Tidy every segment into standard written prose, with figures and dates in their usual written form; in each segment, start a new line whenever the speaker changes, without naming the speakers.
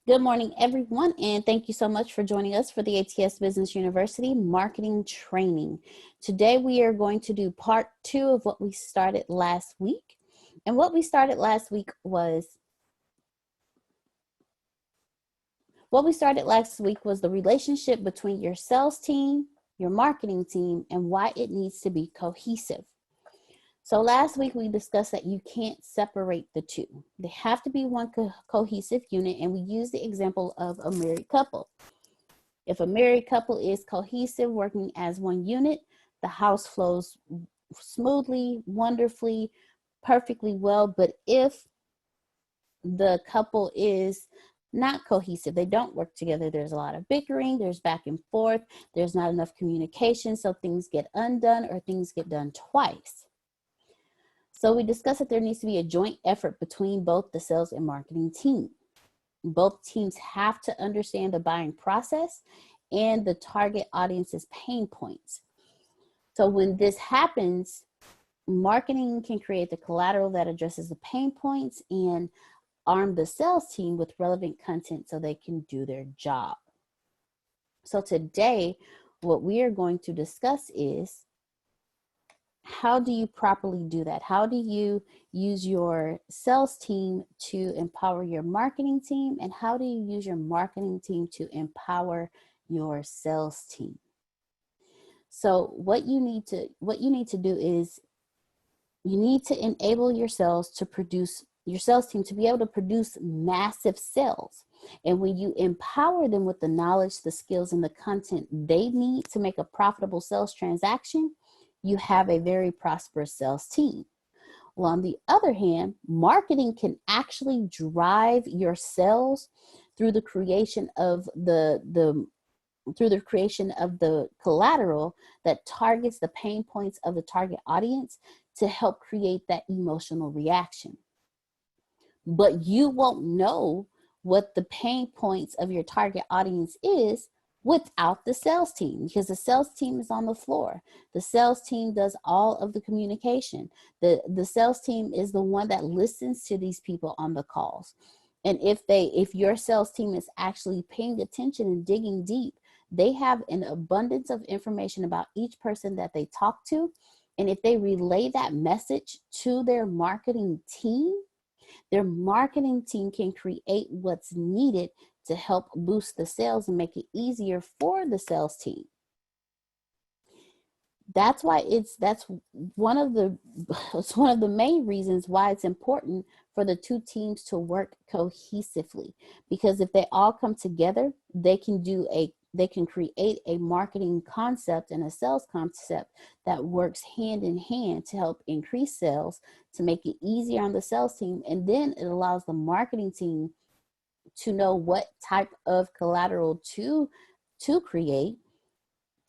Good morning, everyone, and thank you so much for joining us for the ATS Business University Marketing Training. Today, we are going to do part 2 of what we started last week. And what we started last week was the relationship between your sales team, your marketing team, and why it needs to be cohesive. So last week we discussed that you can't separate the two. They have to be one cohesive unit, and we used the example of a married couple. If a married couple is cohesive, working as one unit, the house flows smoothly, wonderfully, perfectly well. But if the couple is not cohesive, they don't work together, there's a lot of bickering, there's back and forth, there's not enough communication, so things get undone or things get done twice. So we discussed that there needs to be a joint effort between both the sales and marketing team. Both teams have to understand the buying process and the target audience's pain points. So when this happens, marketing can create the collateral that addresses the pain points and arm the sales team with relevant content so they can do their job. So today, what we are going to discuss is, how do you properly do that? How do you use your sales team to empower your marketing team? And how do you use your marketing team to empower your sales team? So what you need to do is, you need to enable your sales team to be able to produce massive sales. And when you empower them with the knowledge, the skills, and the content they need to make a profitable sales transaction, you have a very prosperous sales team. Well, on the other hand, marketing can actually drive your sales through the creation of the collateral that targets the pain points of the target audience to help create that emotional reaction. But you won't know what the pain points of your target audience is without the sales team, because the sales team is on the floor. The sales team does all of the communication. The sales team is the one that listens to these people on the calls. And if your sales team is actually paying attention and digging deep, they have an abundance of information about each person that they talk to. And if they relay that message to their marketing team can create what's needed to help boost the sales and make it easier for the sales team. That's one of the main reasons why it's important for the two teams to work cohesively, because if they all come together, they can create a marketing concept and a sales concept that works hand in hand to help increase sales, to make it easier on the sales team. And then it allows the marketing team to know what type of collateral to create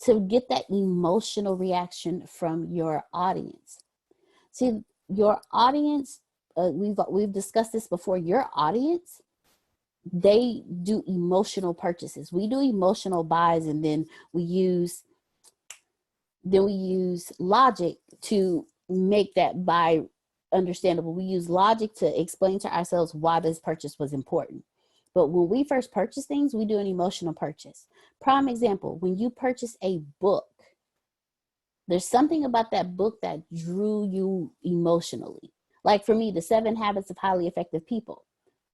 to get that emotional reaction from your audience. See, your audience, we've discussed this before, your audience, they do emotional purchases. We do emotional buys, and then we use logic to make that buy understandable. We use logic to explain to ourselves why this purchase was important. But when we first purchase things, we do an emotional purchase. Prime example, when you purchase a book, there's something about that book that drew you emotionally. Like for me, The 7 Habits of Highly Effective People.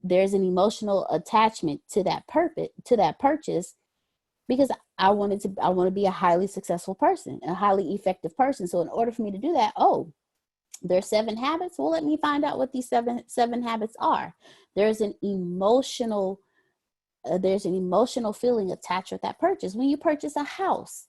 There's an emotional attachment to that purchase, because I want to be a highly successful person, a highly effective person. So in order for me to do that, there's 7 habits. Well, let me find out what these seven habits are. There's an emotional feeling attached with that purchase. When you purchase a house,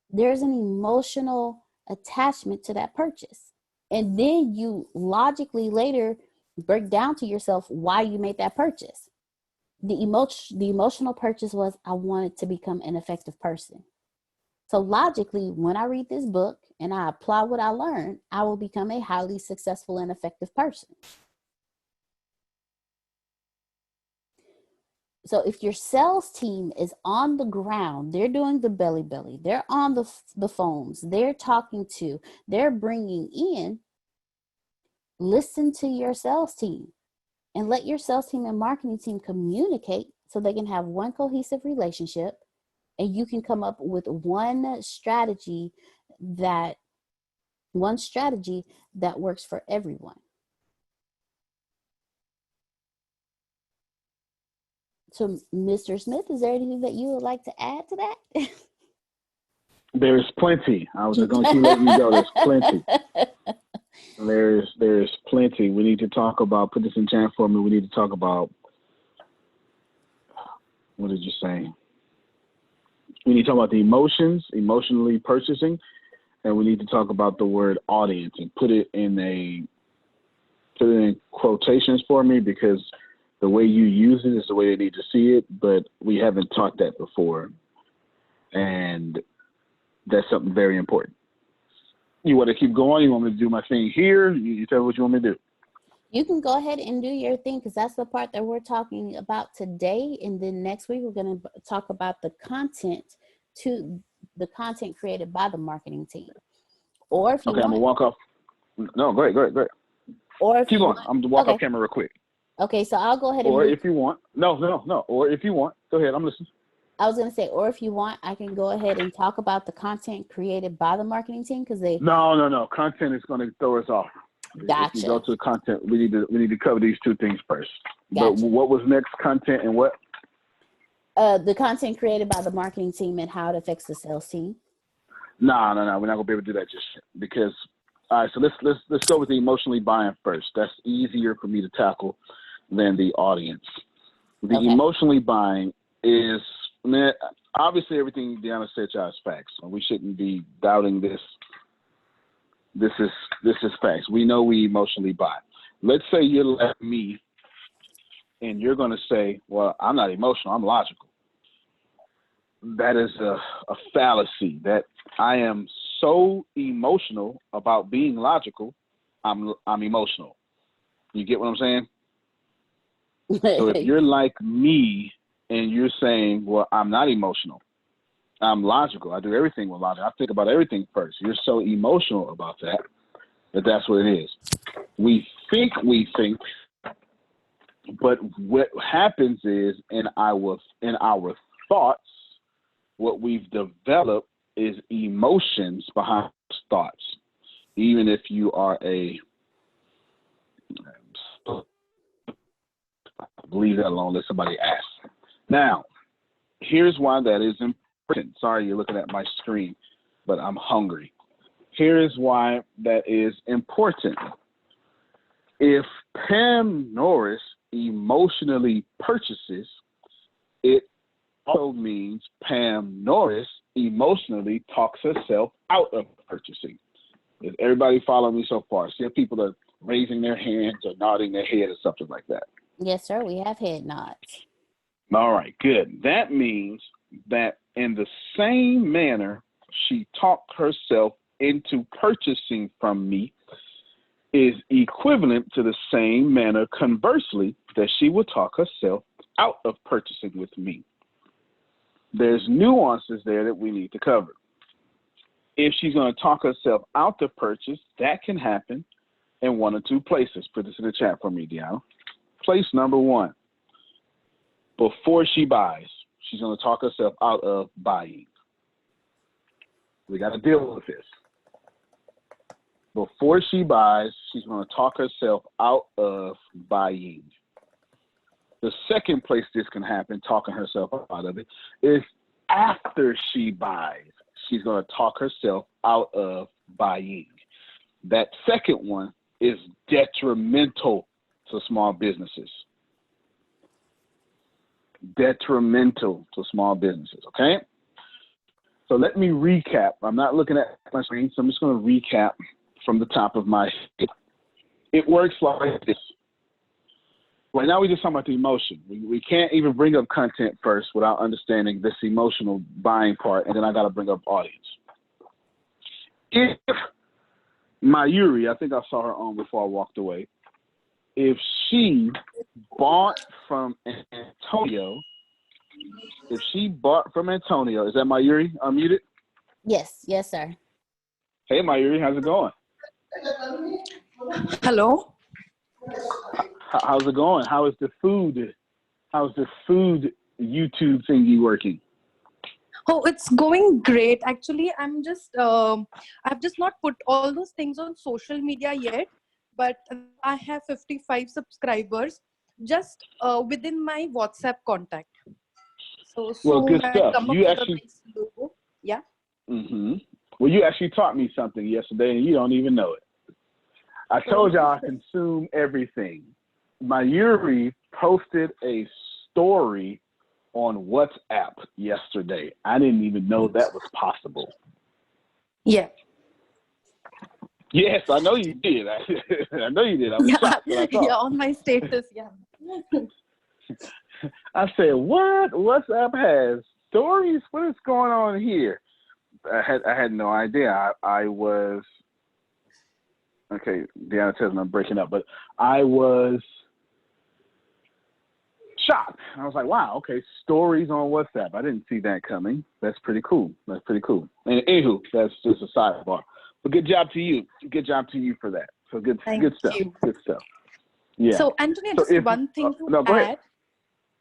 there's an emotional attachment to that purchase. And then you logically later break down to yourself why you made that purchase. The emotional purchase was, I wanted to become an effective person. So logically, when I read this book and I apply what I learned, I will become a highly successful and effective person. So if your sales team is on the ground, they're doing the belly, they're on the phones, they're talking to, they're bringing in, listen to your sales team. and let your sales team and marketing team communicate so they can have one cohesive relationship, and you can come up with one strategy that works for everyone. So, Mr. Smith, is there anything that you would like to add to that?
There's plenty. I was going to keep letting you go. There's plenty. There's plenty. We need to talk about, put this in chat for me. We need to talk about, what did you say? We need to talk about the emotions, emotionally purchasing, and we need to talk about the word audience and put it in quotations for me, because the way you use it is the way they need to see it, but we haven't taught that before. And that's something very important. You want to keep going? You want me to do my thing here? You tell me what you want me to do.
You can go ahead and do your thing, because that's the part that we're talking about today. And then next week, we're going to talk about the content created by the marketing team. Or if you
I'm going to walk off. No, go ahead.
Or if
keep going. I'm going to walk off camera real quick.
Okay, so I'll go ahead and
if you want. No. Or if you want. Go ahead. I'm listening.
I was going to say, or if you want, I can go ahead and talk about the content created by the marketing team, because they.
No. Content is going to throw us off.
Gotcha.
If you go to the content, we need to cover these two things first.
Gotcha.
But what was next? Content and what?
The content created by the marketing team and how it affects the sales team.
No. We're not going to be able to do that just yet, because. All right. So let's go with the emotionally buying first. That's easier for me to tackle than the audience. The emotionally buying is, obviously everything Deanna said is facts. We shouldn't be doubting this. This is facts. We know we emotionally buy. Let's say you're like me and you're going to say, well, I'm not emotional, I'm logical. That is a fallacy. That I am so emotional about being logical, I'm emotional. You get what I'm saying? So if you're like me and you're saying, well, I'm not emotional, I'm logical, I do everything with logic, I think about everything first. You're so emotional about that that's what it is. We think, but what happens is in our thoughts, what we've developed is emotions behind thoughts. Even if you are leave that alone, let somebody ask. Now, here's why that is important. Sorry, you're looking at my screen, but I'm hungry. Here is why that is important. If Pam Norris emotionally purchases, it also means Pam Norris emotionally talks herself out of purchasing. Is everybody following me so far? See if people are raising their hands or nodding their head or something like that.
Yes, sir. We have head nods.
All right, good. That means that in the same manner she talked herself into purchasing from me is equivalent to the same manner, conversely, that she will talk herself out of purchasing with me. There's nuances there that we need to cover. If she's going to talk herself out of purchase, that can happen in one or two places. Put this in the chat for me, Deanna. Place number one, before she buys, she's going to talk herself out of buying. We got to deal with this. Before she buys, she's going to talk herself out of buying. The second place this can happen, talking herself out of it, is after she buys. She's going to talk herself out of buying. That second one is detrimental to small businesses. Detrimental to small businesses, okay? So let me recap. I'm not looking at my screen, so I'm just going to recap from the top of my head. It works like this. Right now, we're just talking about the emotion. We can't even bring up content first without understanding this emotional buying part, and then I got to bring up audience. If Mayuri, I think I saw her on before I walked away, if she bought from Antonio, is that Mayuri unmuted?
Yes, sir.
Hey, Mayuri, how's it going?
Hello.
How's it going? How is the food? How's the food YouTube thingy working?
Oh, it's going great. Actually, I've just not put all those things on social media yet, but I have 55 subscribers just within my WhatsApp contact. So
Well,
soon
good
I
stuff.
come up
You
with a
actually,
nice logo. Yeah.
well, you actually taught me something yesterday, and you don't even know it. I told y'all I consume everything. My Yuri posted a story on WhatsApp yesterday. I didn't even know that was possible.
Yeah.
Yes, I know you did. I know you did. I was shocked when I saw
Yeah,
it.
on my status. Yeah.
I said, "What? WhatsApp has stories? What is going on here?" I had no idea. I was okay. Deanna tells me I'm breaking up, but I was shocked. I was like, "Wow, okay, stories on WhatsApp. I didn't see that coming. That's pretty cool. That's pretty cool." And anywho, that's just a sidebar. But good job to you. Good job to you for that. So good stuff.
You.
Good stuff. Yeah.
So Antonia,
So
just one thing to
no, go ahead.
add.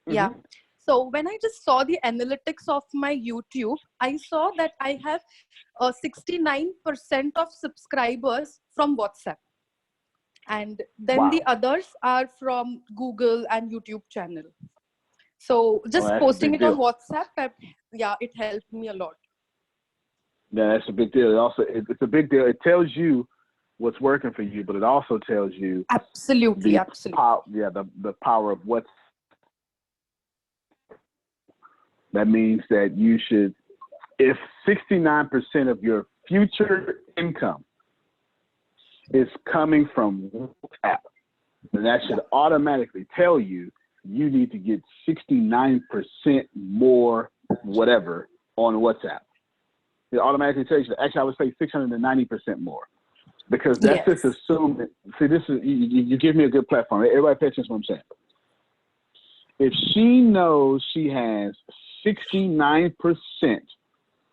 Yeah. So when I just saw the analytics of my YouTube, I saw that I have 69% of subscribers from WhatsApp. And then the others are from Google and YouTube channel. So just posting it on WhatsApp, it helped me a lot.
Yeah, that's a big deal. It's a big deal. It tells you what's working for you, but it also tells you
absolutely.
The power of what's. That means that you should, if 69% of your future income is coming from WhatsApp, then that should automatically tell you you need to get 69% more whatever on WhatsApp. It automatically tells you, actually I would say 690% more. Because that's just assuming, see, this is, you give me a good platform. Everybody pay attention to what I'm saying. If she knows she has 69%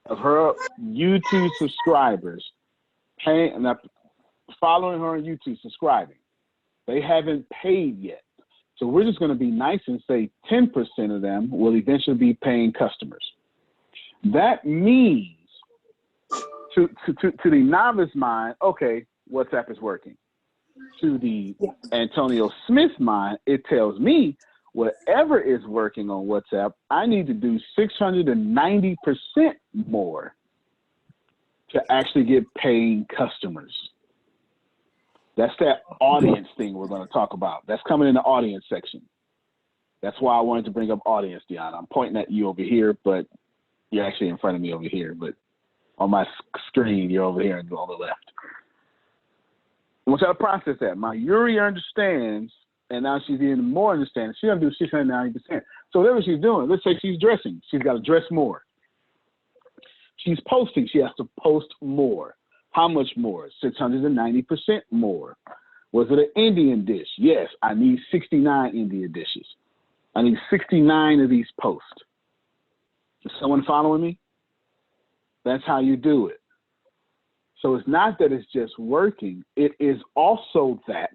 of her YouTube subscribers paying and following her on YouTube, subscribing, they haven't paid yet. So we're just going to be nice and say 10% of them will eventually be paying customers. That means to the novice mind, okay, WhatsApp is working. To the Antonio Smith mind, it tells me whatever is working on WhatsApp, I need to do 690% more to actually get paying customers. That's that audience thing we're going to talk about. That's coming in the audience section. That's why I wanted to bring up audience, Deanna. I'm pointing at you over here, but you're actually in front of me over here. But on my screen, you're over here on the left. I want y'all to process that. My Yuri understands, and now she's even more understanding. She's going to do 690%. So whatever she's doing, let's say she's dressing. She's got to dress more. She's posting. She has to post more. How much more? 690% more. Was it an Indian dish? Yes, I need 69 Indian dishes. I need 69 of these posts. Is someone following me? That's how you do it. So it's not that it's just working. It is also that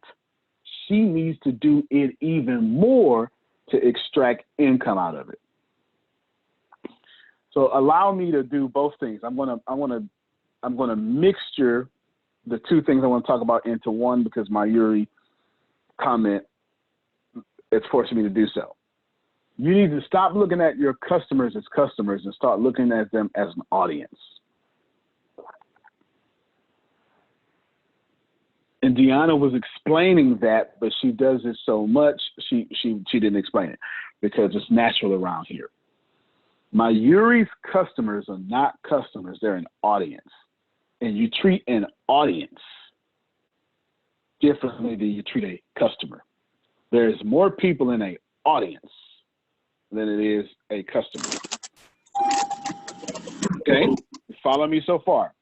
she needs to do it even more to extract income out of it. So allow me to do both things. I'm gonna mixture the two things I want to talk about into one because my Yuri comment is forcing me to do so. You need to stop looking at your customers as customers and start looking at them as an audience. And Deanna was explaining that, but she does it so much, she didn't explain it because it's natural around here. My Yuri's customers are not customers, they're an audience. And you treat an audience differently than you treat a customer. There's more people in an audience than it is a customer. Okay? Follow me so far.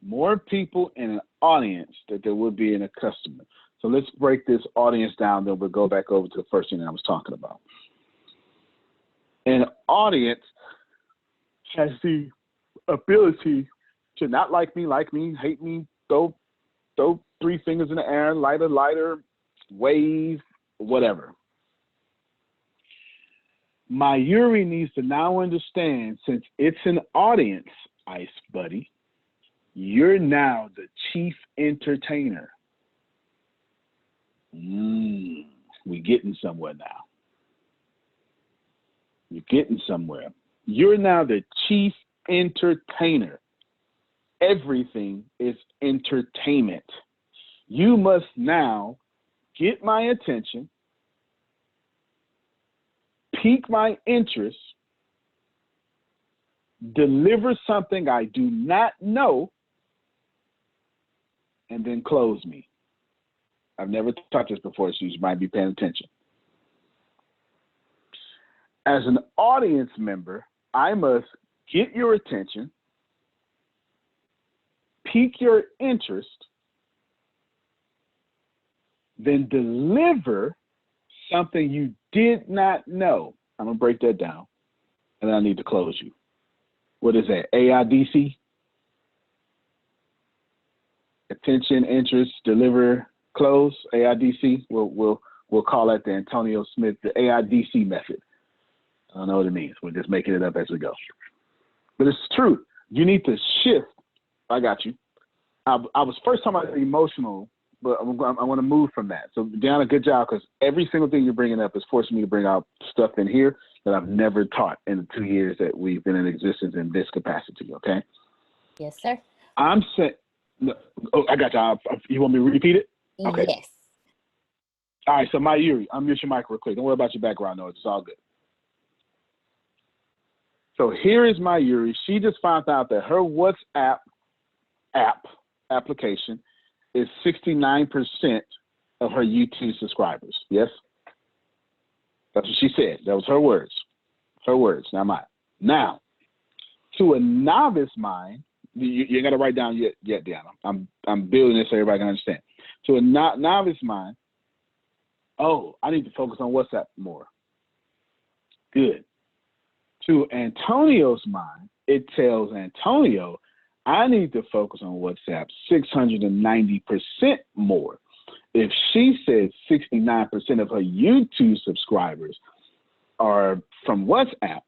More people in an audience than there would be in a customer. So let's break this audience down, then we'll go back over to the first thing that I was talking about. An audience has the ability to not like me, hate me, throw three fingers in the air, lighter, wave, whatever. My Yuri needs to now understand, since it's an audience, Ice Buddy, you're now the chief entertainer. We're getting somewhere now. You're getting somewhere. You're now the chief entertainer. Everything is entertainment. You must now get my attention, pique my interest, deliver something I do not know, and then close me. I've never taught this before, so you might be paying attention. As an audience member, I must get your attention, pique your interest, then deliver something you did not know. I'm going to break that down, and then I need to close you. What is that? AIDC? Attention, interest, deliver, close. AIDC. We'll call that the Antonio Smith, the AIDC method. I don't know what it means. We're just making it up as we go. But it's true. You need to shift. I got you. I was first talking about emotional, but I want to move from that. So, Deanna, good job, because every single thing you're bringing up is forcing me to bring out stuff in here that I've never taught in the 2 years that we've been in existence in this capacity, okay?
Yes, sir.
I'm saying, oh, I got you. You want me to repeat it? Okay.
Yes.
All right, so my Yuri, I'll mute your mic real quick. Don't worry about your background noise. It's all good. So here is my Yuri. She just found out that her WhatsApp application is 69% of her YouTube subscribers. Yes? That's what she said. That was her words. Her words, not mine. Now, to a novice mind, you got to write down yet, Deanna. I'm building this so everybody can understand. To a novice mind, oh, I need to focus on WhatsApp more. Good. To Antonio's mind, it tells Antonio, I need to focus on WhatsApp 690% more. If she says 69% of her YouTube subscribers are from WhatsApp,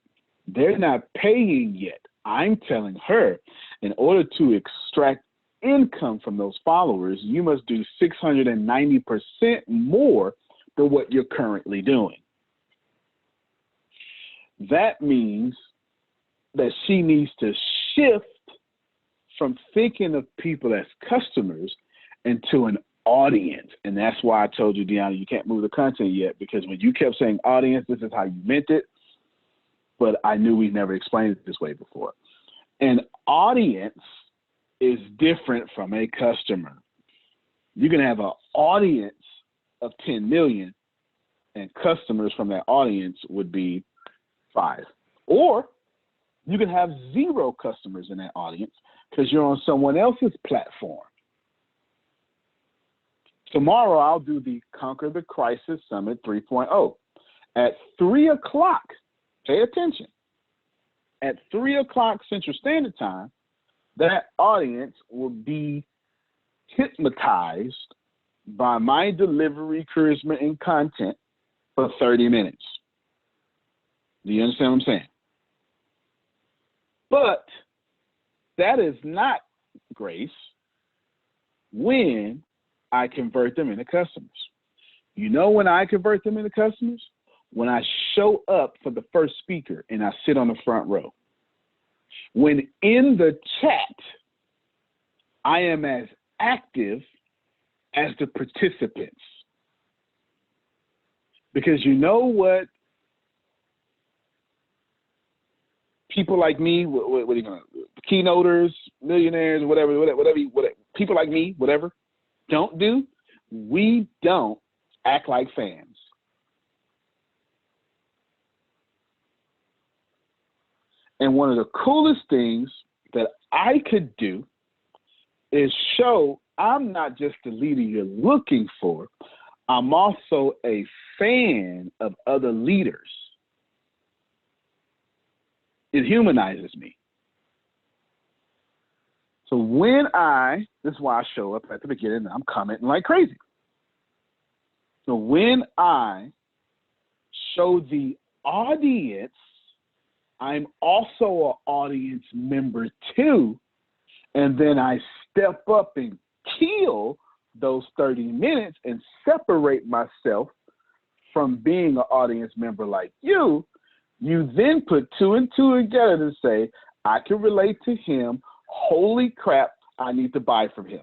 they're not paying yet. I'm telling her, in order to extract income from those followers, you must do 690% more than what you're currently doing. That means that she needs to shift from thinking of people as customers into an audience. And that's why I told you, Deanna, you can't move the content yet, because when you kept saying audience, this is how you meant it. But I knew we never explained it this way before. An audience is different from a customer. You can have an audience of 10 million, and customers from that audience would be 5. Or you can have 0 customers in that audience because you're on someone else's platform. Tomorrow, I'll do the Conquer the Crisis Summit 3.0. At 3 o'clock, pay attention, at 3 o'clock Central Standard Time, that audience will be hypnotized by my delivery, charisma, and content for 30 minutes. Do you understand what I'm saying? But that is not grace when I convert them into customers. You know when I convert them into customers? When I show up for the first speaker and I sit on the front row. When in the chat, I am as active as the participants. Because you know what people like me, what are you gonna, keynoters, millionaires, whatever, people like me, whatever, don't do? We don't act like fans. And one of the coolest things that I could do is show I'm not just the leader you're looking for, I'm also a fan of other leaders. It humanizes me. So when this is why I show up at the beginning and I'm commenting like crazy. So when I show the audience, I'm also an audience member too. And then I step up and kill those 30 minutes and separate myself from being an audience member like you. You then put 2 and 2 together to say, I can relate to him. Holy crap, I need to buy from him.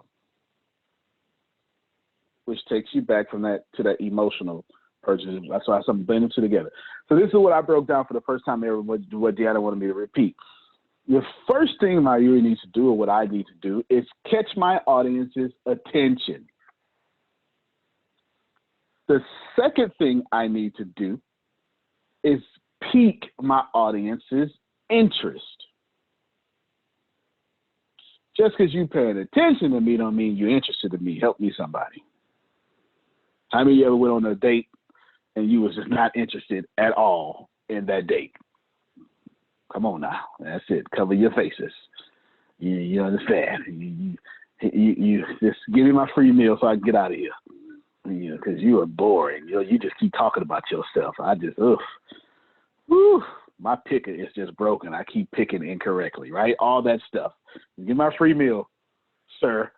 Which takes you back from that to that emotional purchase. That's why I'm blending the two together. So this is what I broke down for the first time ever, what Deanna wanted me to repeat. The first thing my viewer needs to do, or what I need to do, is catch my audience's attention. The second thing I need to do is pique my audience's interest. Just because you're paying attention to me don't mean you're interested in me. Help me, somebody. How many of you ever went on a date and you was just not interested at all in that date? Come on now. That's it. Cover your faces. You understand. You just give me my free meal so I can get out of here. Because you are boring. You just keep talking about yourself. My picker is just broken. I keep picking incorrectly, right? All that stuff. Give my free meal, sir.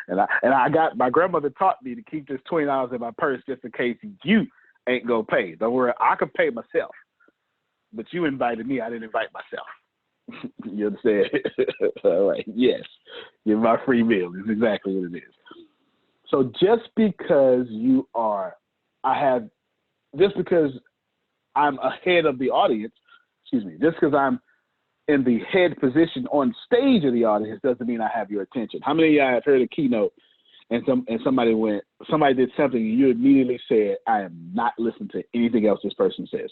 And I got, my grandmother taught me to keep this $20 in my purse just in case you ain't gonna pay. Don't worry, I can pay myself. But you invited me, I didn't invite myself. You understand? All right, yes. Give my free meal is exactly what it is. So just because I'm ahead of the audience, just because I'm in the head position on stage of the audience doesn't mean I have your attention. How many of y'all have heard a keynote and somebody did something and you immediately said, I am not listening to anything else this person says?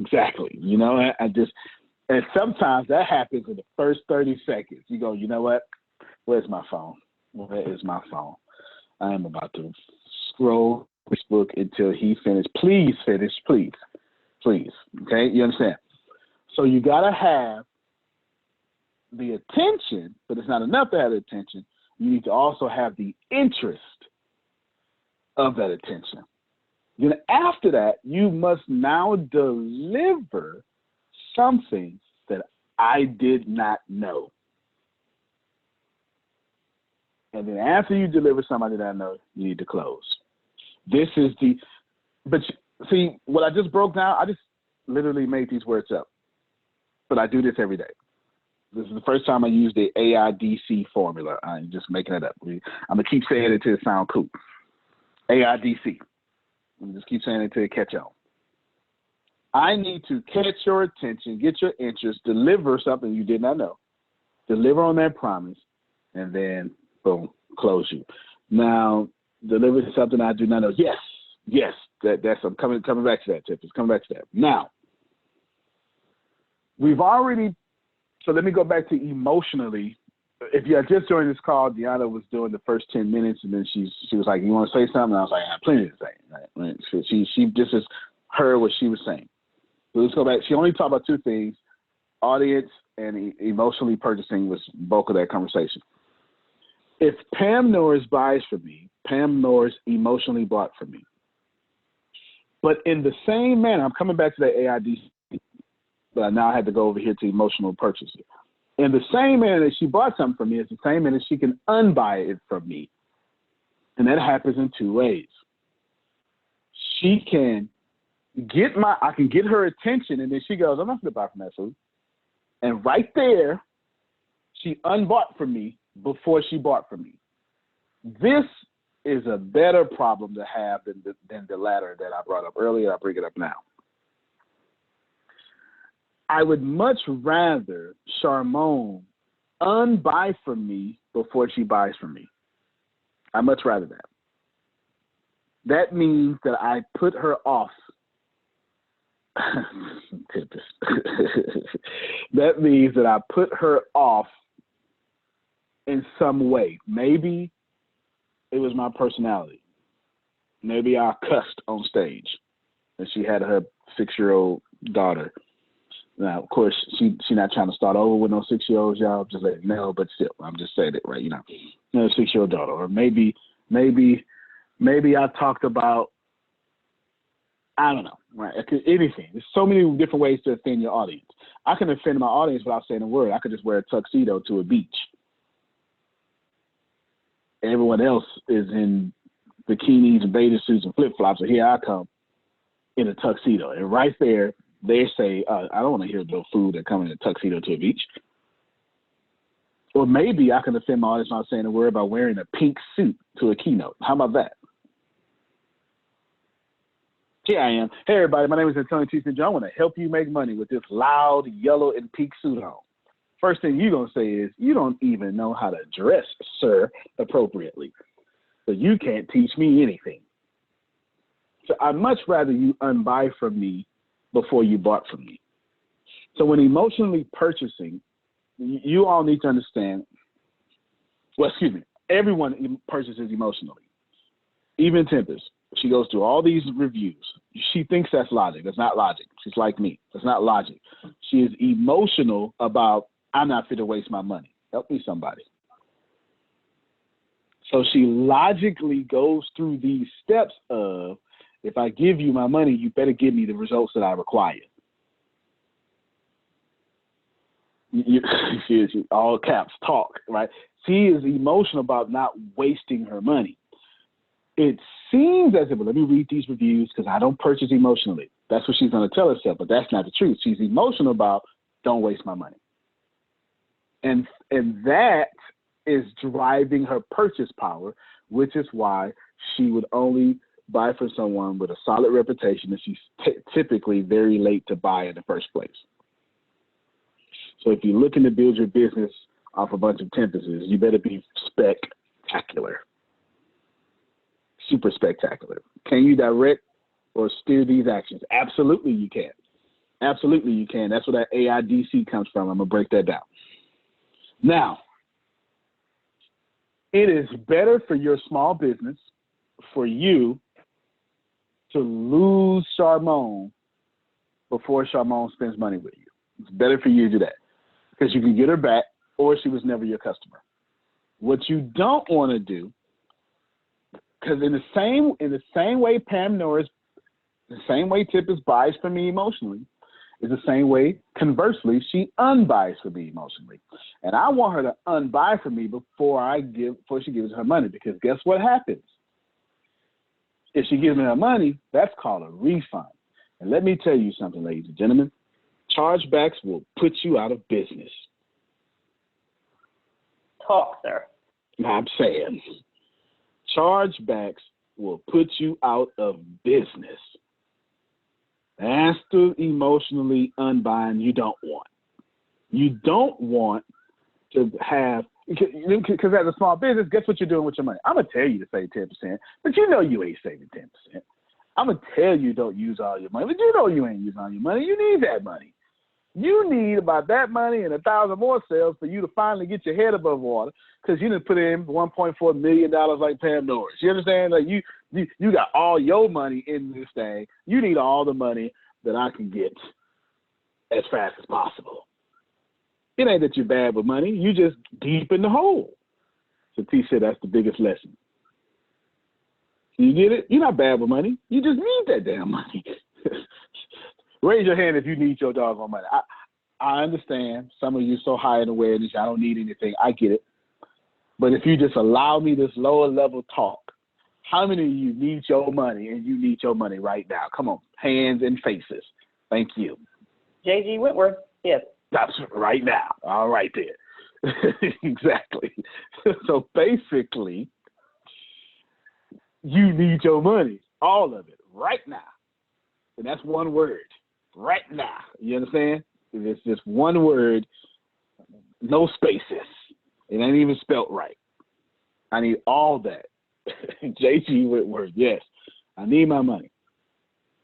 Exactly. And sometimes that happens in the first 30 seconds. You go, you know what? Where's my phone? Where is my phone? I am about to scroll Facebook until he finished. Please finish, please. Please. Okay? You understand? So you got to have the attention, but it's not enough to have the attention. You need to also have the interest of that attention. Then after that, you must now deliver something that I did not know. And then after you deliver something that I know, you need to close. See, what I just broke down, I just literally made these words up. But I do this every day. This is the first time I used the AIDC formula. I'm just making it up. I'm going to keep saying it until it sounds cool. AIDC. I'm just keep saying it until it catch on. I need to catch your attention, get your interest, deliver something you did not know, deliver on that promise, and then, boom, close you. Now, deliver something I do not know. Yes, that's I'm coming back to that, Tiff. It's coming back to that. Now, so let me go back to emotionally. If you had just joined this call, Deanna was doing the first 10 minutes, and then she was like, you want to say something? And I was like, I have plenty to say. Right? So she just heard what she was saying. So let's go back. She only talked about two things, audience and emotionally purchasing was bulk of that conversation. If Pam Norris buys from me, Pam Norris emotionally bought from me. But in the same manner, I'm coming back to that AID, but now I had to go over here to emotional purchasing. In the same manner that she bought something from me, it's the same manner she can unbuy it from me. And that happens in two ways. I can get her attention, and then she goes, I'm not going to buy from that food. And right there, she unbought from me before she bought from me. This is a better problem to have than the latter that I brought up earlier. I bring it up now. I would much rather Charmone unbuy from me before she buys from me. I much rather that. That means that I put her off. That means that I put her off in some way. Maybe it was my personality. Maybe I cussed on stage and she had her 6-year-old daughter. Now, of course, she not trying to start over with no 6-year-olds, y'all. Just let you know, but still, I'm just saying it right. You know, 6-year-old daughter, or maybe I talked about, I don't know, right? Anything. There's so many different ways to offend your audience. I can offend my audience without saying a word. I could just wear a tuxedo to a beach. Everyone else is in bikinis and bathing suits and flip-flops, and here I come in a tuxedo. And right there, they say, I don't want to hear no food that come in a tuxedo to a beach. Or maybe I can offend my audience not saying a word by wearing a pink suit to a keynote. How about that? Here I am. Hey, everybody. My name is Antonio T. St. John. I want to help you make money with this loud yellow and pink suit on. First thing you're going to say is, you don't even know how to dress, sir, appropriately. So you can't teach me anything. So I'd much rather you unbuy from me before you bought from me. So when emotionally purchasing, you all need to understand, everyone purchases emotionally. Even Tempest, she goes through all these reviews. She thinks that's logic. That's not logic. She's like me. That's not logic. She is emotional about, I'm not fit to waste my money. Help me, somebody. So she logically goes through these steps of, if I give you my money, you better give me the results that I require. She all caps talk, right? She is emotional about not wasting her money. It seems as if, let me read these reviews because I don't purchase emotionally. That's what she's going to tell herself, but that's not the truth. She's emotional about, don't waste my money. And that is driving her purchase power, which is why she would only buy from someone with a solid reputation, and she's typically very late to buy in the first place. So if you're looking to build your business off a bunch of Tempests, you better be spectacular. Super spectacular. Can you direct or steer these actions? Absolutely you can. Absolutely you can. That's where that AIDC comes from. I'm going to break that down. Now, it is better for your small business, for you, to lose Charmone before Charmone spends money with you. It's better for you to do that because you can get her back, or she was never your customer. What you don't want to do, because in the same way Pam Norris, the same way Tempest buys from me emotionally, is the same way, conversely, she unbuys from me emotionally. And I want her to unbuy from me before she gives her money, because guess what happens? If she gives me her money, that's called a refund. And let me tell you something, ladies and gentlemen, chargebacks will put you out of business.
Talk, sir.
I'm saying, chargebacks will put you out of business. That's the emotionally unbuying you don't want. You don't want to have, because as a small business, guess what you're doing with your money? I'm going to tell you to save 10%, but you know you ain't saving 10%. I'm going to tell you don't use all your money, but you know you ain't using all your money. You need that money. You need about that money and 1,000 more sales for you to finally get your head above water, because you didn't put in $1.4 million like Pam Norris. You understand? Like you got all your money in this thing. You need all the money that I can get as fast as possible. It ain't that you're bad with money. You just deep in the hole. So T said that's the biggest lesson. You get it? You're not bad with money. You just need that damn money. Raise your hand if you need your doggone money. I understand some of you so high in awareness, I don't need anything. I get it. But if you just allow me this lower level talk, how many of you need your money, and you need your money right now? Come on, hands and faces. Thank you.
J.G. Whitworth, yes.
That's right now. All right there. Exactly. So basically, you need your money, all of it, right now. And that's one word, right now. You understand? It's just one word, no spaces. It ain't even spelt right. I need all that. J.G. Whitworth, yes. I need my money.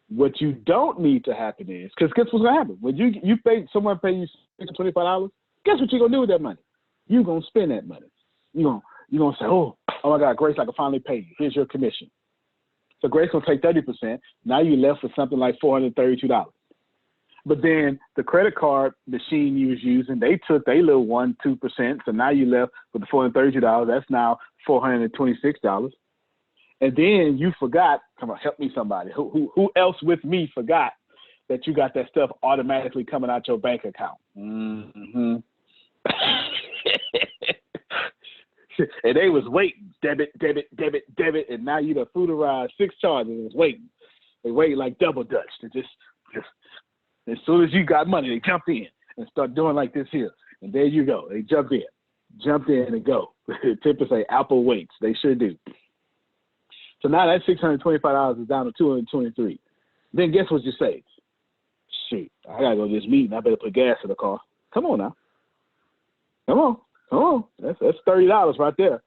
What you don't need to happen is, because guess what's going to happen? When you pay, someone pay you $25, guess what you're going to do with that money? You're going to spend that money. You're going to say, oh my God, Grace, I can finally pay you. Here's your commission. So Grace going to take 30%. Now you're left with something like $432. But then the credit card machine you was using, they took their little 1-2%. So now you left with the $430. That's now $426. And then you forgot, come on, help me somebody. Who else with me forgot that you got that stuff automatically coming out your bank account? Mm-hmm. And they was waiting, debit, and now you done fooderized 6 charges and was waiting. They wait like double dutch to just as soon as you got money, they jump in and start doing like this here. And there you go. They jumped in and go. Typically say Apple waits. They sure do. So now that $625 is down to $223. Then guess what you say? Shoot, I gotta go to this meeting. I better put gas in the car. Come on now. Come on. That's $30 right there.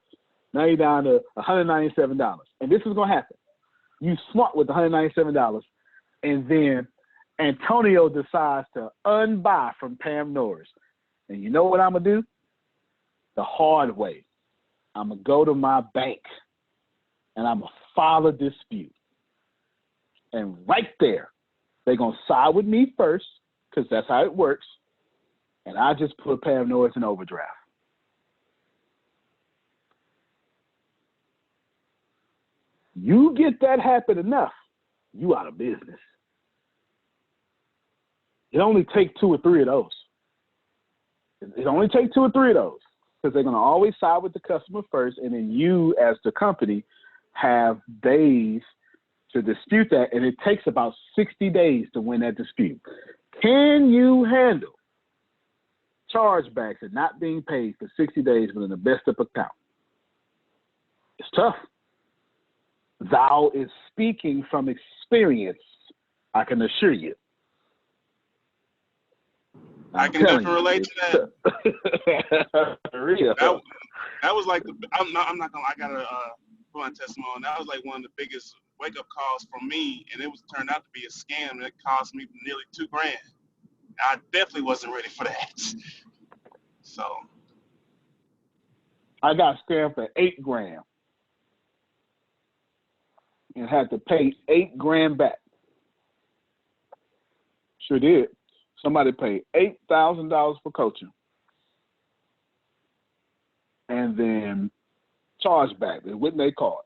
Now you're down to $197. And this is gonna happen. You smart with the $197, and then Antonio decides to unbuy from Pam Norris. And you know what I'm gonna do? The hard way. I'm gonna go to my bank and I'm gonna file a dispute. And right there, they're gonna side with me first, because that's how it works. And I just put Pam Norris in overdraft. You get that happen enough, you out of business. It only take 2 or 3 of those. It only take 2 or 3 of those, because they're going to always side with the customer first, and then you as the company have days to dispute that, and it takes about 60 days to win that dispute. Can you handle chargebacks and not being paid for 60 days within the best of account? It's tough. Thou is speaking from experience, I can assure you.
I can definitely relate to that.
Real.
That was like I'm not gonna. I gotta put my testimony. That was like one of the biggest wake up calls for me, and it turned out to be a scam, and it cost me nearly $2,000. I definitely wasn't ready for that. So
I got scammed for $8,000 and had to pay $8,000 back. Sure did. Somebody paid $8,000 for coaching, and then charged back. It wasn't their card,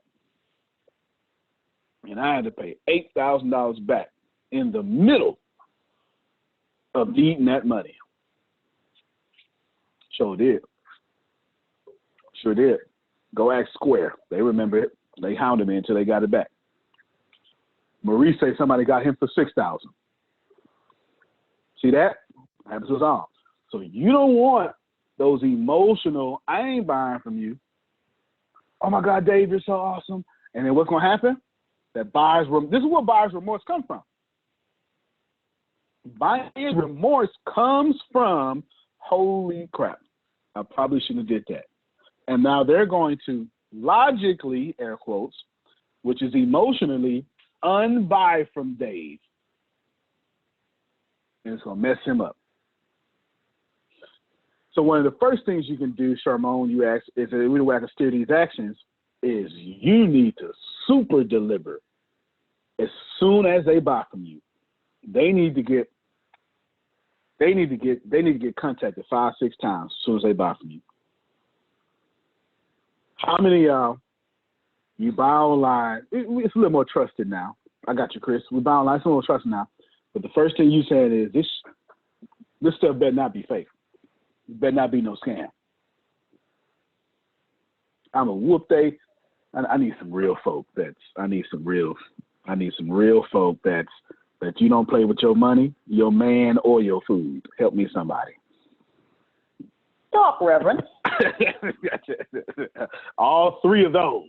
and I had to pay $8,000 back in the middle of needing that money. Sure did. Sure did. Go ask Square. They remember it. They hounded me until they got it back. Maurice say somebody got him for $6,000. See that? Happens with all. So you don't want those emotional, I ain't buying from you. Oh my God, Dave, you're so awesome. And then what's going to happen? This is where buyer's remorse comes from. Buyer's remorse comes from, holy crap, I probably shouldn't have did that. And now they're going to logically, air quotes, which is emotionally, unbuy from Dave. And it's going to mess him up. So one of the first things you can do, Charmone, you ask, is that we have to steer these actions, is you need to super deliver as soon as they buy from you. They need to get contacted 5-6 times as soon as they buy from you. How many you buy online? It's a little more trusted now. I got you, Chris. We buy online, it's a little more trusted now. But the first thing you said is this stuff better not be fake. It better not be no scam. I'm a whoop they. I need some real folk that you don't play with your money, your man, or your food. Help me somebody.
Talk, Reverend.
All 3 of those.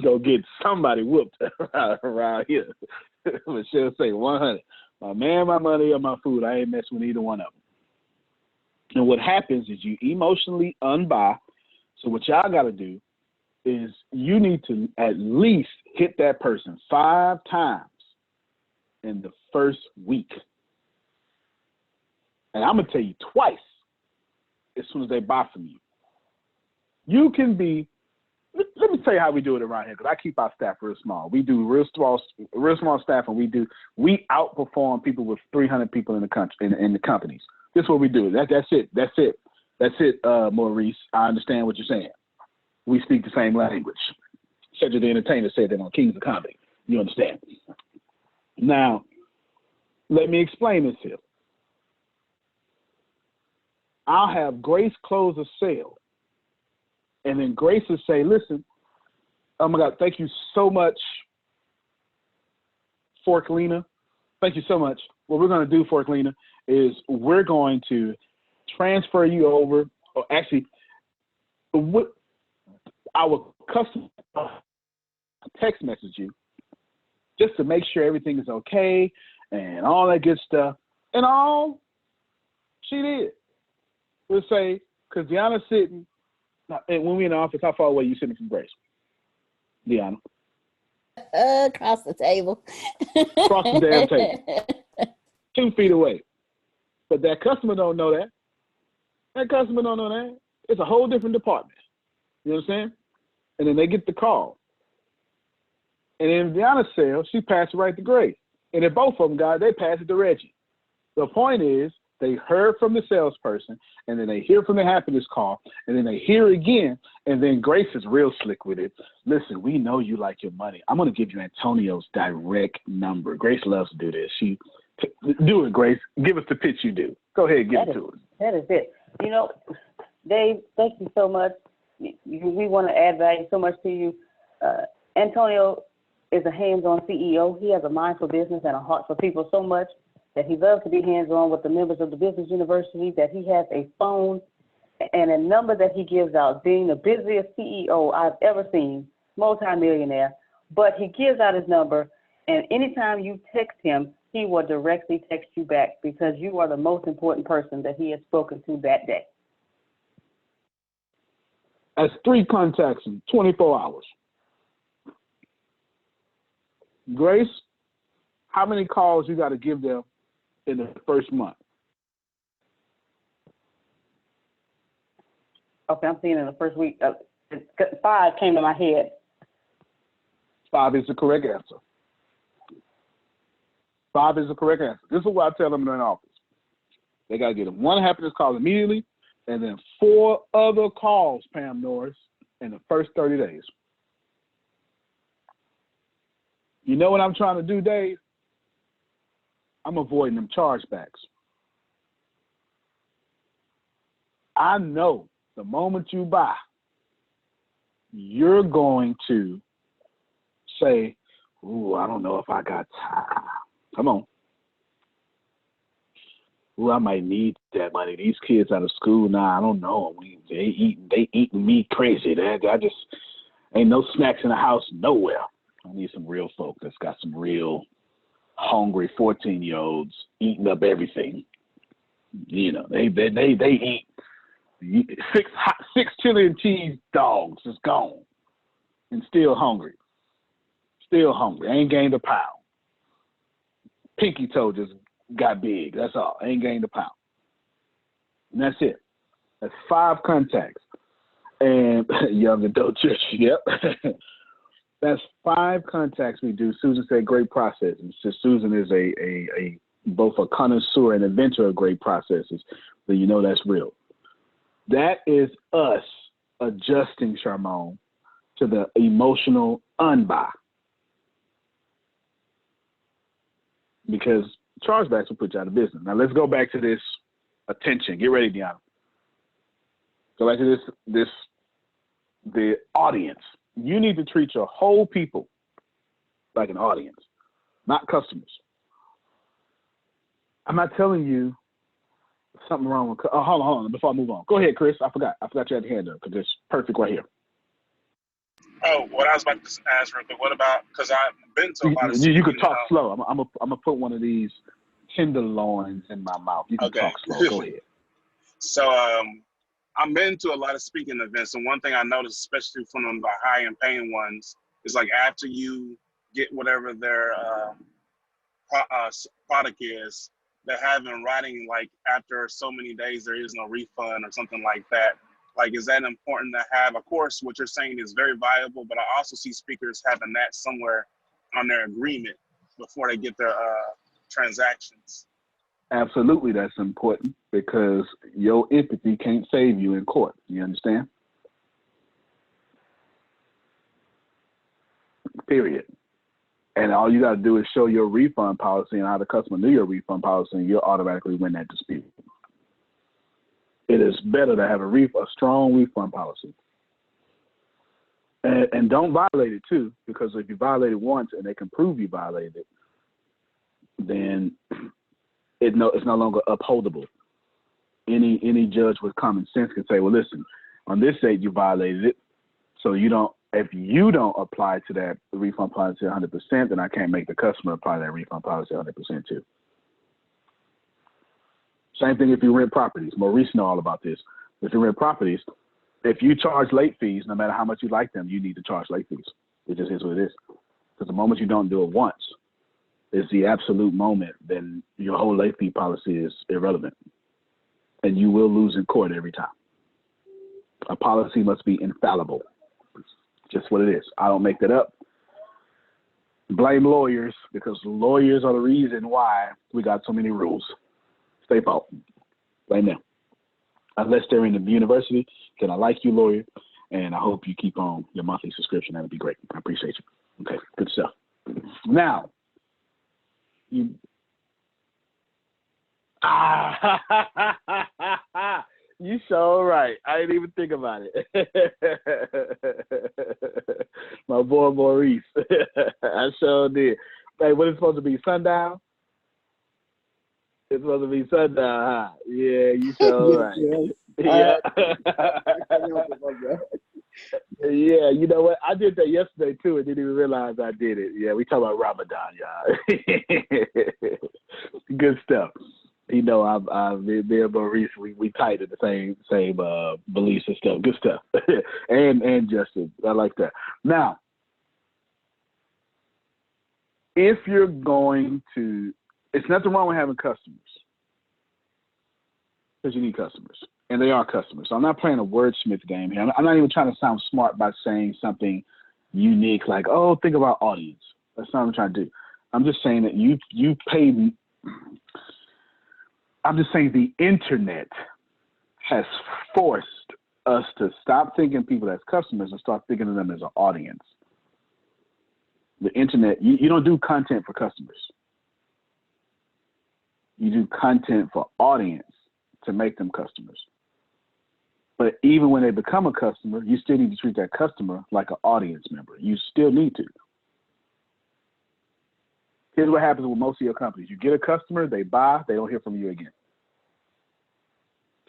Go get somebody whooped around here. Michelle say 100. My man, my money, or my food. I ain't messing with either one of them. And what happens is you emotionally unbuy. So what y'all got to do is you need to at least hit that person 5 times in the first week. And I'm going to tell you twice as soon as they buy from you. You can be let me tell you how we do it around here, because I keep our staff real small. We do real small staff, and we outperform people with 300 people in the country in the companies. This is what we do. That's it, Maurice. I understand what you're saying. We speak the same language. Cedric the Entertainer said that on Kings of Comedy. You understand? Now, let me explain this here. I'll have Grace close a sale, and then Grace will say, listen, oh my God, thank you so much, Forklina. Thank you so much. What we're going to do, Forklina, is we're going to transfer you over, or actually, our customer text message you just to make sure everything is okay and all that good stuff. And all she did was say, because Deanna's sitting, and when we're in the office, how far away are you sitting from Grace? Deanna?
Across the table.
Across the damn table. 2 feet away. But that customer don't know that. That customer don't know that. It's a whole different department. You understand? And then they get the call. And in Deanna's sale, she passed it right to Grace. And if both of them got it, they passed it to Reggie. The point is, they heard from the salesperson, and then they hear from the happiness call, and then they hear again, and then Grace is real slick with it. Listen, we know you like your money. I'm going to give you Antonio's direct number. Grace loves to do this. Do it, Grace. Give us the pitch you do. Go ahead and give it to us.
That is it. You know, Dave, thank you so much. We want to add value so much to you. Antonio is a hands-on CEO. He has a mind for business and a heart for people so much that he loves to be hands-on with the members of the business university, that he has a phone and a number that he gives out, being the busiest CEO I've ever seen, multimillionaire. But he gives out his number, and anytime you text him, he will directly text you back because you are the most important person that he has spoken to that day.
That's 3 contacts in 24 hours. Grace, how many calls you got to give them in the first month?
Okay, I'm seeing in the first week, 5 came to my head.
5 is the correct answer. 5 is the correct answer. This is what I tell them in an office. They got to get them 1 happiness call immediately, and then 4 other calls, Pam Norris, in the first 30 days. You know what I'm trying to do, Dave? I'm avoiding them chargebacks. I know the moment you buy, you're going to say, ooh, I don't know if I got time. Come on. Ooh, I might need that money. These kids out of school now, I don't know. They eating me crazy. I just ain't no snacks in the house nowhere. I need some real folk that's got some real hungry 14-year-olds eating up everything. You know, they eat 6 chili and cheese dogs is gone and still hungry. Still hungry. Ain't gained a pound. Pinky toe just got big. That's all. Ain't gained a pound. And that's it. That's 5 contacts. And young adult church, yep. That's 5 contacts we do. Susan said great processes. So Susan is a both a connoisseur and inventor of great processes. So you know that's real. That is us adjusting, Charmone, to the emotional unbuy. Because chargebacks will put you out of business. Now let's go back to this attention. Get ready, Deanna. Go back to the audience. You need to treat your whole people like an audience, not customers. I'm not telling you something wrong with. Oh, hold on. Before I move on, go ahead, Chris. I forgot you had your hand up because it's perfect right here.
Oh, what I was about to ask real quick. What about, because I've been to a lot of.
You could talk slow. I'm gonna put one of these tenderloins in my mouth. You can talk slow. Go ahead.
So I've been to a lot of speaking events, and one thing I noticed, especially from the high and paying ones, is like after you get whatever their product is, they have in writing like after so many days there is no refund or something like that. Like, is that important to have? Of course, what you're saying is very valuable, but I also see speakers having that somewhere on their agreement before they get their transactions.
Absolutely, that's important because your empathy can't save you in court. You understand? Period. And all you got to do is show your refund policy and how the customer knew your refund policy, and you'll automatically win that dispute. It is better to have a strong refund policy. And don't violate it too, because if you violate it once and they can prove you violated it, then it's no longer upholdable. Any judge with common sense can say, well, listen, on this date you violated it, so if you don't apply to that refund policy 100%, then I can't make the customer apply that refund policy 100% too. Same thing if you rent properties. Maurice know all about this. If you rent properties, if you charge late fees, no matter how much you like them, you need to charge late fees. It just is what it is. Because the moment you don't do it once, is the absolute moment, then your whole late fee policy is irrelevant. And you will lose in court every time. A policy must be infallible. Just what it is. I don't make that up. Blame lawyers, because lawyers are the reason why we got so many rules. It's their fault. Blame them. Unless they're in the university, then I like you, lawyer, and I hope you keep on your monthly subscription. That'd be great. I appreciate you. Okay, good stuff. Now, you so right. I didn't even think about it. My boy Maurice. I sure did. Hey, what is it supposed to be? Sundown? It's supposed to be sundown, huh? Yeah, you sure right. Yeah. Yeah, you know what? I did that yesterday too and didn't even realize I did it. Yeah, we talk about Ramadan, y'all. Good stuff. You know, me and Maurice, we tight in the same beliefs and stuff. Good stuff. and Justin, I like that. Now, if you're going to, it's nothing wrong with having customers, because you need customers, and they are customers. So I'm not playing a wordsmith game here. I'm not even trying to sound smart by saying something unique like, oh, think about audience. That's not what I'm trying to do. I'm just saying that you pay. I'm just saying the internet has forced us to stop thinking people as customers and start thinking of them as an audience. The internet, you don't do content for customers. You do content for audience to make them customers. But even when they become a customer, you still need to treat that customer like an audience member. You still need to. Here's what happens with most of your companies. You get a customer, they buy, they don't hear from you again.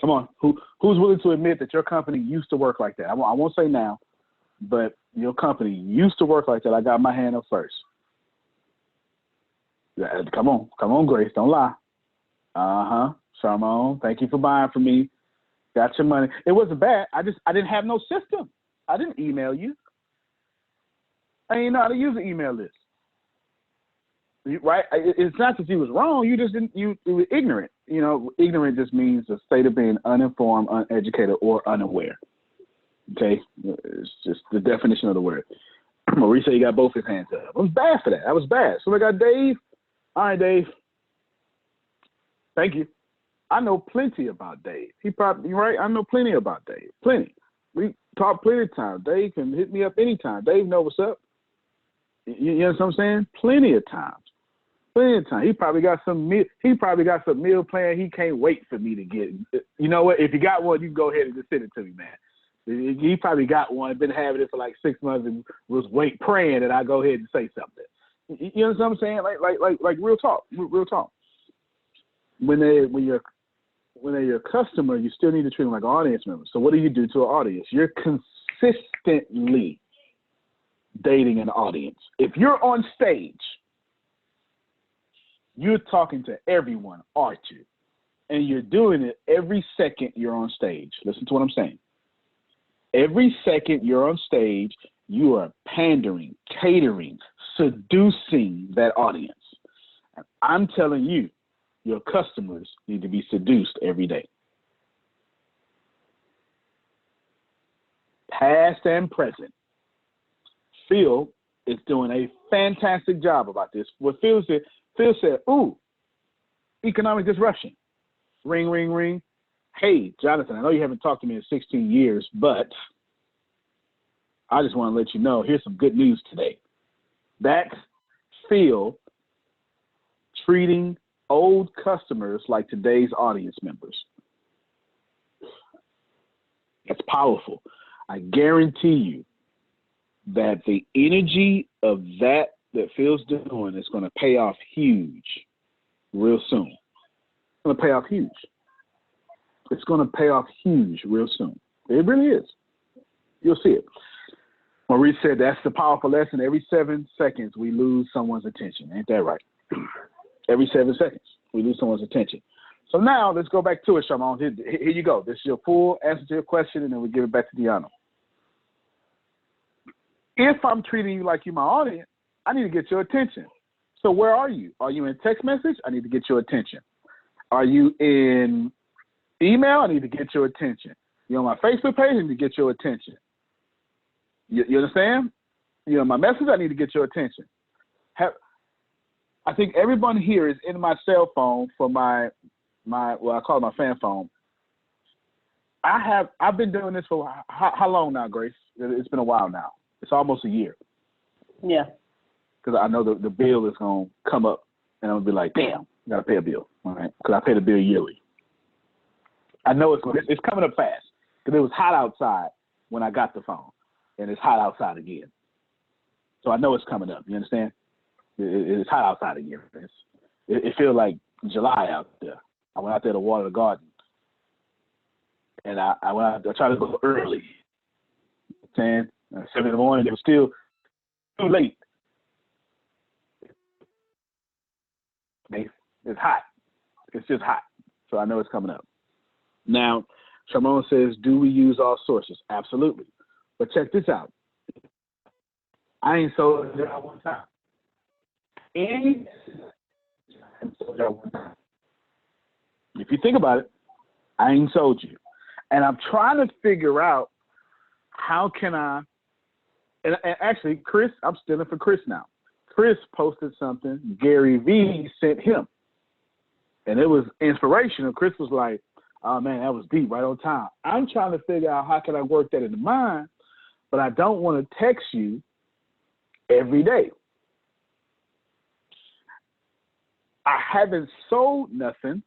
Come on, who's willing to admit that your company used to work like that? I won't say now, but your company used to work like that. I got my hand up first. Come on, Grace, don't lie. Sharmon, thank you for buying from me. Got your money. It wasn't bad. I didn't have no system. I didn't email you. I didn't know how to use an email list. Right? It's not that you was wrong. You just didn't. You were ignorant. You know, ignorant just means a state of being uninformed, uneducated, or unaware. Okay, it's just the definition of the word. Maurice said he got both his hands up. I was bad for that. I was bad. So I got Dave. All right, Dave. Thank you. I know plenty about Dave. He probably right. I know plenty about Dave. Plenty. We talk plenty of times. Dave can hit me up anytime. Dave know what's up. You know what I'm saying? Plenty of times. Plenty of time. He probably got some meal plan he can't wait for me to get. You know what? If you got one, you can go ahead and just send it to me, man. He probably got one, been having it for like 6 months and was praying that I go ahead and say something. You know what I'm saying? Like real talk. Real talk. When they're your customer, you still need to treat them like an audience member. So what do you do to an audience? You're consistently dating an audience. If you're on stage, you're talking to everyone, aren't you? And you're doing it every second you're on stage. Listen to what I'm saying. Every second you're on stage, you are pandering, catering, seducing that audience. And I'm telling you, your customers need to be seduced every day. past and present. Phil is doing a fantastic job about this. What Phil said, ooh, economic disruption. Ring, ring, ring. Hey, Jonathan, I know you haven't talked to me in 16 years, but I just want to let you know, here's some good news today. That's Phil treating old customers like today's audience members. It's powerful. I guarantee you that the energy of that Phil's doing is going to pay off huge real soon. It's going to pay off huge. It's going to pay off huge real soon. It really is. You'll see it. Maurice said that's the powerful lesson. Every 7 seconds, we lose someone's attention. Ain't that right? Every 7 seconds, we lose someone's attention. So now let's go back to it, Sharmon. Here you go. This is your full answer to your question, and then we give it back to Deanna. If I'm treating you like you're my audience, I need to get your attention. So where are you? Are you in text message? I need to get your attention. Are you in email? I need to get your attention. You're on my Facebook page? I need to get your attention. You understand? You're on my message? I need to get your attention. I think everyone here is in my cell phone for my well, I call it my fan phone. I've been doing this for how long now, Grace? It's been a while now. It's almost a year.
Yeah.
Because I know the bill is going to come up, and I'm going to be like, damn, I got to pay a bill, all right? Because I pay the bill yearly. I know it's coming up fast, because it was hot outside when I got the phone, and it's hot outside again. So I know it's coming up, you understand? It's hot outside again. It feels like July out there. I went out there to water the garden, and I tried to go early. You know what I'm saying? 7 in the morning, it was still too late. It's hot. It's just hot. So I know it's coming up. Now, Sharmon says, do we use all sources? Absolutely. But check this out. I ain't sold it out one time. If you think about it, I ain't sold you. And I'm trying to figure out how can I, and actually, Chris, I'm stealing for Chris now. Chris posted something Gary Vee sent him. And it was inspirational. Chris was like, oh man, that was deep, right on time. I'm trying to figure out how can I work that into mine, but I don't want to text you every day. I haven't sold nothing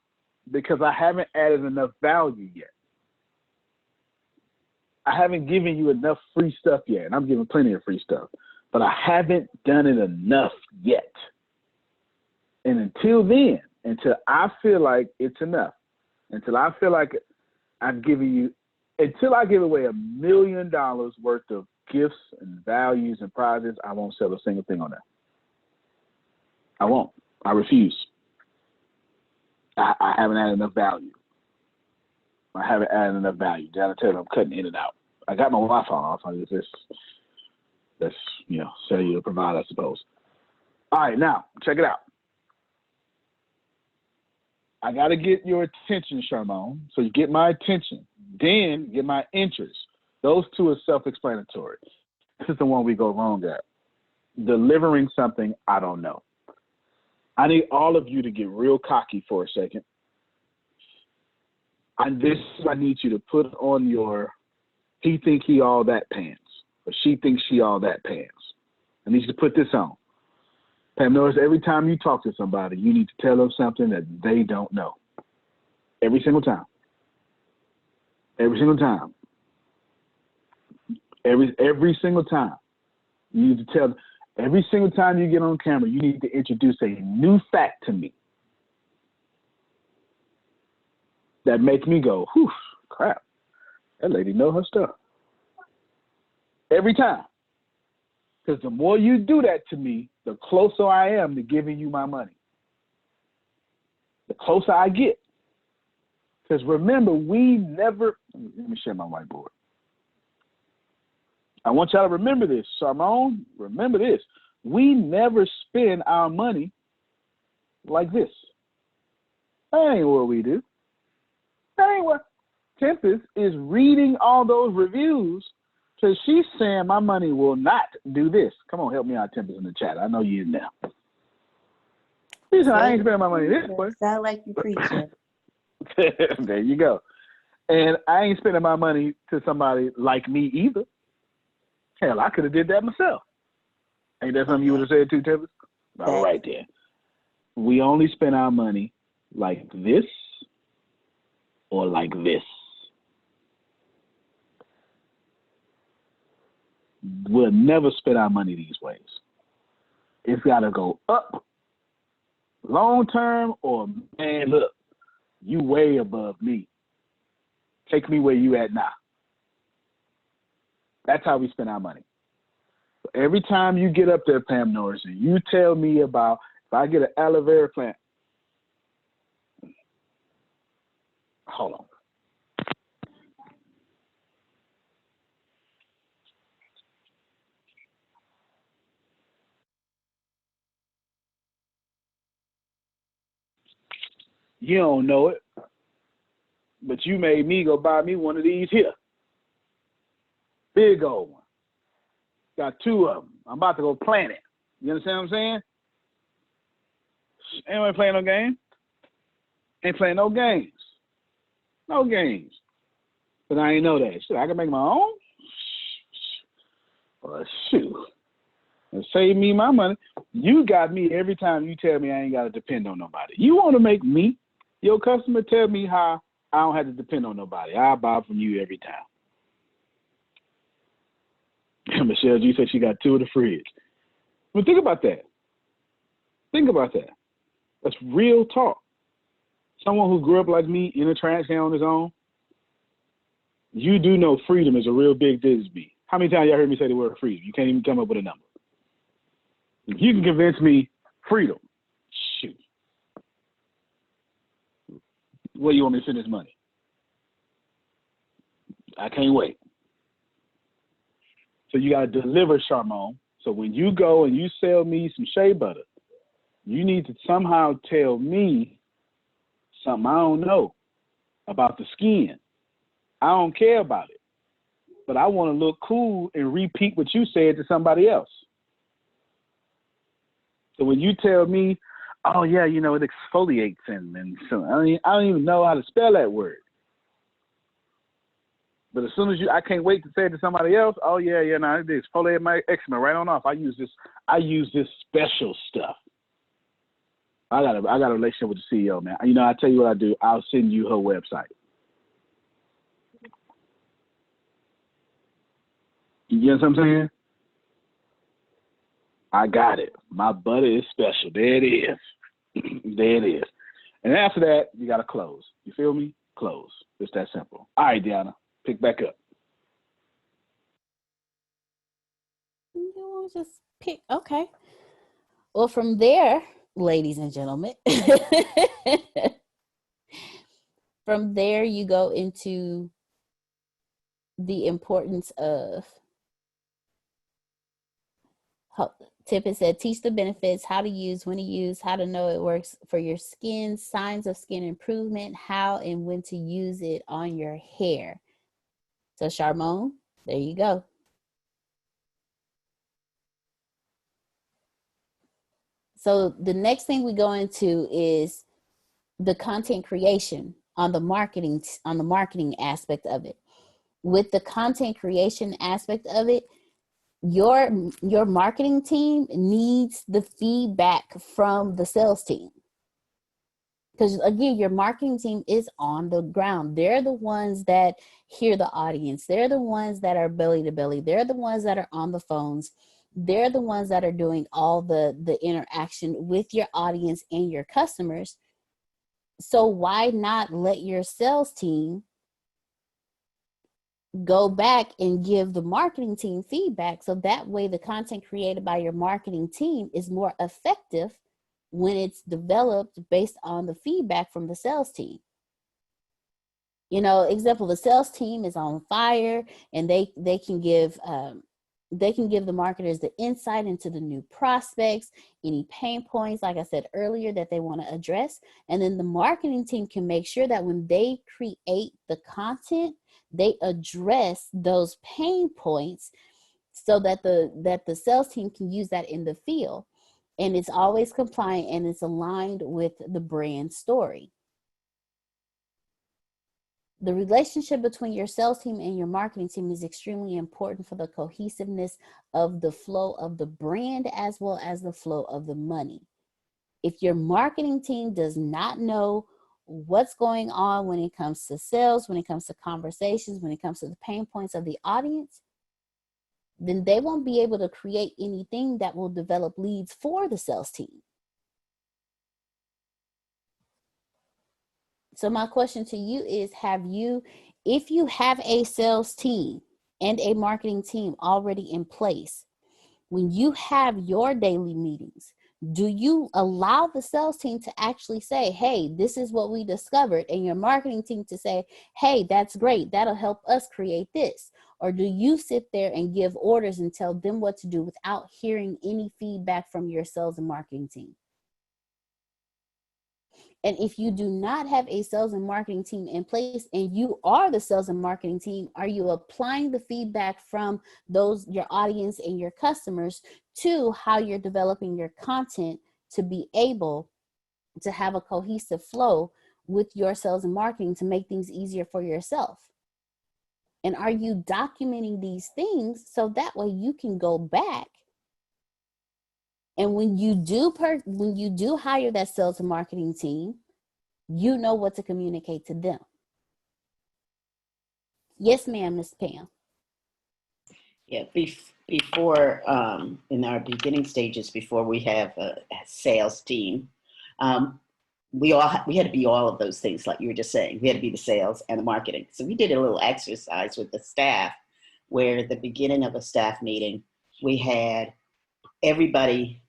because I haven't added enough value yet. I haven't given you enough free stuff yet, and I'm giving plenty of free stuff, but I haven't done it enough yet. And until then, until I feel like it's enough, until I feel like I'm giving you, until I give away $1 million worth of gifts and values and prizes, I won't sell a single thing on that. I won't. I refuse. I haven't added enough value. I haven't added enough value. Down tell you, I'm cutting in and out. I got my Wi-Fi off. That's cellular provider, I suppose. All right, now check it out. I got to get your attention, Sharmon. So you get my attention, then get my interest. Those two are self-explanatory. This is the one we go wrong at. Delivering something I don't know. I need all of you to get real cocky for a second. And this, I need you to put on your he think he all that pants, or she thinks she all that pants. I need you to put this on. Pam, notice every time you talk to somebody, you need to tell them something that they don't know. Every single time. Every single time. Every single time. You need to tell them. Every single time you get on camera, you need to introduce a new fact to me that makes me go, whew, crap, that lady know her stuff. Every time. Because the more you do that to me, the closer I am to giving you my money. The closer I get. Because remember, we never, let me share my whiteboard. I want y'all to remember this. Sharmon, remember this. We never spend our money like this. That ain't what we do. That ain't what. Tempest is reading all those reviews So she's saying my money will not do this. Come on, help me out, Tempest, in the chat. I know you in there. She said, I ain't spending my money this way.
Sound like you preaching.
There you go. And I ain't spending my money to somebody like me either. Hell, I could have did that myself. Ain't that something you would have said too, Tempest? All right, then. We only spend our money like this or like this. We'll never spend our money these ways. It's got to go up long term, or, man, look, you way above me. Take me where you at now. That's how we spend our money. Every time you get up there, Pam Norris, and you tell me about, if I get an aloe vera plant, hold on. You don't know it, but you made me go buy me one of these here. Big old one. Got two of them. I'm about to go plant it. You understand what I'm saying? Ain't playing no game. Ain't playing no games. No games. But I ain't know that. Shit, I can make my own? Well, shoot. And save me my money. You got me every time you tell me I ain't got to depend on nobody. You want to make me, your customer, tell me how I don't have to depend on nobody. I'll buy from you every time. Michelle G said she got two of the fridge. But think about that. Think about that. That's real talk. Someone who grew up like me in a trash can on his own, you do know freedom is a real big deal to me. How many times y'all heard me say the word freedom? You can't even come up with a number. If you can convince me freedom, shoot. Where do you want me to send this money? I can't wait. So you got to deliver, Charmone. So when you go and you sell me some shea butter, you need to somehow tell me something I don't know about the skin. I don't care about it, but I want to look cool and repeat what you said to somebody else. So when you tell me, oh yeah, you know, it exfoliates and so I don't even know how to spell that word. But as soon as I can't wait to say it to somebody else. Oh yeah, no, it exfoliate my eczema right on off. I use this special stuff. I got a relationship with the CEO, man. You know, I tell you what I do. I'll send you her website. You know what I'm saying? I got it. My butter is special. There it is. There it is. And after that, you got to close. You feel me? Close. It's that simple. All right, Deanna, pick back up.
You want to just pick? Okay. Well, from there, ladies and gentlemen, from there you go into the importance of, Tippett said, teach the benefits, how to use, when to use, how to know it works for your skin, signs of skin improvement, how and when to use it on your hair. So Charmone, there you go. So the next thing we go into is the content creation on the marketing aspect of it. With the content creation aspect of it, your marketing team needs the feedback from the sales team. Because again, your marketing team is on the ground. They're the ones that hear the audience. They're the ones that are belly to belly. They're the ones that are on the phones. They're the ones that are doing all the interaction with your audience and your customers. So why not let your sales team go back and give the marketing team feedback, so that way the content created by your marketing team is more effective when it's developed based on the feedback from the sales team. You know, example, the sales team is on fire and they can give the marketers the insight into the new prospects, any pain points, like I said earlier, that they want to address. And then the marketing team can make sure that when they create the content, they address those pain points so that the sales team can use that in the field. And it's always compliant and it's aligned with the brand story. The relationship between your sales team and your marketing team is extremely important for the cohesiveness of the flow of the brand as well as the flow of the money. If your marketing team does not know what's going on when it comes to sales, when it comes to conversations, when it comes to the pain points of the audience, then they won't be able to create anything that will develop leads for the sales team. So my question to you is, if you have a sales team and a marketing team already in place, when you have your daily meetings, do you allow the sales team to actually say, hey, this is what we discovered, and your marketing team to say, hey, that's great, that'll help us create this? Or do you sit there and give orders and tell them what to do without hearing any feedback from your sales and marketing team? And if you do not have a sales and marketing team in place and you are the sales and marketing team, are you applying the feedback from your audience and your customers to how you're developing your content to be able to have a cohesive flow with your sales and marketing to make things easier for yourself? And are you documenting these things so that way you can go back, and when you do hire that sales and marketing team, you know what to communicate to them? Yes, ma'am, Miss Pam.
Yeah, before in our beginning stages, before we have a sales team, we had to be all of those things, like you were just saying. We had to be the sales and the marketing. So we did a little exercise with the staff, where at the beginning of a staff meeting, we had everybody,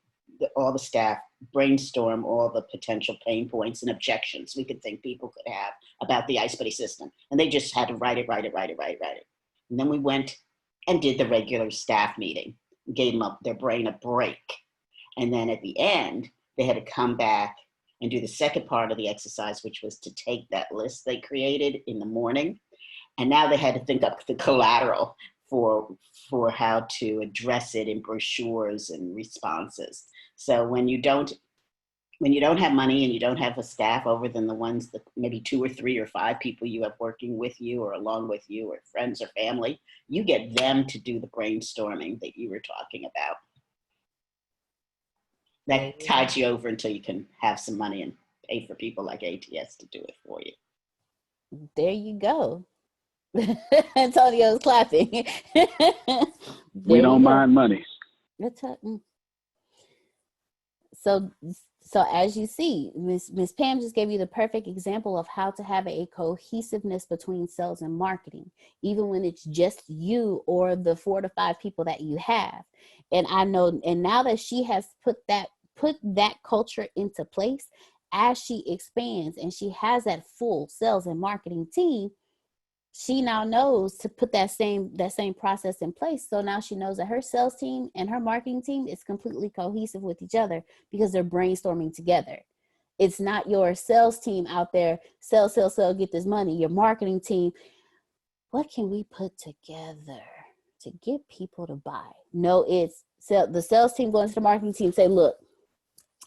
all the staff, brainstorm all the potential pain points and objections we could think people could have about the ice buddy system. And they just had to write it. And then we went and did the regular staff meeting, gave them their brain a break. And then at the end, they had to come back and do the second part of the exercise, which was to take that list they created in the morning. And now they had to think up the collateral for how to address it in brochures and responses. So when you don't have money and you don't have a staff over than the ones that maybe 2 or 3 or 5 people you have working with you or along with you, or friends or family, you get them to do the brainstorming that you were talking about. That tides you over until you can have some money and pay for people like ATS to do it for you.
There you go. Antonio's clapping.
We don't mind money.
So as you see, Miss Pam just gave you the perfect example of how to have a cohesiveness between sales and marketing, even when it's just you or the 4 to 5 people that you have. And I know, and now that she has put that culture into place, as she expands and she has that full sales and marketing team, she now knows to put that same process in place. So now she knows that her sales team and her marketing team is completely cohesive with each other because they're brainstorming together. It's not your sales team out there, sell, get this money. Your marketing team, what can we put together to get people to buy? No, it's the sales team going to the marketing team and say, look,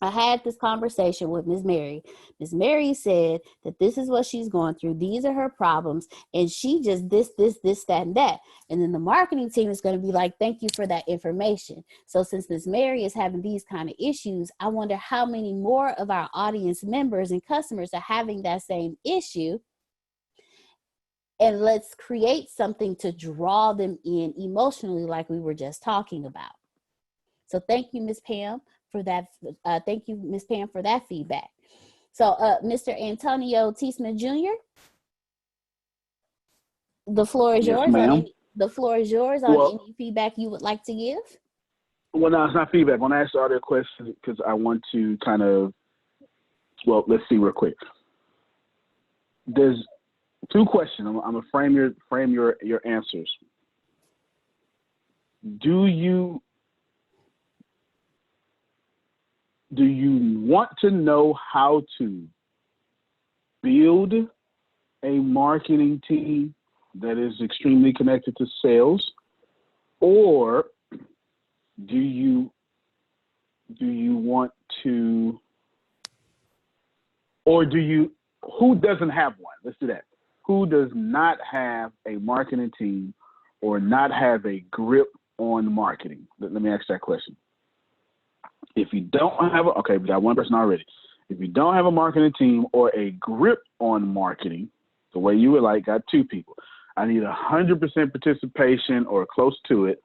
I had this conversation with Ms. Mary. Ms. Mary said that this is what she's going through. These are her problems. And she just this, that, and that. And then the marketing team is going to be like, thank you for that information. So since Ms. Mary is having these kind of issues, I wonder how many more of our audience members and customers are having that same issue. And let's create something to draw them in emotionally, like we were just talking about. So thank you, Ms. Pam, for that. Thank you, Ms. Pam, for that feedback. So Mr. Antonio T. Smith Jr., the floor is yours.
Ma'am.
The floor is yours on any feedback you would like to give.
Well, no, it's not feedback. I want to ask the other question because I want to kind of, let's see real quick. There's 2 questions. I'm gonna frame your answers. Do you want to know how to build a marketing team that is extremely connected to sales, or do you want to, or do you, who doesn't have one? Let's do that. Who does not have a marketing team or not have a grip on marketing? Let me ask that question. If you don't have okay, we got one person already. If you don't have a marketing team or a grip on marketing, the way you would like, got two people. I need 100% participation or close to it,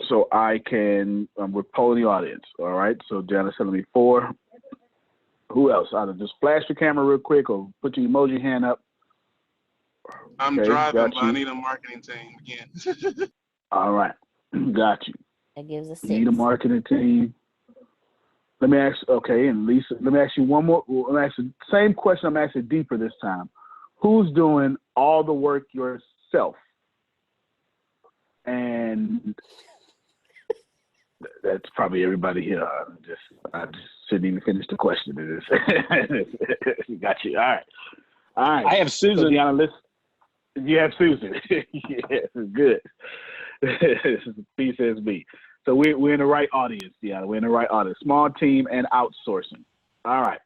so I can, we're polling the audience, all right? So Janice telling me 4. Who else? Either just flash the camera real quick or put your emoji hand up.
I'm
Okay,
driving, but I need a marketing team again.
All right, got you.
That gives us 6.
Need a marketing team. Let me ask, okay, and Lisa, let me ask you one more. Let me ask you the same question. I'm asking deeper this time. Who's doing all the work yourself? And that's probably everybody here. I just shouldn't even finish the question. Got you. All right.
I have Susan.
So Deanna, listen. You have Susan. Yes, good. B says B. So we're in the right audience, Deanna. We're in the right audience. Small team and outsourcing. All right.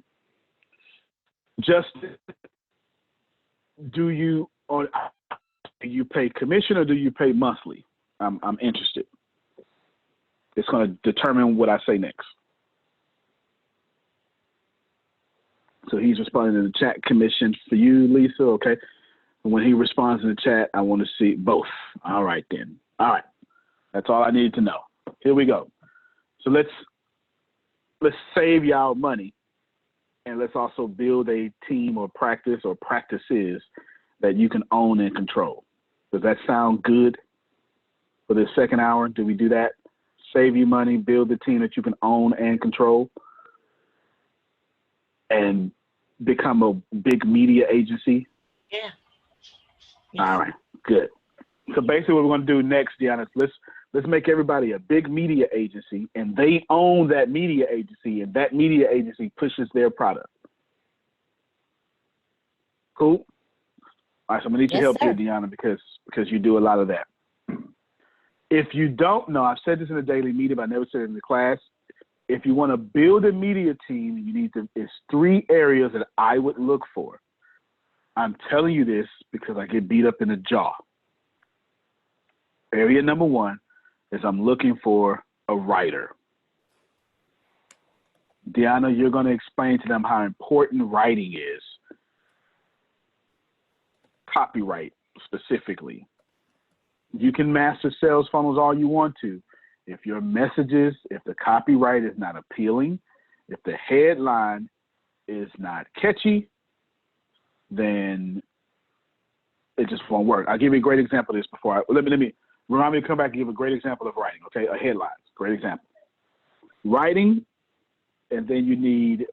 Justin, do you pay commission or do you pay monthly? I'm interested. It's going to determine what I say next. So he's responding in the chat. Commission for you, Lisa. Okay. When he responds in the chat, I want to see both. All right, then. All right. That's all I need to know. Here we go. So let's save y'all money, and let's also build a team or practice or practices that you can own and control. Does that sound good for this second hour? Do we do that? Save you money, build the team that you can own and control, and become a big media agency?
Yeah.
All right, good. So basically what we're going to do next, Deanna, is let's make everybody a big media agency, and they own that media agency, and that media agency pushes their product. Cool? All right, so I'm going to need your help here, Deanna, because you do a lot of that. If you don't know, I've said this in a daily meeting, but I never said it in the class. If you want to build a media team, you need to, it's 3 areas that I would look for. I'm telling you this because I get beat up in the jaw. Area number 1 is I'm looking for a writer. Deanna, you're going to explain to them how important writing is. Copyright specifically. You can master sales funnels all you want to. If your messages, if the copyright is not appealing, if the headline is not catchy, then it just won't work. I'll give you a great example of this before let me remind me to come back and give a great example of writing, okay? A headline, great example. Writing, and then you need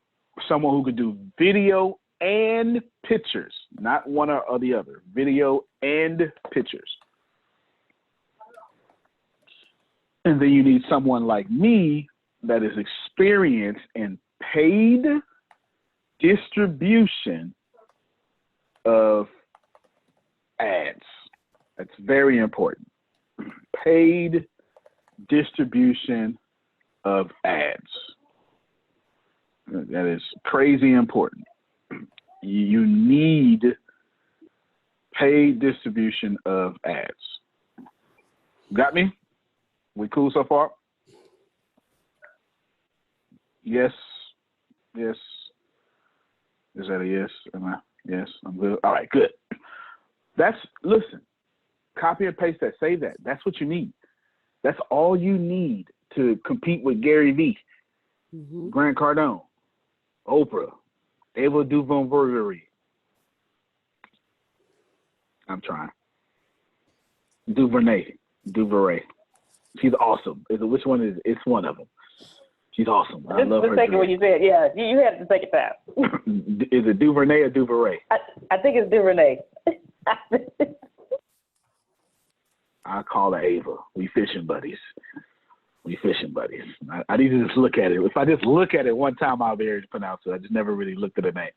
someone who could do video and pictures, not one or the other, video and pictures. And then you need someone like me that is experienced in paid distribution of ads. That's very important. Paid distribution of ads. That is crazy important. You need paid distribution of ads. Got me? We cool so far? Yes. Yes. Is that a yes? Yes, I'm good. All right, good. Listen, copy and paste that, save that. That's what you need. That's all you need to compete with Gary Vee, Grant Cardone, Oprah, Ava DuVernay. I'm trying. DuVernay. She's awesome. Which one is it? It's one of them. She's awesome. I love her.
The second one you said, yeah, you had to take it down.
Is it DuVernay or DuVernay?
I think it's DuVernay.
I call her Ava. We fishing buddies. I need to just look at it. If I just look at it one time, I'll be able to pronounce it. I just never really looked at her name.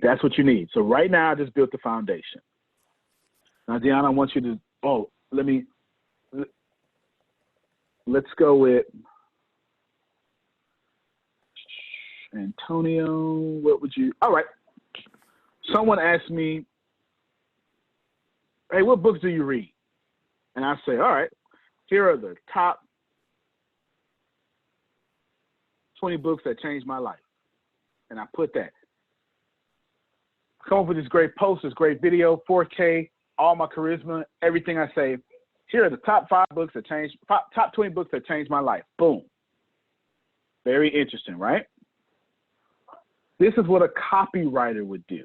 That's what you need. So right now, I just built the foundation. Now, Deanna, I want you to, let's go with Antonio. What would you, all right. Someone asked me, hey, what books do you read? And I say, all right, here are the top 20 books that changed my life. And I put that. Come up with this great post, this great video, 4K, all my charisma, everything I say. Here are the top 5 books that changed, top 20 books that changed my life. Boom. Very interesting, right? This is what a copywriter would do.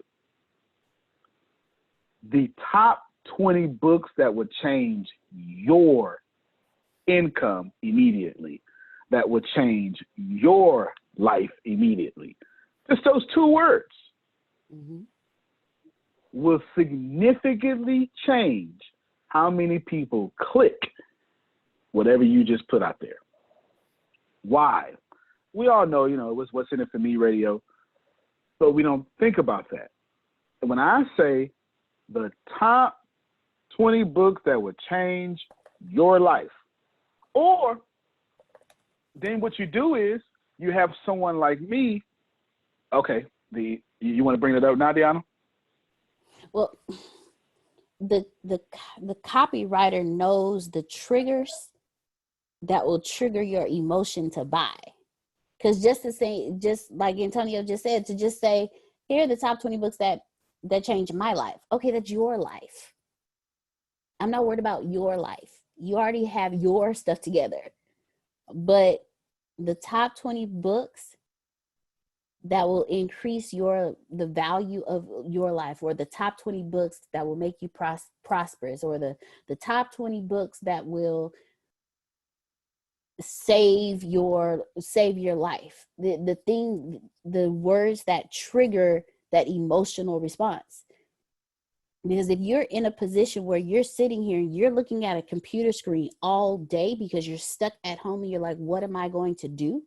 The top 20 books that would change your income immediately, that would change your life immediately. Just those 2 words will significantly change how many people click whatever you just put out there. Why? We all know, what's in it for me radio, but we don't think about that. And when I say the top 20 books that would change your life, or then what you do is you have someone like me. Okay, you want to bring it up now, Deanna?
Well, the copywriter knows the triggers that will trigger your emotion to buy. Because just like Antonio just said, to just say, here are the top 20 books that changed my life. Okay, that's your life. I'm not worried about your life. You already have your stuff together. But the top 20 books that will increase the value of your life, or the top 20 books that will make you prosperous, or the top 20 books that will save your life. The words that trigger that emotional response. Because if you're in a position where you're sitting here and you're looking at a computer screen all day because you're stuck at home and you're like, what am I going to do?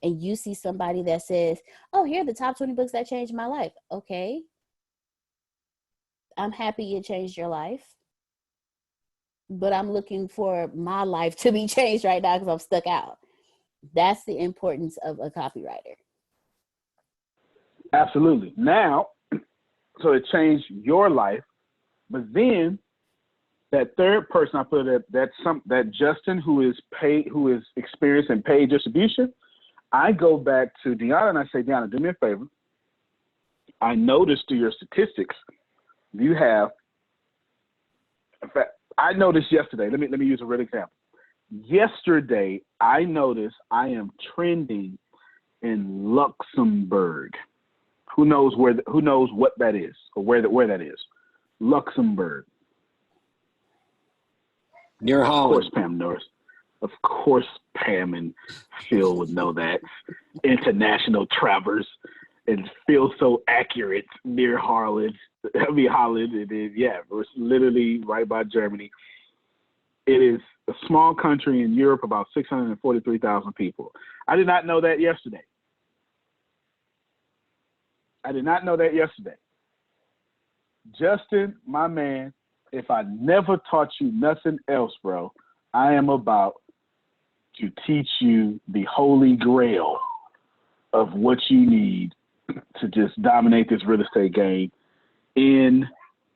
And you see somebody that says, oh, here are the top 20 books that changed my life. Okay. I'm happy it changed your life. But I'm looking for my life to be changed right now because I'm stuck out. That's the importance of a copywriter.
Absolutely. Now, so it changed your life, but then that third person I put that Justin who is experienced in paid distribution, I go back to Deanna and I say, Deanna, do me a favor. I noticed through your statistics, you have, in fact, I noticed yesterday, let me use a real example. Yesterday, I noticed I am trending in Luxembourg. Who knows what that is, or where that is? Luxembourg.
Near Holland.
Of course, Pam Norris. Of course, Pam and Phil would know that. International travelers, and Phil so accurate, near Holland. Holland. It is, it's literally right by Germany. It is a small country in Europe, about 643,000 people. I did not know that yesterday. Justin, my man, if I never taught you nothing else, bro, I am about to teach you the holy grail of what you need to just dominate this real estate game in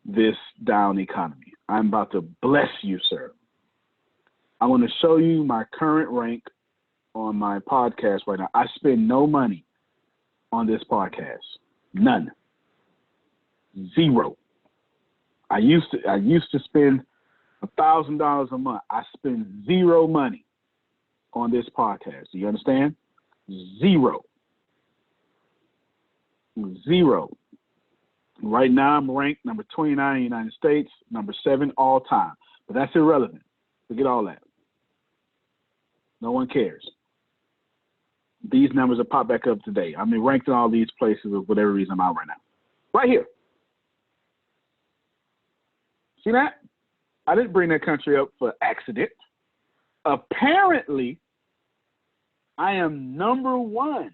this down economy. I'm about to bless you, sir. I want to show you my current rank on my podcast right now. I spend no money on this podcast. None. Zero. I used to spend $1,000 a month. I spend zero money on this podcast. Do you understand? Zero. Right now I'm ranked number 29 in the United States, number 7 all time. But that's irrelevant. Forget all that. No one cares. These numbers will pop back up today. I'm ranked in all these places for whatever reason I'm out right now. Right here. See that? I didn't bring that country up for accident. Apparently, I am number 1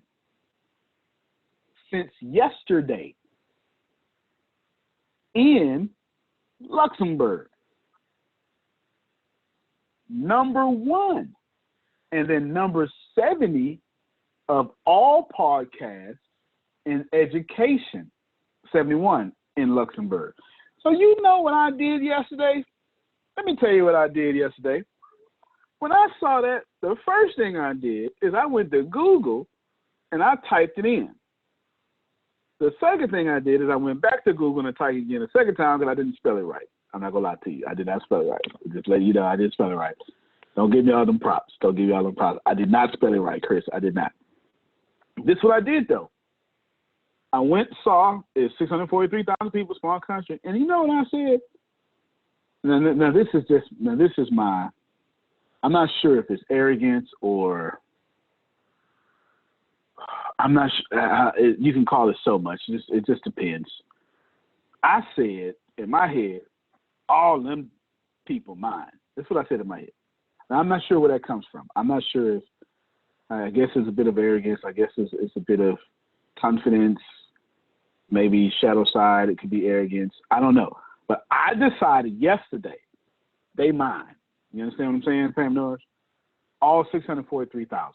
since yesterday in Luxembourg. Number 1. And then number 70 of all podcasts in education, 71 in Luxembourg. So you know what I did yesterday? Let me tell you what I did yesterday. When I saw that, the first thing I did is I went to Google and I typed it in. The second thing I did is I went back to Google and typed it again the second time because I didn't spell it right. I'm not going to lie to you. I did not spell it right. Just let you know I didn't spell it right. Don't give me all them props. Don't give me all them props. I did not spell it right, Chris. I did not. This is what I did, though. I went, saw, it's 643,000 people, small country. And you know what I said? Now this is my, I'm not sure if it's arrogance or, I'm not sure, you can call it so much. It just depends. I said in my head, all them people mine. That's what I said in my head. Now, I'm not sure where that comes from. I'm not sure if, I guess it's a bit of arrogance. I guess it's a bit of confidence, maybe shadow side. It could be arrogance. I don't know. But I decided yesterday, they mine. You understand what I'm saying, Pam Norris? All 643,000.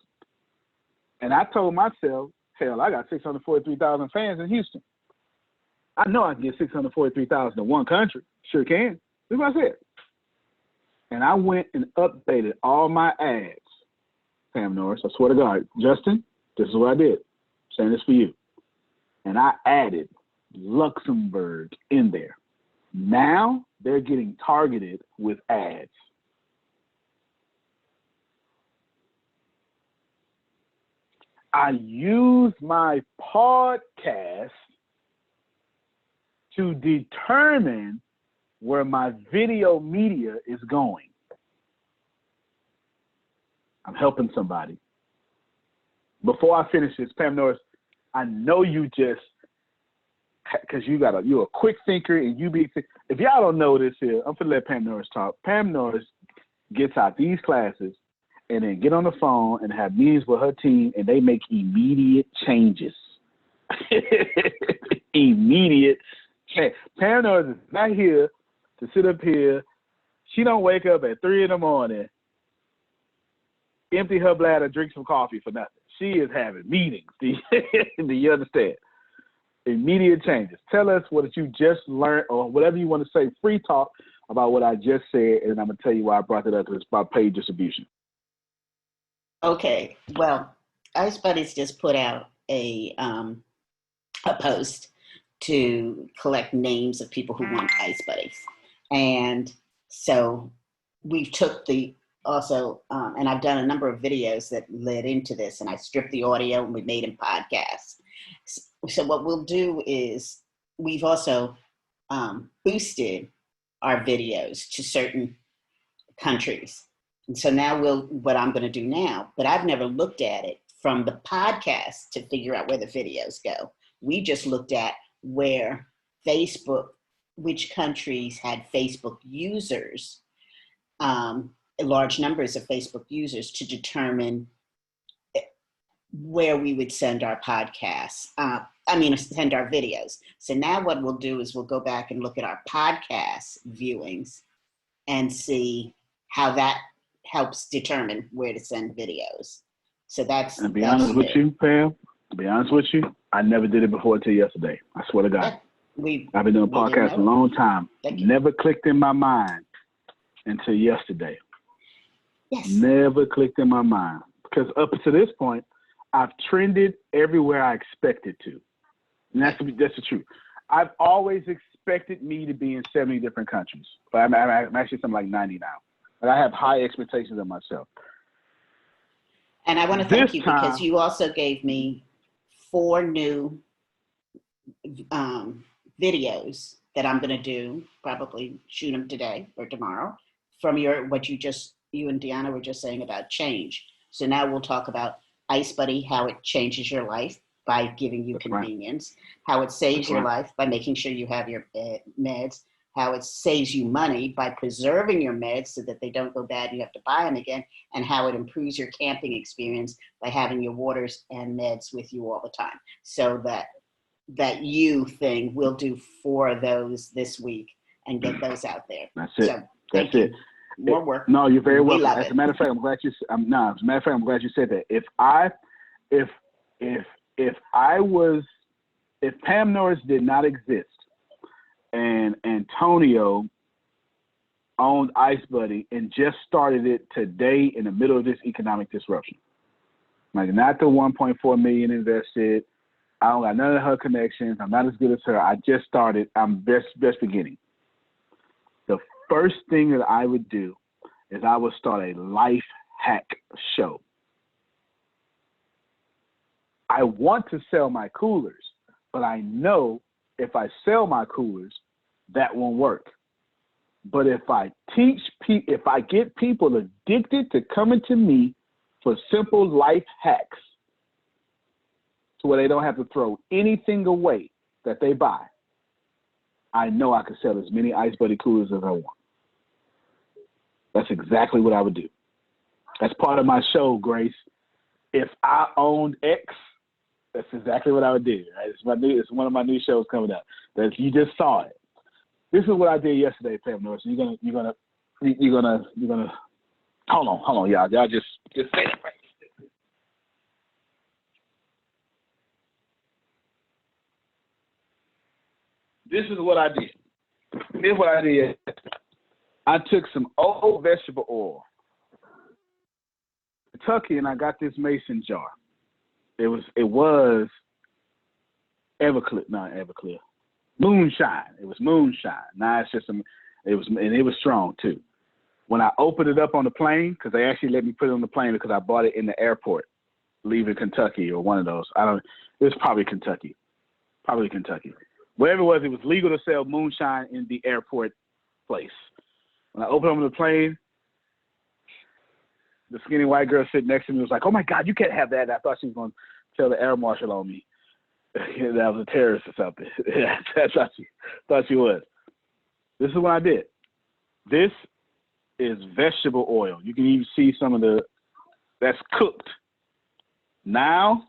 And I told myself, hell, I got 643,000 fans in Houston. I know I can get 643,000 in one country. Sure can. That's what I said. And I went and updated all my ads, Pam Norris. I swear to God, Justin, this is what I did. I'm saying this for you. And I added Luxembourg in there. Now they're getting targeted with ads. I use my podcast to determine where my video media is going. I'm helping somebody. Before I finish this, Pam Norris, I know you just, because you're a quick thinker and if y'all don't know this here, I'm gonna let Pam Norris talk. Pam Norris gets out these classes and then get on the phone and have meetings with her team and they make immediate changes. Immediate change. Pam Norris is not here to sit up here. She don't wake up at 3 a.m, empty her bladder, drink some coffee for nothing. She is having meetings. Do you understand? Immediate changes. Tell us what you just learned or whatever you want to say. Free talk about what I just said, and I'm going to tell you why I brought it up. It's about paid distribution.
Okay. Well, Ice Buddies just put out a post to collect names of people who want Ice Buddies. And so we took and I've done a number of videos that led into this, and I stripped the audio and we made them podcasts. So what we'll do is we've also boosted our videos to certain countries. And so now what I'm going to do now, but I've never looked at it from the podcast to figure out where the videos go. We just looked at where which countries had Facebook users, large numbers of Facebook users, to determine where we would send our podcasts. Send our videos. So now what we'll do is we'll go back and look at our podcast viewings and see how that helps determine where to send videos. So that's.
And be honest with you, Pam. To be honest with you, I never did it before until yesterday. I swear to God. I've been doing podcasts a long time. Never clicked in my mind until yesterday.
Yes.
Never clicked in my mind. Because up to this point, I've trended everywhere I expected to. And that's the truth. I've always expected me to be in 70 different countries. But I'm actually something like 90 now. But I have high expectations of myself.
And I want to thank you because you also gave me 4 new videos that I'm going to do, probably shoot them today or tomorrow, from you and Deanna were just saying about change. So now we'll talk about Ice Buddy, how it changes your life by giving you convenience, how it saves your life by making sure you have your meds, how it saves you money by preserving your meds so that they don't go bad and you have to buy them again, and how it improves your camping experience by having your waters and meds with you all the time. So that that you thing, we'll do 4 of those this week and get those out there.
That's it.
So thank
That's
you.
it.
More work.
No, you're very welcome.
love
As
it.
a matter of fact, I'm glad you. As a matter of fact, I'm glad you said that. If Pam Norris did not exist, and Antonio owned Ice Buddy and just started it today in the middle of this economic disruption, like not the 1.4 million invested. I don't got none of her connections. I'm not as good as her. I just started. I'm best beginning. The first thing that I would do is I would start a life hack show. I want to sell my coolers, but I know if I sell my coolers, that won't work. But if I if I get people addicted to coming to me for simple life hacks, to where they don't have to throw anything away that they buy, I know I can sell as many Ice Buddy coolers as I want. That's exactly what I would do. That's part of my show, Grace. If I owned X, that's exactly what I would do. Right? It's one of my new shows coming up. That you just saw it. This is what I did yesterday, Pam Norris. You're gonna. Hold on, y'all. Y'all just say that right. This is what I did. Here's what I did. I took some old vegetable oil, Kentucky, and I got this mason jar. It was Everclear, moonshine. It was moonshine. Now it's just it was strong too. When I opened it up on the plane, because they actually let me put it on the plane because I bought it in the airport, leaving Kentucky or one of those. It was probably Kentucky. Wherever it was legal to sell moonshine in the airport place. When I opened up on the plane, the skinny white girl sitting next to me was like, "Oh my God, you can't have that." And I thought she was going to tell the air marshal on me that I was a terrorist or something. That's what she thought she was. This is what I did. This is vegetable oil. You can even see some of that's cooked. Now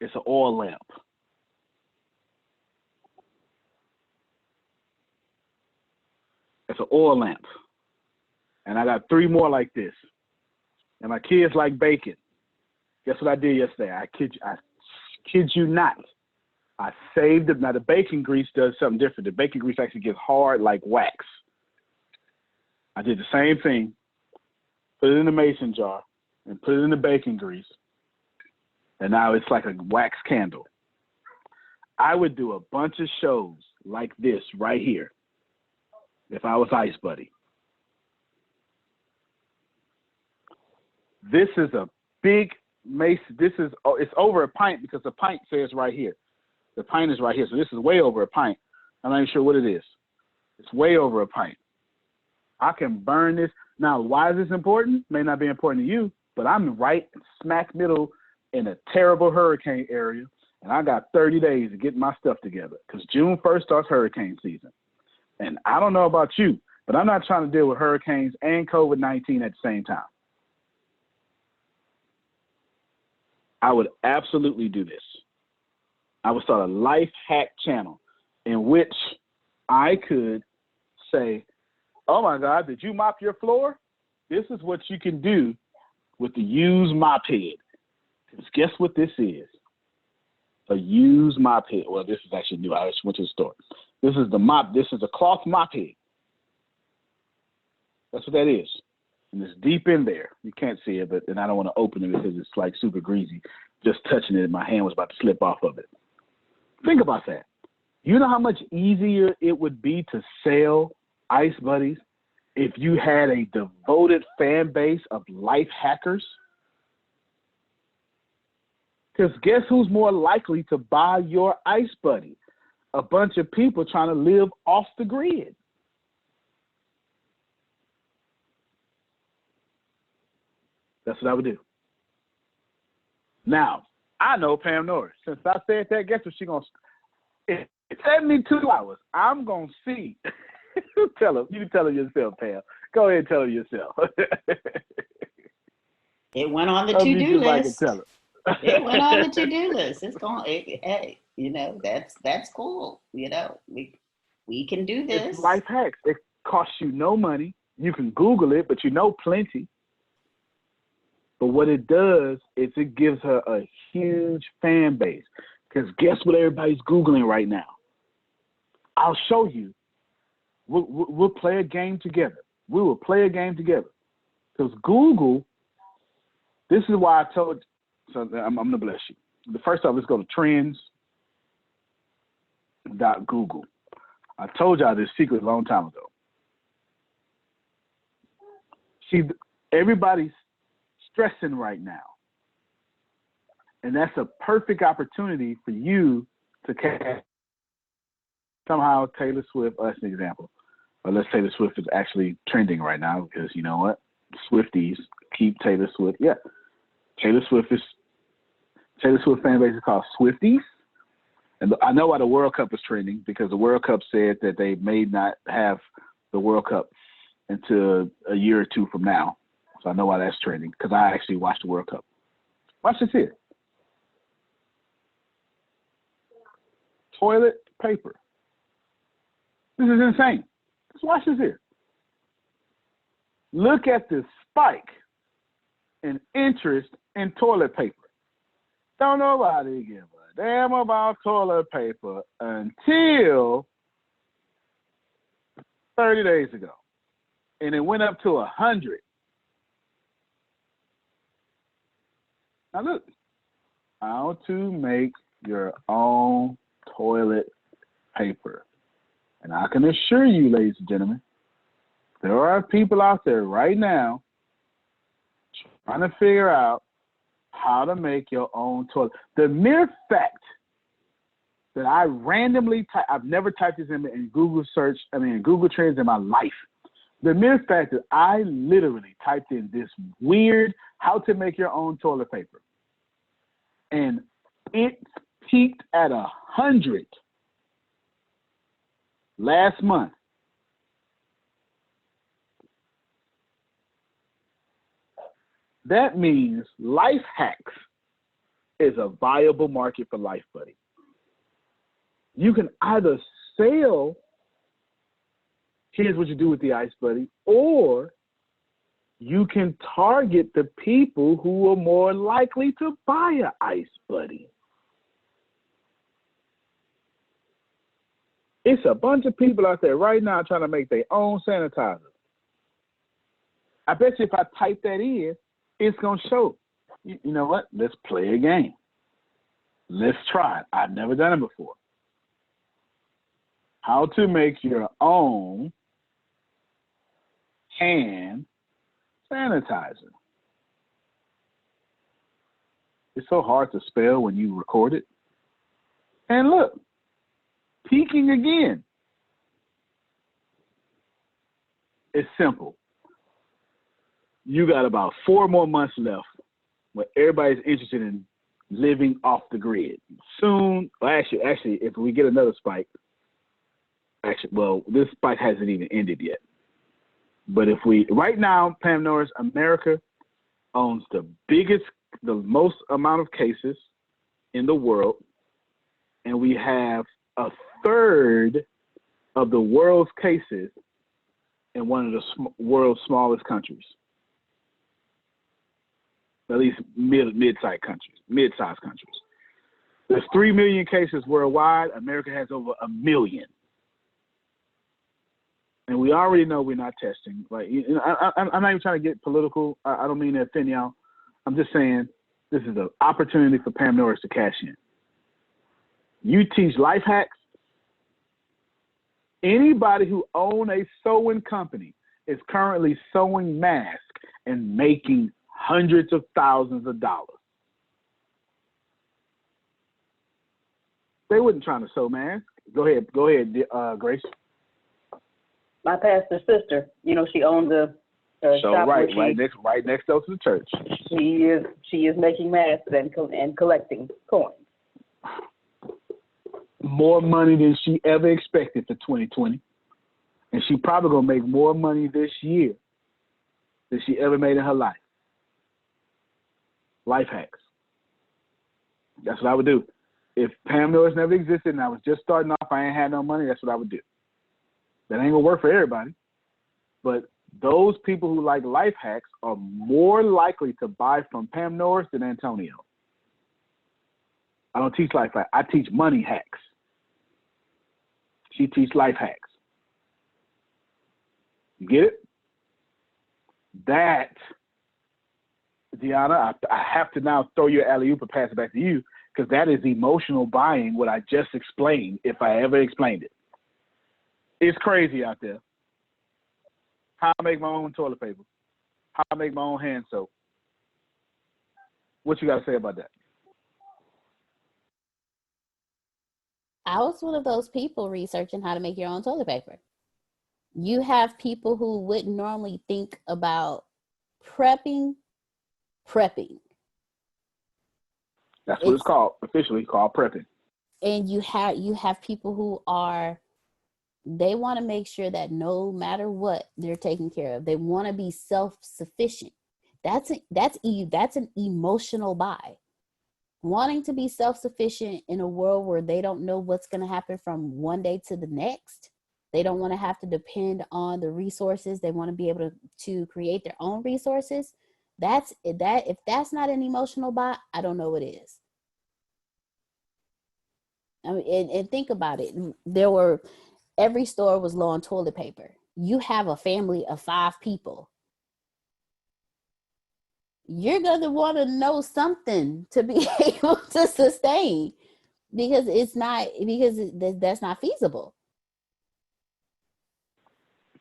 it's an oil lamp. It's an oil lamp. And I got 3 more like this. And my kids like bacon. Guess what I did yesterday? I kid you not. I saved it. Now the bacon grease does something different. The bacon grease actually gets hard like wax. I did the same thing. Put it in the mason jar and put it in the bacon grease. And now it's like a wax candle. I would do a bunch of shows like this right here if I was Ice Buddy. This is a big mason. It's over a pint because the pint says right here. The pint is right here. So this is way over a pint. I'm not even sure what it is. It's way over a pint. I can burn this. Now, why is this important? May not be important to you, but I'm right smack middle in a terrible hurricane area, and I got 30 days to get my stuff together because June 1st starts hurricane season. And I don't know about you, but I'm not trying to deal with hurricanes and COVID-19 at the same time. I would absolutely do this. I would start a life hack channel in which I could say, "Oh my God, did you mop your floor? This is what you can do with the used mop head." Because guess what this is? A used mop head. Well, this is actually new. I just went to the store. This is the mop. This is a cloth mop head. That's what that is. And it's deep in there. You can't see it, and I don't want to open it because it's like super greasy. Just touching it, my hand was about to slip off of it. Think about that. You know how much easier it would be to sell Ice Buddies if you had a devoted fan base of life hackers? Because guess who's more likely to buy your Ice Buddy? A bunch of people trying to live off the grid. That's what I would do. Now, I know Pam Norris. Since I said that, guess what she's going to in 72 hours, I'm going to see. Tell her. You tell her yourself, Pam. Go ahead and tell her yourself.
It went on the to-do list.
Tell her.
It went on the to-do list. It's going. Hey, that's cool. We can do this.
It's life hacks. It costs you no money. You can Google it, but you know plenty. But what it does is it gives her a huge fan base. Because guess what everybody's Googling right now? I'll show you. We'll play a game together. We will play a game together. Because Google, this is why I told you. So I'm going to bless you. The first off, let's go to trends.google. I told y'all this secret a long time ago. See, everybody's stressing right now. And that's a perfect opportunity for you to catch somehow Taylor Swift, that's an example. Or let's say Taylor Swift is actually trending right now because you know what? Swifties keep Taylor Swift. Yeah. Taylor Swift fan base is called Swifties. And I know why the World Cup is trending because the World Cup said that they may not have the World Cup until a year or two from now. So I know why that's trending because I actually watched the World Cup. Watch this here. Toilet paper. This is insane. Just watch this here. Look at the spike in interest in toilet paper. Don't nobody give a damn about toilet paper until 30 days ago. And it went up to 100. Now look, how to make your own toilet paper. And I can assure you, ladies and gentlemen, there are people out there right now trying to figure out how to make your own toilet. The mere fact that I randomly I've never typed this in Google search, in Google Trends in my life. The mere fact that I literally typed in this weird how to make your own toilet paper. And it peaked at 100 last month. That means Life Hacks is a viable market for Life Buddy. You can either sell, here's what you do with the Ice Buddy, or you can target the people who are more likely to buy an Ice Buddy. It's a bunch of people out there right now trying to make their own sanitizer. I bet you if I type that in, it's going to show. You know what? Let's play a game. Let's try it. I've never done it before. How to make your own hand sanitizer. It's so hard to spell when you record it. And look, peaking again. It's simple. You got about 4 more months left where everybody's interested in living off the grid. Soon, well, actually, if we get another spike, this spike hasn't even ended yet. But if right now, Pam Norris, America owns the most amount of cases in the world, and we have 1/3 of the world's cases in one of the world's smallest countries. At least mid-sized countries. There's 3 million cases worldwide. America has over 1 million. And we already know we're not testing. Like, I'm not even trying to get political. I don't mean to offend y'all. I'm just saying this is an opportunity for Pam Norris to cash in. You teach life hacks. Anybody who owns a sewing company is currently sewing masks and making hundreds of thousands of dollars. They wasn't trying to sew masks. Go ahead, Grace.
My pastor's sister, she owns a shop
right next door to the church.
She is making masks and collecting coins.
More money than she ever expected for 2020, and she probably gonna make more money this year than she ever made in her life. Life hacks. That's what I would do. If Pam Norris never existed and I was just starting off, I ain't had no money, that's what I would do. That ain't gonna work for everybody. But those people who like life hacks are more likely to buy from Pam Norris than Antonio. I don't teach life hacks. I teach money hacks. She teaches life hacks. You get it? That, Deanna, I have to now throw your alley-oop and pass it back to you, because that is emotional buying, what I just explained, if I ever explained it. It's crazy out there. How I make my own toilet paper. How I make my own hand soap. What you got to say about that?
I was one of those people researching how to make your own toilet paper. You have people who wouldn't normally think about prepping.
That's what it's called, officially called prepping.
And you have people who they want to make sure that no matter what, they're taken care of. They want to be self-sufficient. That's an emotional buy. Wanting to be self-sufficient in a world where they don't know what's going to happen from one day to the next. They don't want to have to depend on the resources. They want to be able to create their own resources. If that's not an emotional buy, I don't know what is. I mean, and think about it. Every store was low on toilet paper. You have a family of 5 people. You're going to want to know something to be able to sustain, because that's not feasible.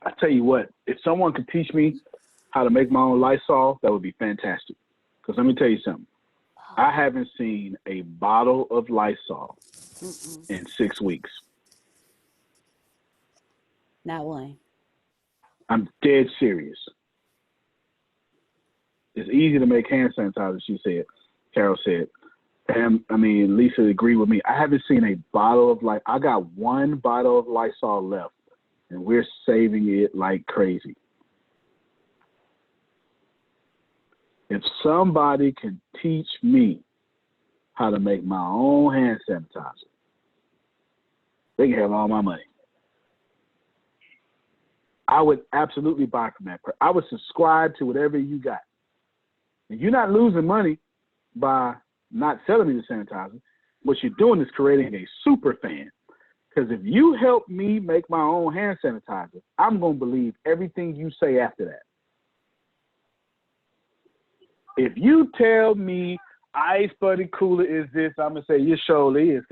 I tell you what, if someone could teach me how to make my own Lysol, that would be fantastic. Because let me tell you something. I haven't seen a bottle of Lysol in 6 weeks.
Not one.
I'm dead serious. It's easy to make hand sanitizer, Carol said. Lisa agreed with me. I haven't seen a bottle of I got 1 bottle of Lysol left, and we're saving it like crazy. If somebody can teach me how to make my own hand sanitizer, they can have all my money. I would absolutely buy from that. I would subscribe to whatever you got. And you're not losing money by not selling me the sanitizer. What you're doing is creating a super fan. Because if you help me make my own hand sanitizer, I'm going to believe everything you say after that. If you tell me Ice Buddy Cooler is this, I'm going to say you surely is.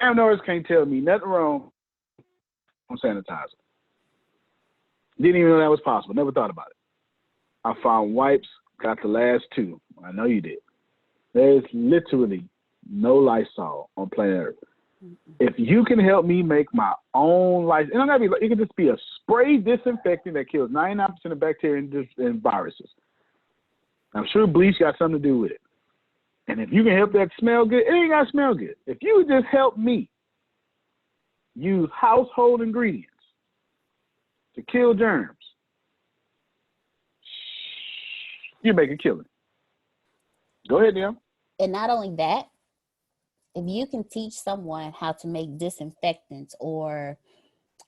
Pam Norris can't tell me nothing wrong on sanitizer. Didn't even know that was possible. Never thought about it. I found wipes, got the last 2. I know you did. There's literally no Lysol on planet Earth. If you can help me make my own Lysol, it can just be a spray disinfectant that kills 99% of bacteria and viruses. I'm sure bleach got something to do with it. And if you can help that smell good, it ain't got to smell good. If you just help me use household ingredients to kill germs, you make a killing. Go ahead, Neil.
And not only that, if you can teach someone how to make disinfectants or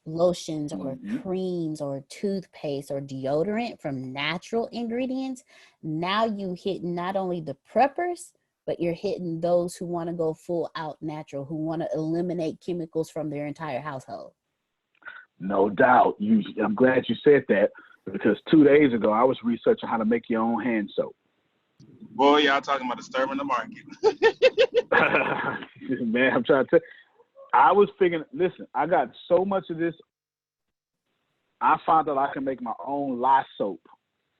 lotions or creams or toothpaste or deodorant from natural ingredients, now you hit not only the preppers, but you're hitting those who want to go full out natural, who want to eliminate chemicals from their entire household.
No doubt. I'm glad you said that, because 2 days ago I was researching how to make your own hand soap.
Boy, y'all talking about disturbing the market.
Man, I'm trying to tell you. I was figuring, listen, I got so much of this. I found out I can make my own lye soap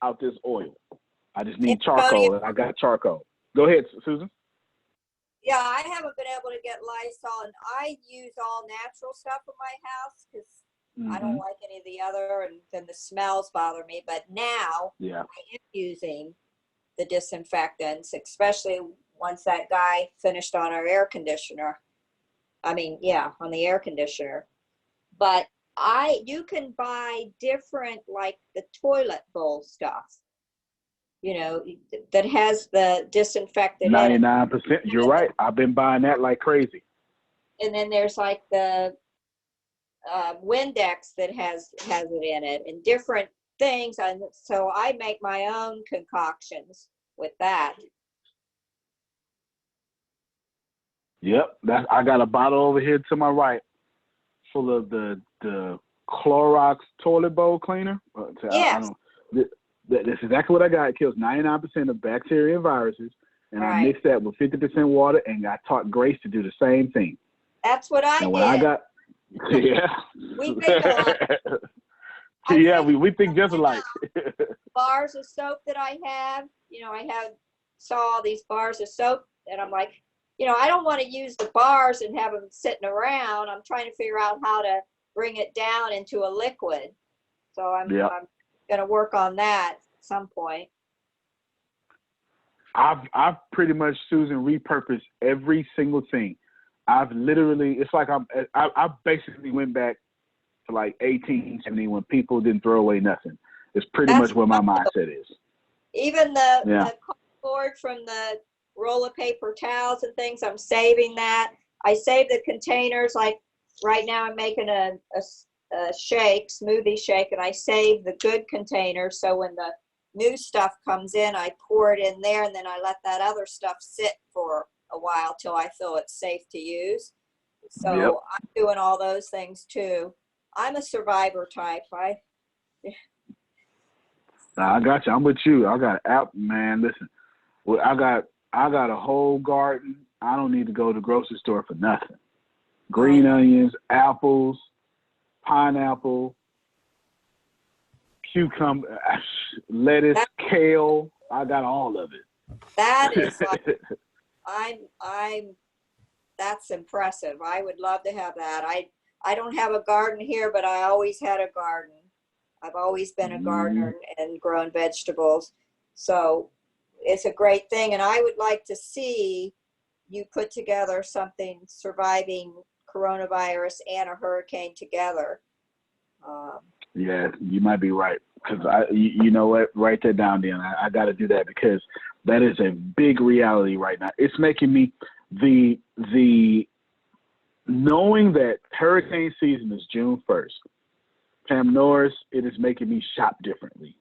out this oil. I just need charcoal, and I got charcoal. Go ahead, Susan.
Yeah, I haven't been able to get Lysol, and I use all natural stuff in my house because I don't like any of the other, and then the smells bother me. But now I am using the disinfectants, especially once that guy finished on our air conditioner. On the air conditioner. But you can buy different, like the toilet bowl stuff. that has the disinfectant
99%. You're right. I've been buying that like crazy.
And then there's like the Windex that has it in it, and different things. And so I make my own concoctions with that.
Yep, I got a bottle over here to my right, full of the Clorox toilet bowl cleaner.
Yes.
That's exactly what I got. It kills 99% of bacteria and viruses, and
Right.
I mixed that with 50% water, and I taught Grace to do the same thing.
That's what I
and
did.
When I got, yeah.
We think alike.
Yeah, we think just alike.
Bars of soap that I have, saw all these bars of soap, and I'm like, I don't want to use the bars and have them sitting around. I'm trying to figure out how to bring it down into a liquid. So I'm going to work on that at some point.
I've pretty much, Susan, repurposed every single thing. I've literally, it's like I basically went back to like 1870 when people didn't throw away nothing. It's pretty much where my mindset is.
Even the cardboard from the roll of paper towels and things, I'm saving that. I save the containers. Like right now I'm making a smoothie shake, and I save the good containers. So when the new stuff comes in, I pour it in there, and then I let that other stuff sit for a while till I feel it's safe to use. So I'm doing all those things too. I'm a survivor type. I
got you. I'm with you. I got man. Listen, well, I got a whole garden. I don't need to go to the grocery store for nothing. Green onions, apples, pineapple, cucumber, lettuce, kale. I got all of it.
That is like, that's impressive. I would love to have that. I don't have a garden here, but I always had a garden. I've always been a gardener and grown vegetables. So it's a great thing. And I would like to see you put together something surviving coronavirus and a hurricane together.
Yeah, you might be right. Because you know what? Write that down, Dan. I got to do that because that is a big reality right now. It's making me the knowing that hurricane season is June 1st. Pam Norris, it is making me shop differently.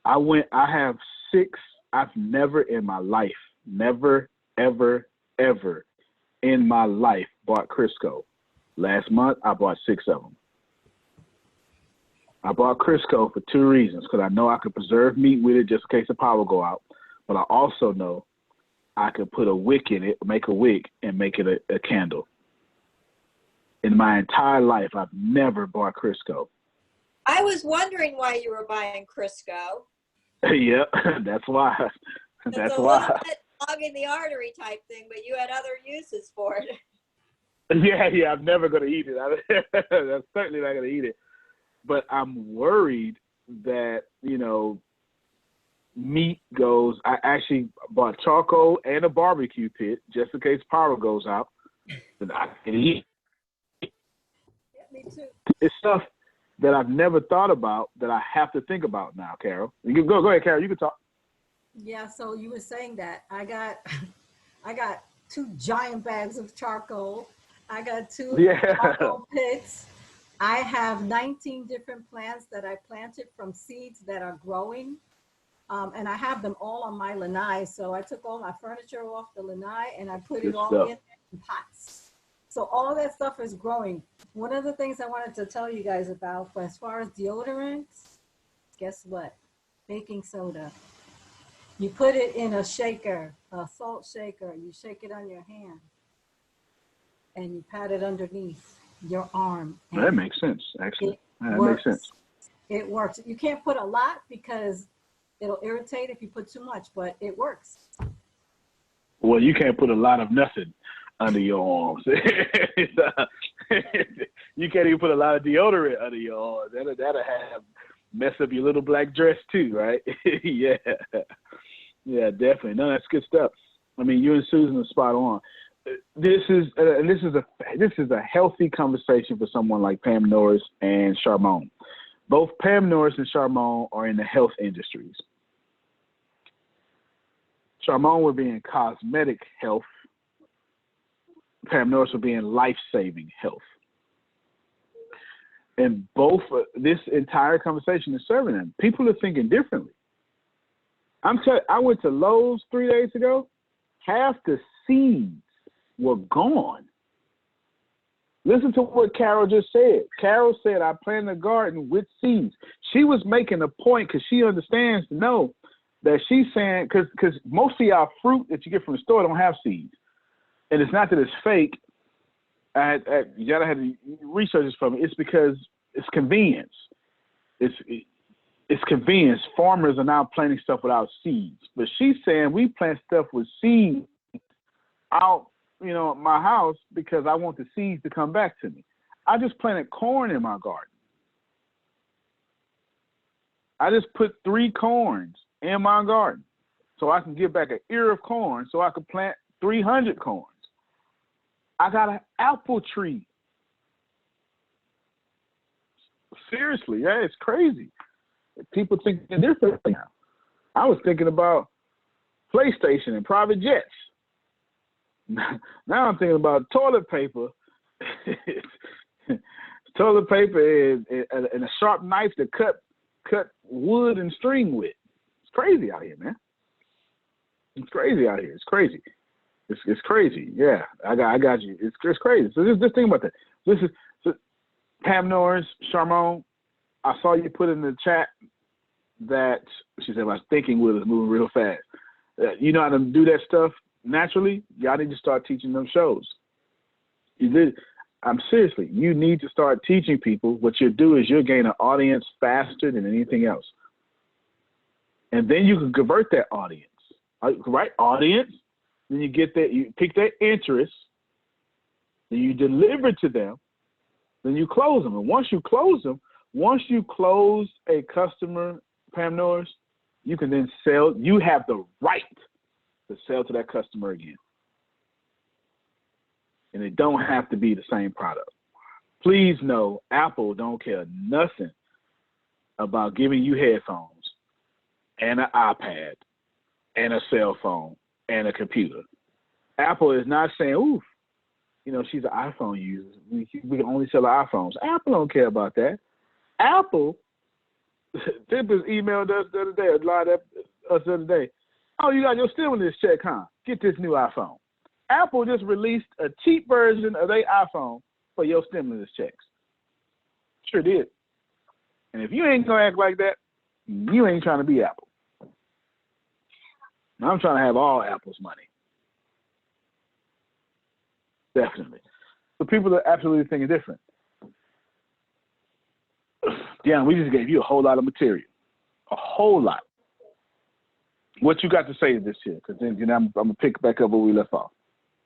I have 6. I've never in my life, never, ever, ever in my life bought Crisco. Last month, I bought 6 of them. I bought Crisco for 2 reasons, because I know I could preserve meat with it just in case the power go out, but I also know I could put a wick in it, make a wick, and make it a candle. In my entire life, I've never bought Crisco.
I was wondering why you were buying Crisco.
Yeah, that's why. That's
it's a
why.
little bit clogging the artery type thing, but you had other uses for it.
Yeah, I'm never going to eat it. I'm certainly not going to eat it. But I'm worried that, meat goes. I actually bought charcoal and a barbecue pit just in case power goes out. And I can eat.
Yeah, me too.
It's stuff that I've never thought about that I have to think about now, Carol. You can go ahead, Carol. You can talk.
Yeah, so you were saying that I got 2 giant bags of charcoal. I got 2 charcoal pits. I have 19 different plants that I planted from seeds that are growing. And I have them all on my lanai. So I took all my furniture off the lanai and I put it all in pots. So all that stuff is growing. One of the things I wanted to tell you guys about, as far as deodorants, guess what? Baking soda. You put it in a shaker, a salt shaker. You shake it on your hand and you pat it underneath your arm.
That makes sense, actually. That
works.
Makes sense.
It works. You can't put a lot because it'll irritate if you put too much, but it works.
Well, you can't put a lot of nothing under your arms. You can't even put a lot of deodorant under your arms. That'll have mess up your little black dress too, right? Yeah, definitely. No, that's good stuff. I mean, you and Susan are spot on. This is a healthy conversation for someone like Pam Norris and Charmone, Both Pam Norris and Charmone are in the health industries. Charmone would be in cosmetic health. Pam Norris would be in life-saving health. And both, this entire conversation is serving them. People are thinking differently. I went to Lowe's 3 days ago. Half the seeds were gone. Listen to what Carol just said. Carol said, I planted a garden with seeds. She was making a point because she understands to know that she's saying, because most of y'all fruit that you get from the store don't have seeds. And it's not that it's fake. You gotta have to research this for me. It's because it's convenience. It's convenience. Farmers are now planting stuff without seeds. But she's saying we plant stuff with seeds out, at my house because I want the seeds to come back to me. I just planted corn in my garden. I just put 3 corns in my garden so I can get back an ear of corn so I can plant 300 corns. I got an apple tree. Seriously, yeah, it's crazy. People think differently now. I was thinking about PlayStation and private jets. Now I'm thinking about toilet paper, toilet paper and a sharp knife to cut wood and string with. It's crazy out here, man. It's crazy out here. It's crazy. It's crazy. Yeah, I got you. It's crazy. So just think about that. So Pam Norris, Charmone, I saw you put in the chat that she said, "My thinking wheel is moving real fast." You know how to do that stuff naturally. Y'all need to start teaching them shows. I'm seriously. You need to start teaching people. What you'll do is you'll gain an audience faster than anything else, and then you can convert that audience. Right, audience. Then you get that, you pick their interest, then you deliver to them, then you close them. And once you close a customer, Pam Norris, you can then sell. You have the right to sell to that customer again. And it don't have to be the same product. Please know, Apple don't care nothing about giving you headphones and an iPad and a cell phone and a computer. Apple is not saying, oof, she's an iPhone user. We can only sell iPhones. Apple don't care about that. Apple, Tippers emailed us the other day, lied at us the other day. Oh, you got your stimulus check, huh? Get this new iPhone. Apple just released a cheap version of their iPhone for your stimulus checks. Sure did. And if you ain't gonna act like that, you ain't trying to be Apple. I'm trying to have all Apple's money. Definitely. So people are absolutely thinking different. Yeah, we just gave you a whole lot of material. A whole lot. What you got to say this year? Because then I'm going to pick back up where we left off.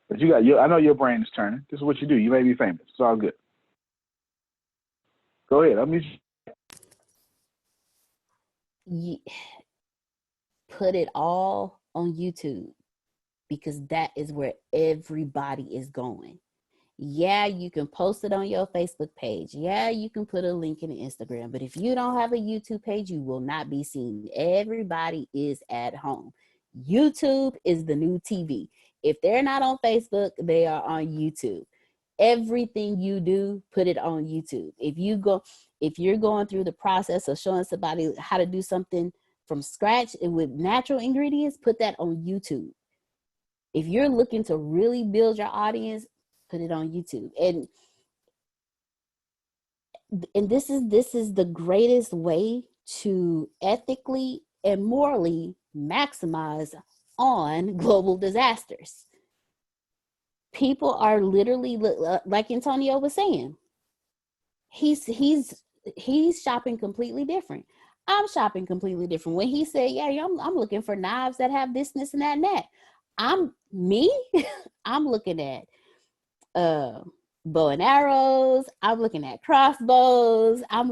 But I know your brain is turning. This is what you do. You may be famous. It's all good. Go ahead.
Put it all on YouTube, because that is where everybody is going. Yeah, you can post it on your Facebook page. Yeah, you can put a link in Instagram. But if you don't have a YouTube page, you will not be seen. Everybody is at home. YouTube is the new TV. If they're not on Facebook, they are on YouTube. Everything you do, put it on YouTube. If you're going through the process of showing somebody how to do something from scratch and with natural ingredients, put that on YouTube. If you're looking to really build your audience, put it on YouTube. And this is the greatest way to ethically and morally maximize on global disasters. People are literally, like Antonio was saying, he's shopping completely different. I'm shopping completely different. When he said, yeah, I'm looking for knives that have this, and that, and that. I'm looking at bow and arrows. I'm looking at crossbows. I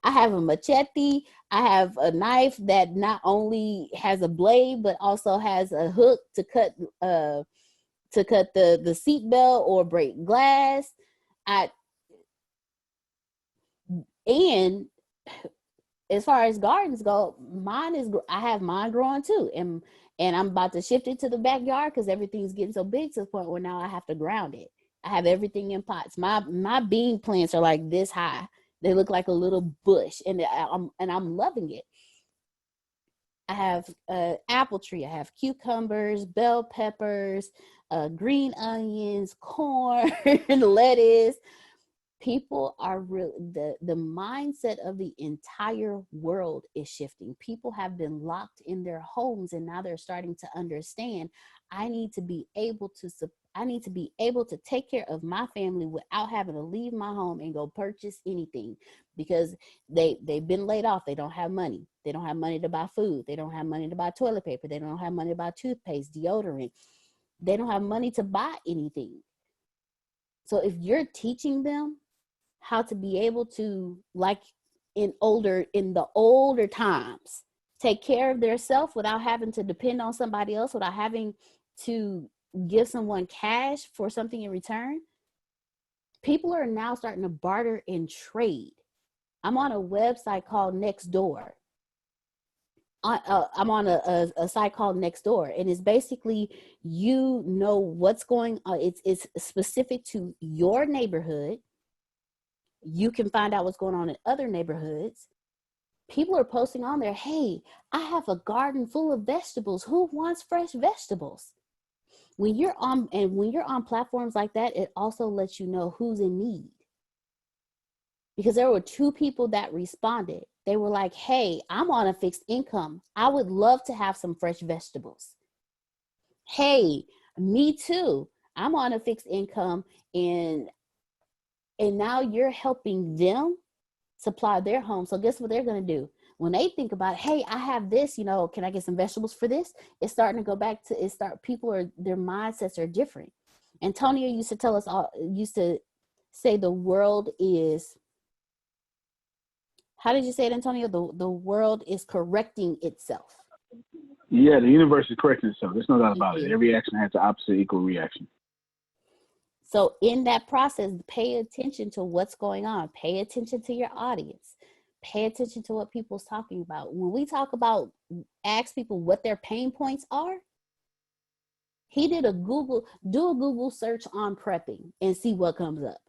have a machete. I have a knife that not only has a blade, but also has a hook to cut the seatbelt or break glass. And as far as gardens go, I have mine growing too. And I'm about to shift it to the backyard because everything's getting so big to the point where now I have to ground it. I have everything in pots. My bean plants are like this high. They look like a little bush, and I'm loving it. I have apple tree. I have cucumbers, bell peppers, green onions, corn, lettuce. People are the mindset of the entire world is shifting. People have been locked in their homes, and now they're starting to understand I need to be able to take care of my family without having to leave my home and go purchase anything, because they've been laid off. They don't have money. They don't have money to buy food. They don't have money to buy toilet paper. They don't have money to buy toothpaste, deodorant. They don't have money to buy anything. So if you're teaching them how to be able to, like in the older times, take care of themselves without having to depend on somebody else, without having to give someone cash for something in return, people are now starting to barter and trade. I'm on a website called Nextdoor. I'm on a site called Nextdoor, and it's basically, what's going on. It's specific to your neighborhood. You can find out what's going on in other neighborhoods. People are posting on there, hey, I have a garden full of vegetables. Who wants fresh vegetables? When you're on platforms like that, it also lets you know who's in need. Because there were 2 people that responded. They were like, hey, I'm on a fixed income. I would love to have some fresh vegetables. Hey, me too. I'm on a fixed income, and now you're helping them supply their home. So guess what they're going to do? When they think about, hey, I have this, can I get some vegetables for this? It's starting to go back to, their mindsets are different. Antonio used to say the world is, how did you say it, Antonio? The world is correcting itself.
Yeah, the universe is correcting itself. There's no doubt about it. Every action has the opposite equal reaction.
So in that process, pay attention to what's going on. Pay attention to your audience. Pay attention to what people's talking about. When we talk about, ask people what their pain points are, do a Google search on prepping and see what comes up.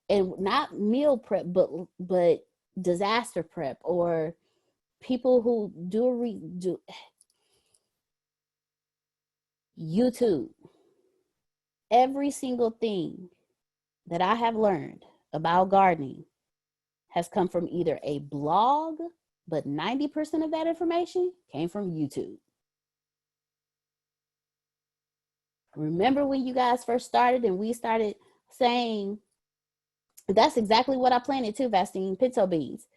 And not meal prep, but disaster prep, or people who do YouTube. Every single thing that I have learned about gardening has come from either a blog, but 90% of that information came from YouTube. Remember when you guys first started and we started saying, that's exactly what I planted too, Vastine, pinto beans.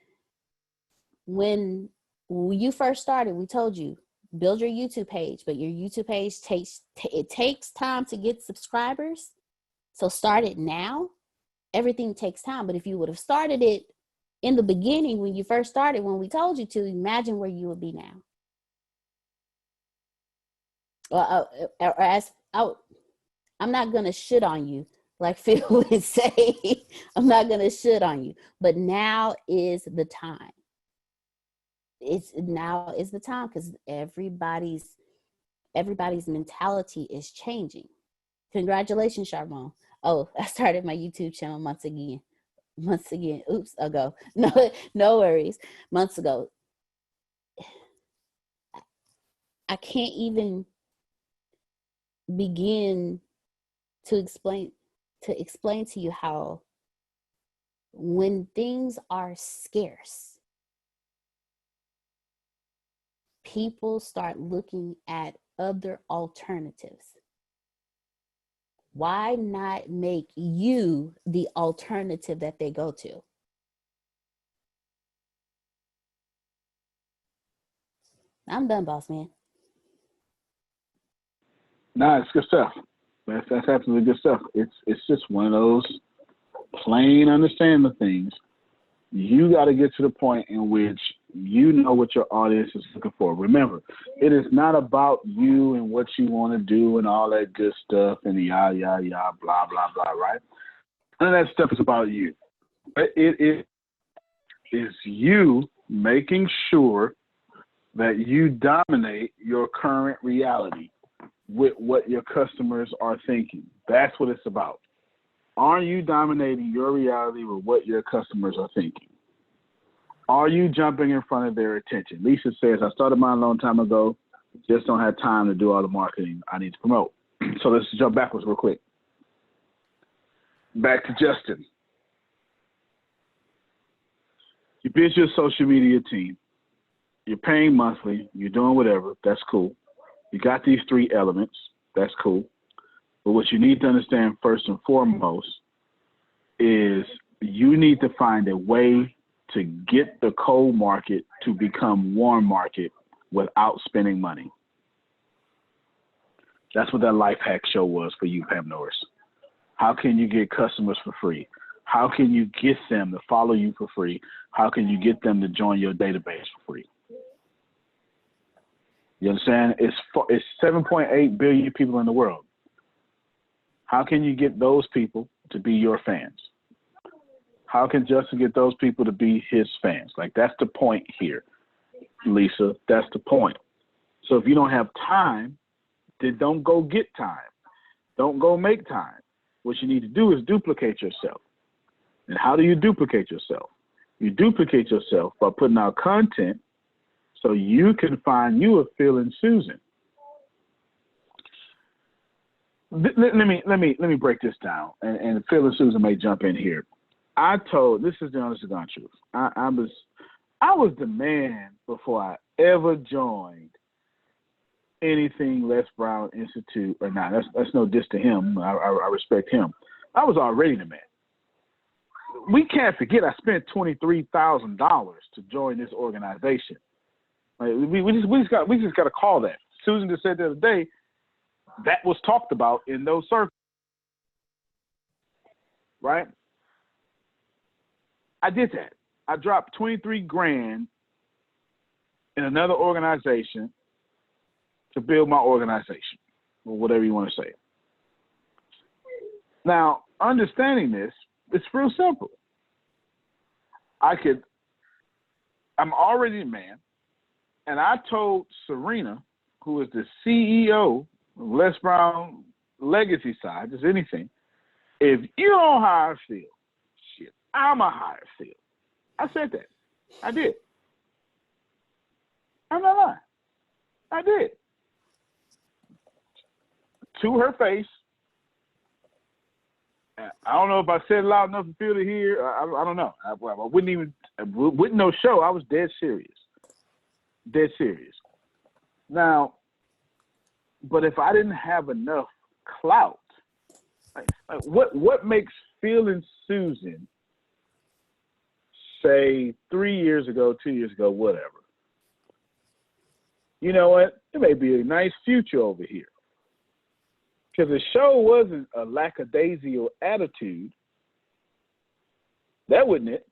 When you first started, we told you, build your YouTube page, but your YouTube page takes time to get subscribers. So start it now. Everything takes time. But if you would have started it in the beginning, when you first started, when we told you to, imagine where you would be now. I'm not going to shit on you, like Phil would say. I'm not going to shit on you. But now is the time. Now is the time, because everybody's mentality is changing. Congratulations, Charbon. Oh, I started my YouTube channel months again. Oops, ago. No worries. Months ago. I can't even begin to explain to you how, when things are scarce, people start looking at other alternatives. Why not make you the alternative that they go to? I'm done, boss man.
Nah, it's good stuff. That's absolutely good stuff. It's just one of those plain understanding things. You got to get to the point in which you know what your audience is looking for. Remember, it is not about you and what you want to do and all that good stuff and the yada, yada, yada, blah, blah, blah, right? None of that stuff is about you. It is is you making sure that you dominate your current reality with what your customers are thinking. That's what it's about. Are you dominating your reality with what your customers are thinking? Are you jumping in front of their attention? Lisa says, I started mine a long time ago, just don't have time to do all the marketing I need to promote. So let's jump backwards real quick. Back to Justin. You build your social media team. You're paying monthly. You're doing whatever. That's cool. You got these 3 elements. That's cool. But what you need to understand first and foremost is you need to find a way to get the cold market to become warm market without spending money. That's what that life hack show was for you, Pam Norris. How can you get customers for free? How can you get them to follow you for free? How can you get them to join your database for free? You understand? It's 7.8 billion people in the world. How can you get those people to be your fans? How can Justin get those people to be his fans? Like, that's the point here, Lisa. That's the point. So if you don't have time, then don't go get time. Don't go make time. What you need to do is duplicate yourself. And how do you duplicate yourself? You duplicate yourself by putting out content so you can find you a Phil and Susan. Let me break this down, and Phil and Susan may jump in here. This is the honest to God truth. I was the man before I ever joined anything Les Brown Institute or not. That's no diss to him. I respect him. I was already the man. We can't forget I spent $23,000 to join this organization. Like, we just got to call that. Susan just said the other day that was talked about in those circles, right? I did that. I dropped 23 grand in another organization to build my organization, or whatever you want to say. Now, understanding this, it's real simple. I'm already a man, and I told Serena, who is the CEO of Les Brown Legacy side, just anything, if you don't hire Phil, shit, I'm a hire Phil. I said that. I did. I'm not lying. I did. To her face. I don't know if I said it loud enough for Phil to hear. I don't know. I wouldn't no show. I was dead serious. Dead serious. Now, but if I didn't have enough clout, like what makes Phil and Susan say 3 years ago, 2 years ago, whatever? You know what? It may be a nice future over here. Because the show wasn't a lackadaisical attitude. That wasn't it.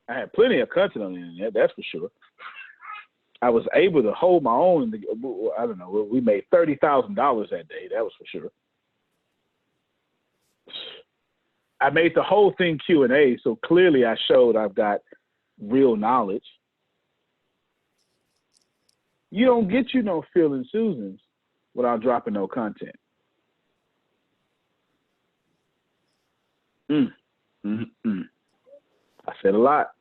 I had plenty of content on the internet, that's for sure. I was able to hold my own. I don't know. We made $30,000 that day. That was for sure. I made the whole thing Q&A, so clearly I showed I've got real knowledge. You don't get no Phil and Susans without dropping no content. I said a lot.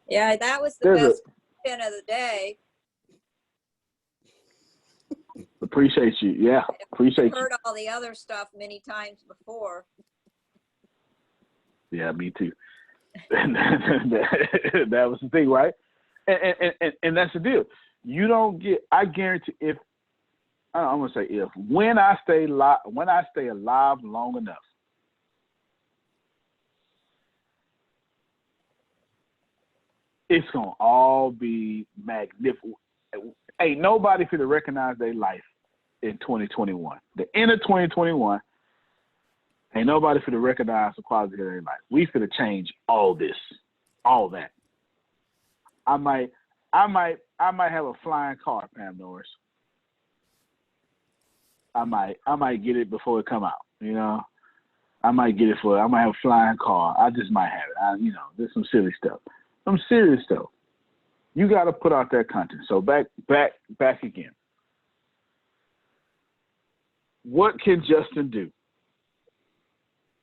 Yeah, that was the best content of the day.
Appreciate you. Yeah, appreciate you.
I've heard all the other stuff many times before.
Yeah, me too. That was the thing, right? And that's the deal. You don't get. I guarantee I'm gonna say when I stay alive long enough, it's gonna all be magnificent. Ain't nobody finna recognize their life in 2021. The end of 2021, ain't nobody finna recognize the quality of their life. We finna change all this, all that. I might have a flying car, Pam Norris. I might get it before it come out, you know. I might get it I might have a flying car. I just might have it. There's some silly stuff. I'm serious though. You got to put out that content. So back again. What can Justin do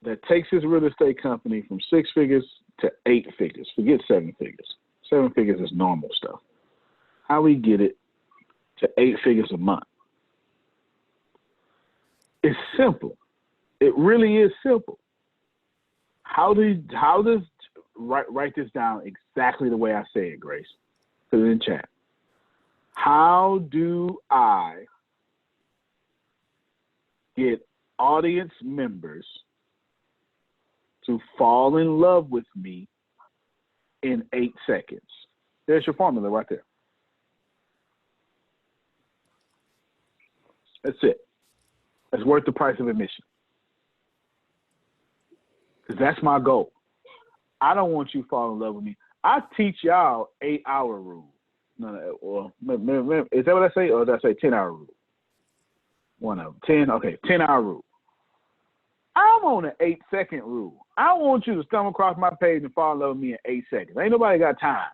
that takes his real estate company from 6 figures to 8 figures? Forget 7 figures. 7 figures is normal stuff. How we get it to 8 figures a month? It's simple. It really is simple. Write this down exactly the way I say it, Grace. Put it in chat. How do I get audience members to fall in love with me in 8 seconds? There's your formula right there. That's it. That's worth the price of admission. Because that's my goal. I don't want you to fall in love with me. I teach y'all 8-hour rule. No, or is that what I say? Or did I say 10-hour rule? One of them. 10, okay, 10-hour rule. I'm on an 8-second rule. I want you to stumble across my page and fall in love with me in 8 seconds. Ain't nobody got time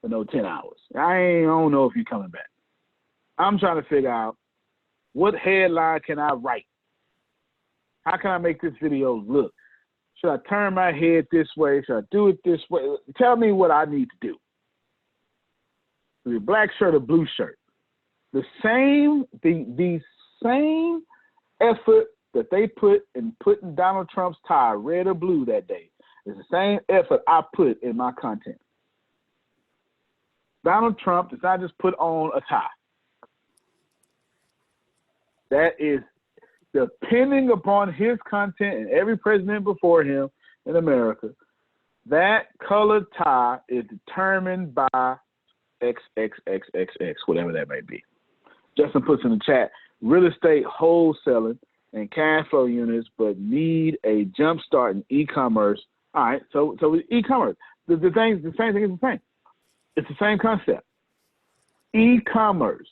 for no 10 hours. I don't know if you're coming back. I'm trying to figure out what headline can I write? How can I make this video look? Should I turn my head this way? Should I do it this way? Tell me what I need to do. The black shirt or blue shirt. The same effort that they put in putting Donald Trump's tie red or blue that day is the same effort I put in my content. Donald Trump does not just put on a tie. That is depending upon his content and every president before him in America. That colored tie is determined by XXXXX, whatever that may be. Justin puts in the chat, real estate wholesaling and cash flow units, but need a jump start in e-commerce. All right, so with e-commerce, the same thing is the same. It's the same concept. E-commerce.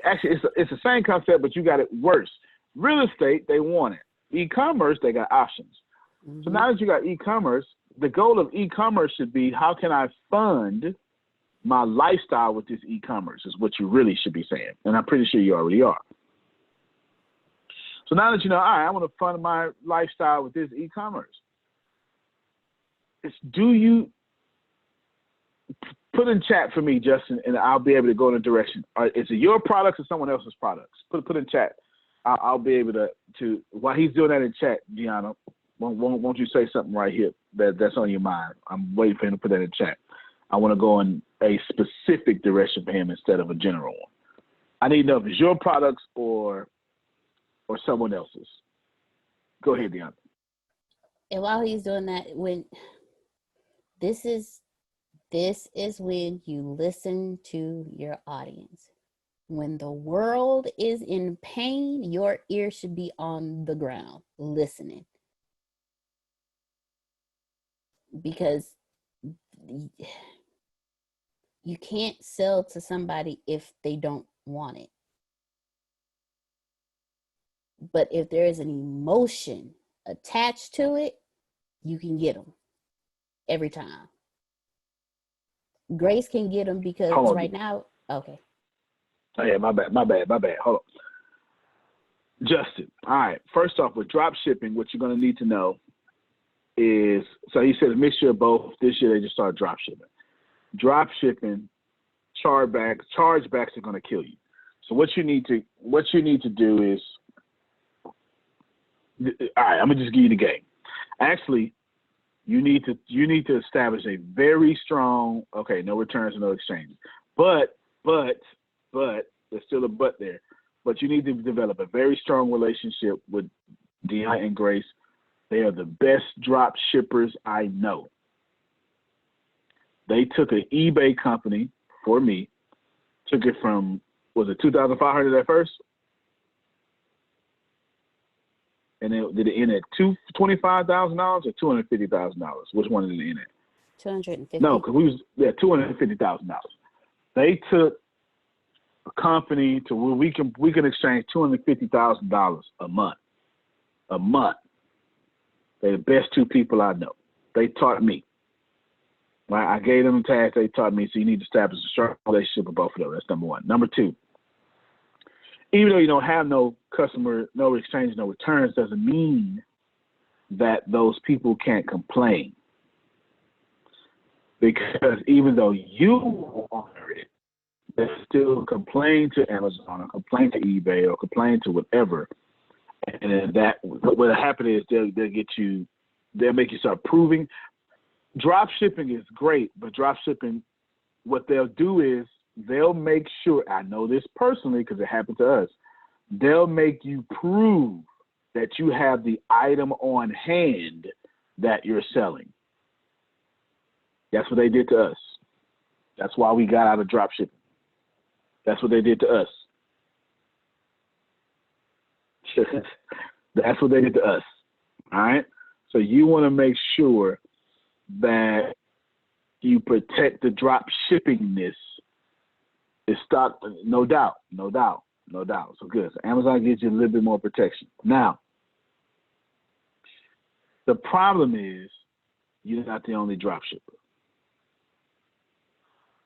Actually, it's the same concept, but you got it worse. Real estate, they want it. E-commerce, they got options. Mm-hmm. So now that you got e-commerce, the goal of e-commerce should be, how can I fund my lifestyle with this e-commerce is what you really should be saying. And I'm pretty sure you already are. So now that you know, all right, I want to fund my lifestyle with this e-commerce. Do you put in chat for me, Justin, and I'll be able to go in a direction. Is it your products or someone else's products? Put in chat. I'll be able to while he's doing that in chat, Gianna, won't you say something right here that's on your mind? I'm waiting for him to put that in chat. I want to go in a specific direction for him instead of a general one. I need to know if it's your products or someone else's. Go ahead, Gianna.
And while he's doing that, this is when you listen to your audience. When the world is in pain, your ear should be on the ground listening. Because you can't sell to somebody if they don't want it. But if there is an emotion attached to it, you can get them every time. Grace can get them because right now, okay.
Oh yeah, my bad. Hold on. Justin, all right. First off, with drop shipping, what you're going to need to know is, so he said a mixture of both. This year they just started drop shipping. Drop shipping, chargebacks are going to kill you. So what you need to do is, all right, I'm gonna just give you the game. Actually, you need to establish a very strong, okay, no returns, no exchanges. But there's still a but there. But you need to develop a very strong relationship with Di and Grace. They are the best drop shippers I know. They took an eBay company for me, took it from, was it 2,500 at first? And then did it end at $25,000 or $250,000? Which one did it end at?
$250,000.
No, because we was $250,000. They took a company to where we can exchange $250,000 a month. They're the best two people I know. They taught me. Right? I gave them the task. They taught me. So you need to establish a strong relationship with both of them. That's number one. Number two, even though you don't have no customer, no exchange, no returns, doesn't mean that those people can't complain. Because even though you honor it, they still complain to Amazon or complain to eBay or complain to whatever. And then that what happens is they'll make you start proving. Drop shipping is great, but drop shipping, what they'll do is they'll make sure, I know this personally because it happened to us, they'll make you prove that you have the item on hand that you're selling. That's what they did to us. That's why we got out of drop shipping. That's what they did to us. That's what they did to us. All right? So you want to make sure that you protect the drop shippingness. It's stock, no doubt. So good. So Amazon gives you a little bit more protection. Now, the problem is you're not the only drop shipper.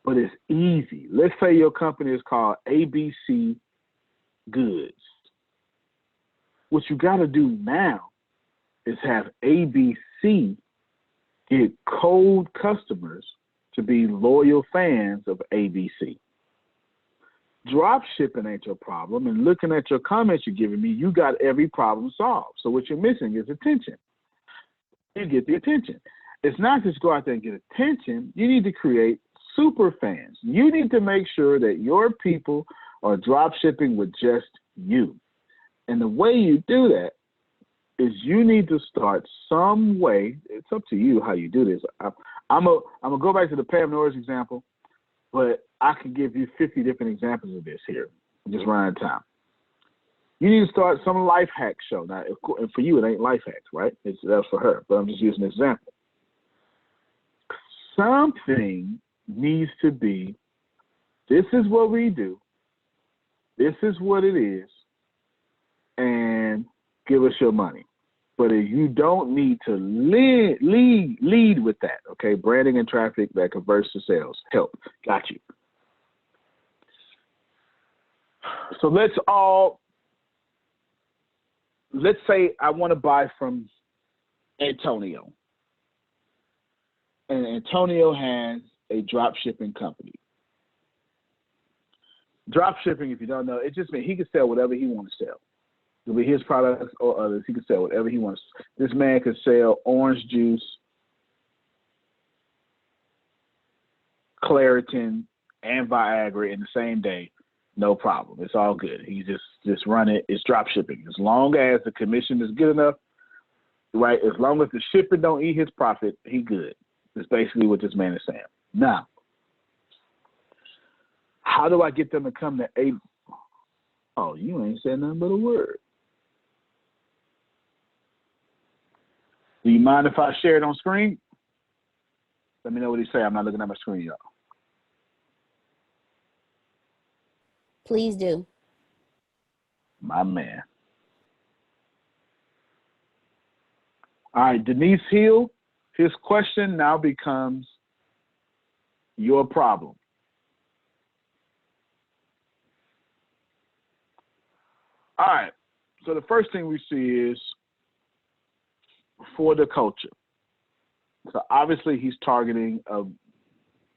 But it's easy. Let's say your company is called ABC Goods. What you got to do now is have ABC get cold customers to be loyal fans of ABC. Drop shipping ain't your problem, and looking at your comments you're giving me, you got every problem solved. So what you're missing is attention. You get the attention. It's not just go out there and get attention. You need to create super fans. You need to make sure that your people are drop shipping with just you. And the way you do that is you need to start some way. It's up to you how you do this. I'm gonna go back to the Pam Norris example, but I can give you 50 different examples of this here. I'm just running out of time. You need to start some life hack show. Now, for you, it ain't life hacks, right? That's for her, but I'm just using an example. Something needs to be, this is what we do, this is what it is, and give us your money. But if you don't need to lead with that, okay? Branding and traffic that converts to sales. Help. Got you. So let's say I want to buy from Antonio. And Antonio has a drop shipping company. Drop shipping, if you don't know, it just means he can sell whatever he wants to sell. It'll be his products or others. He can sell whatever he wants. This man can sell orange juice, Claritin, and Viagra in the same day. No problem. It's all good. He just run it. It's drop shipping. As long as the commission is good enough, right? As long as the shipper don't eat his profit, he good. That's basically what this man is saying. Now, how do I get them to come to A? Oh, you ain't said nothing but a word. Do you mind if I share it on screen? Let me know what he say. I'm not looking at my screen, y'all.
Please do.
My man. All right, Denise Hill, his question now becomes your problem. All right, so the first thing we see is for the culture. So obviously he's targeting a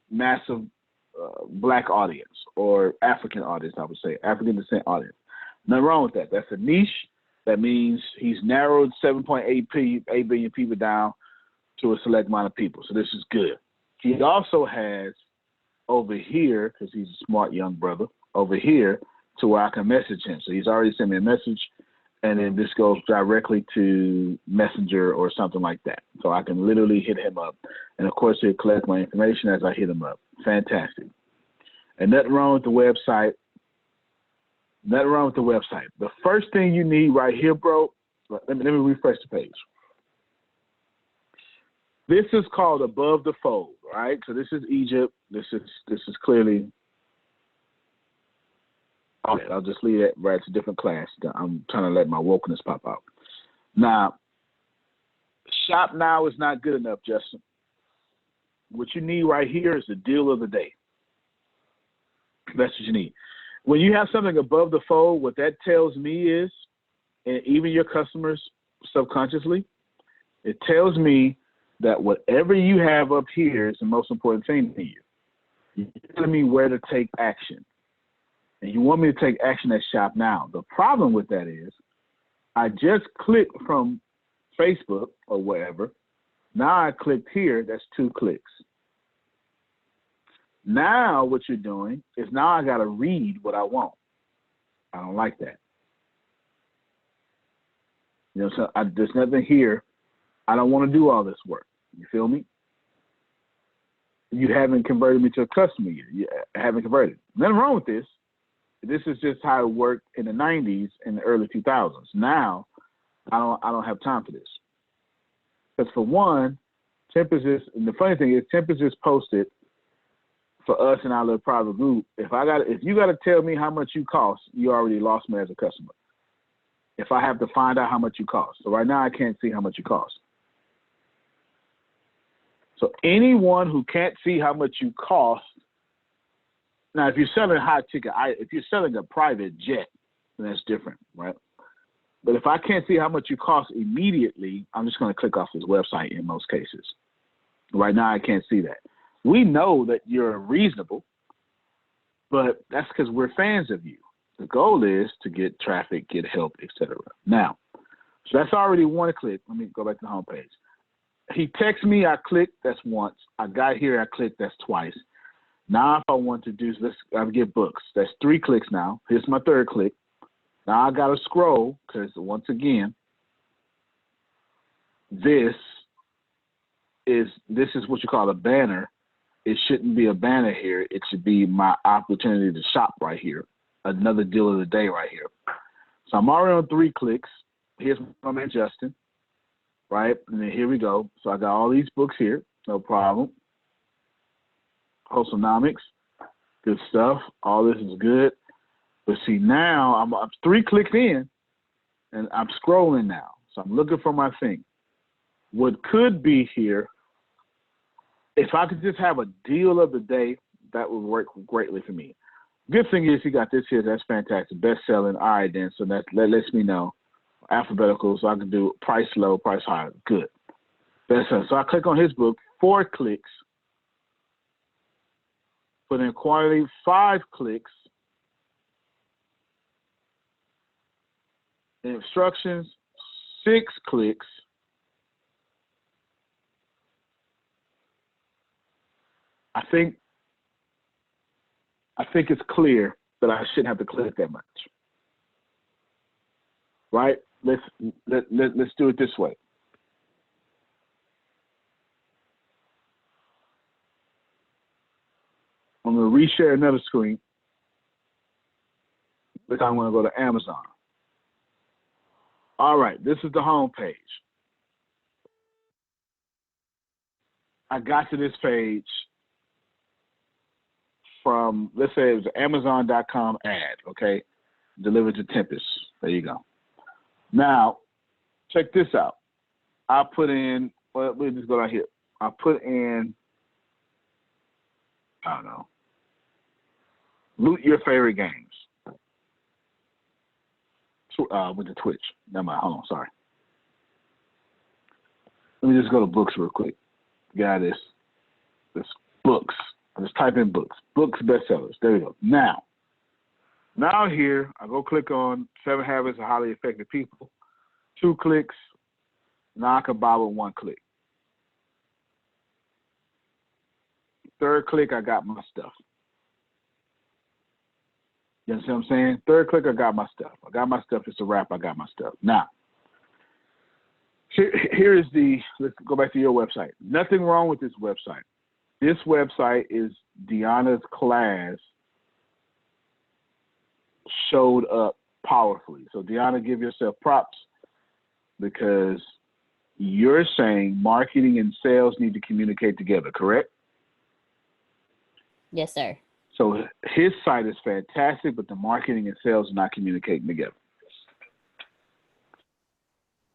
massive Black audience or African audience, I would say, African descent audience. Nothing wrong with that. That's a niche. That means he's narrowed 7.8 billion people down to a select amount of people. So this is good. He also has over here, because he's a smart young brother, over here to where I can message him. So he's already sent me a message, and then this goes directly to Messenger or something like that. So I can literally hit him up. And of course, he'll collect my information as I hit him up. Fantastic. And nothing wrong with the website. Nothing wrong with the website. The first thing you need right here, bro, let me refresh the page. This is called Above the Fold, right? So this is Egypt. This is clearly, okay, I'll just leave that right to a different class. I'm trying to let my wokeness pop out. Now, shop now is not good enough, Justin. What you need right here is the deal of the day. That's what you need. When you have something above the fold, what that tells me is, and even your customers subconsciously, it tells me that whatever you have up here is the most important thing to you. You're telling me where to take action. And you want me to take action at Shop Now. The problem with that is I just clicked from Facebook or wherever. Now I clicked here, that's 2 clicks. Now what you're doing is now I got to read what I want. I don't like that. You know, so there's nothing here. I don't want to do all this work. You feel me? You haven't converted me to a customer yet. You haven't converted. Nothing wrong with this. This is just how it worked in the 90s and the early 2000s. Now, I don't have time for this. Because for one, Temp is just, and the funny thing is, Temp is just posted for us in our little private group. If you got to tell me how much you cost, you already lost me as a customer. If I have to find out how much you cost. So right now I can't see how much you cost. So anyone who can't see how much you cost, now if you're selling high ticket, if you're selling a private jet, then that's different, right? But if I can't see how much you cost immediately, I'm just going to click off this website in most cases. Right now I can't see that. We know that you're reasonable, but that's because we're fans of you. The goal is to get traffic, get help, etc. Now, so that's already one click. Let me go back to the homepage. He texts me, I click, that's once. I got here, I click, that's twice. Now if I want to do, I get books. That's 3 clicks now. Here's my 3rd click. Now I got to scroll because once again, this is what you call a banner. It shouldn't be a banner here. It should be my opportunity to shop right here. Another deal of the day right here. So I'm already on 3 clicks. Here's my man Justin, right? And then here we go. So I got all these books here, no problem. Wholesomenomics, good stuff. All this is good. But see, now I'm 3 clicks in, and I'm scrolling now. So I'm looking for my thing. What could be here, if I could just have a deal of the day, that would work greatly for me. Good thing is you got this here. That's fantastic. Best selling. All right, then. So that lets me know. Alphabetical, so I can do price low, price high. Good. Best selling. So I click on his book, 4 clicks. Put in quantity, 5 clicks. Instructions, 6 clicks. I think it's clear that I shouldn't have to click that much. Right? Let's do it this way. I'm going to reshare another screen. Look, I'm going to go to Amazon. All right, this is the home page. I got to this page from, let's say it was an Amazon.com ad, okay? Delivered to Tempest. There you go. Now, check this out. I put in, well, let me just go down here. I put in, I don't know, loot your favorite games. With the Twitch. Never mind, hold on, sorry. Let me just go to books real quick. Got this books. I just type in books. Books bestsellers. There we go. Now here, I go click on 7 Habits of Highly Effective People. 2 clicks. Now I can buy with 1 click. 3rd click, I got my stuff. You understand what I'm saying? 3rd click, I got my stuff. I got my stuff. It's a wrap. I got my stuff. Now, here is let's go back to your website. Nothing wrong with this website. This website is Deanna's class showed up powerfully. So Deanna, give yourself props because you're saying marketing and sales need to communicate together, correct?
Yes, sir.
So his site is fantastic, but the marketing and sales are not communicating together.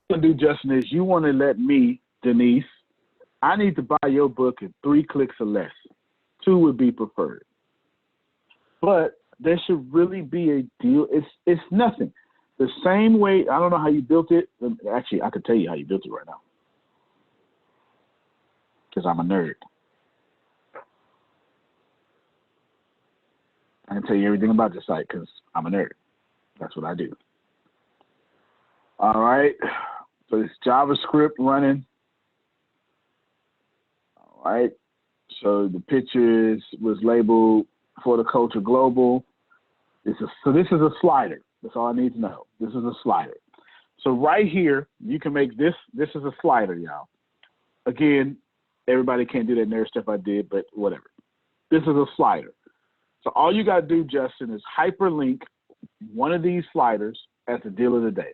What you want to do, Justin, is you want to let me Denise, I need to buy your book in 3 clicks or less. 2 would be preferred. But there should really be a deal. It's nothing. The same way, I don't know how you built it. Actually, I can tell you how you built it right now. Because I'm a nerd. I can tell you everything about the site because I'm a nerd. That's what I do. All right. So it's JavaScript running. All right. So the pictures was labeled for the culture global. So this is a slider. That's all I need to know. This is a slider. So right here, you can make this. This is a slider, y'all. Again, everybody can't do that nerd stuff I did, but whatever. This is a slider. So all you got to do, Justin, is hyperlink one of these sliders as the deal of the day.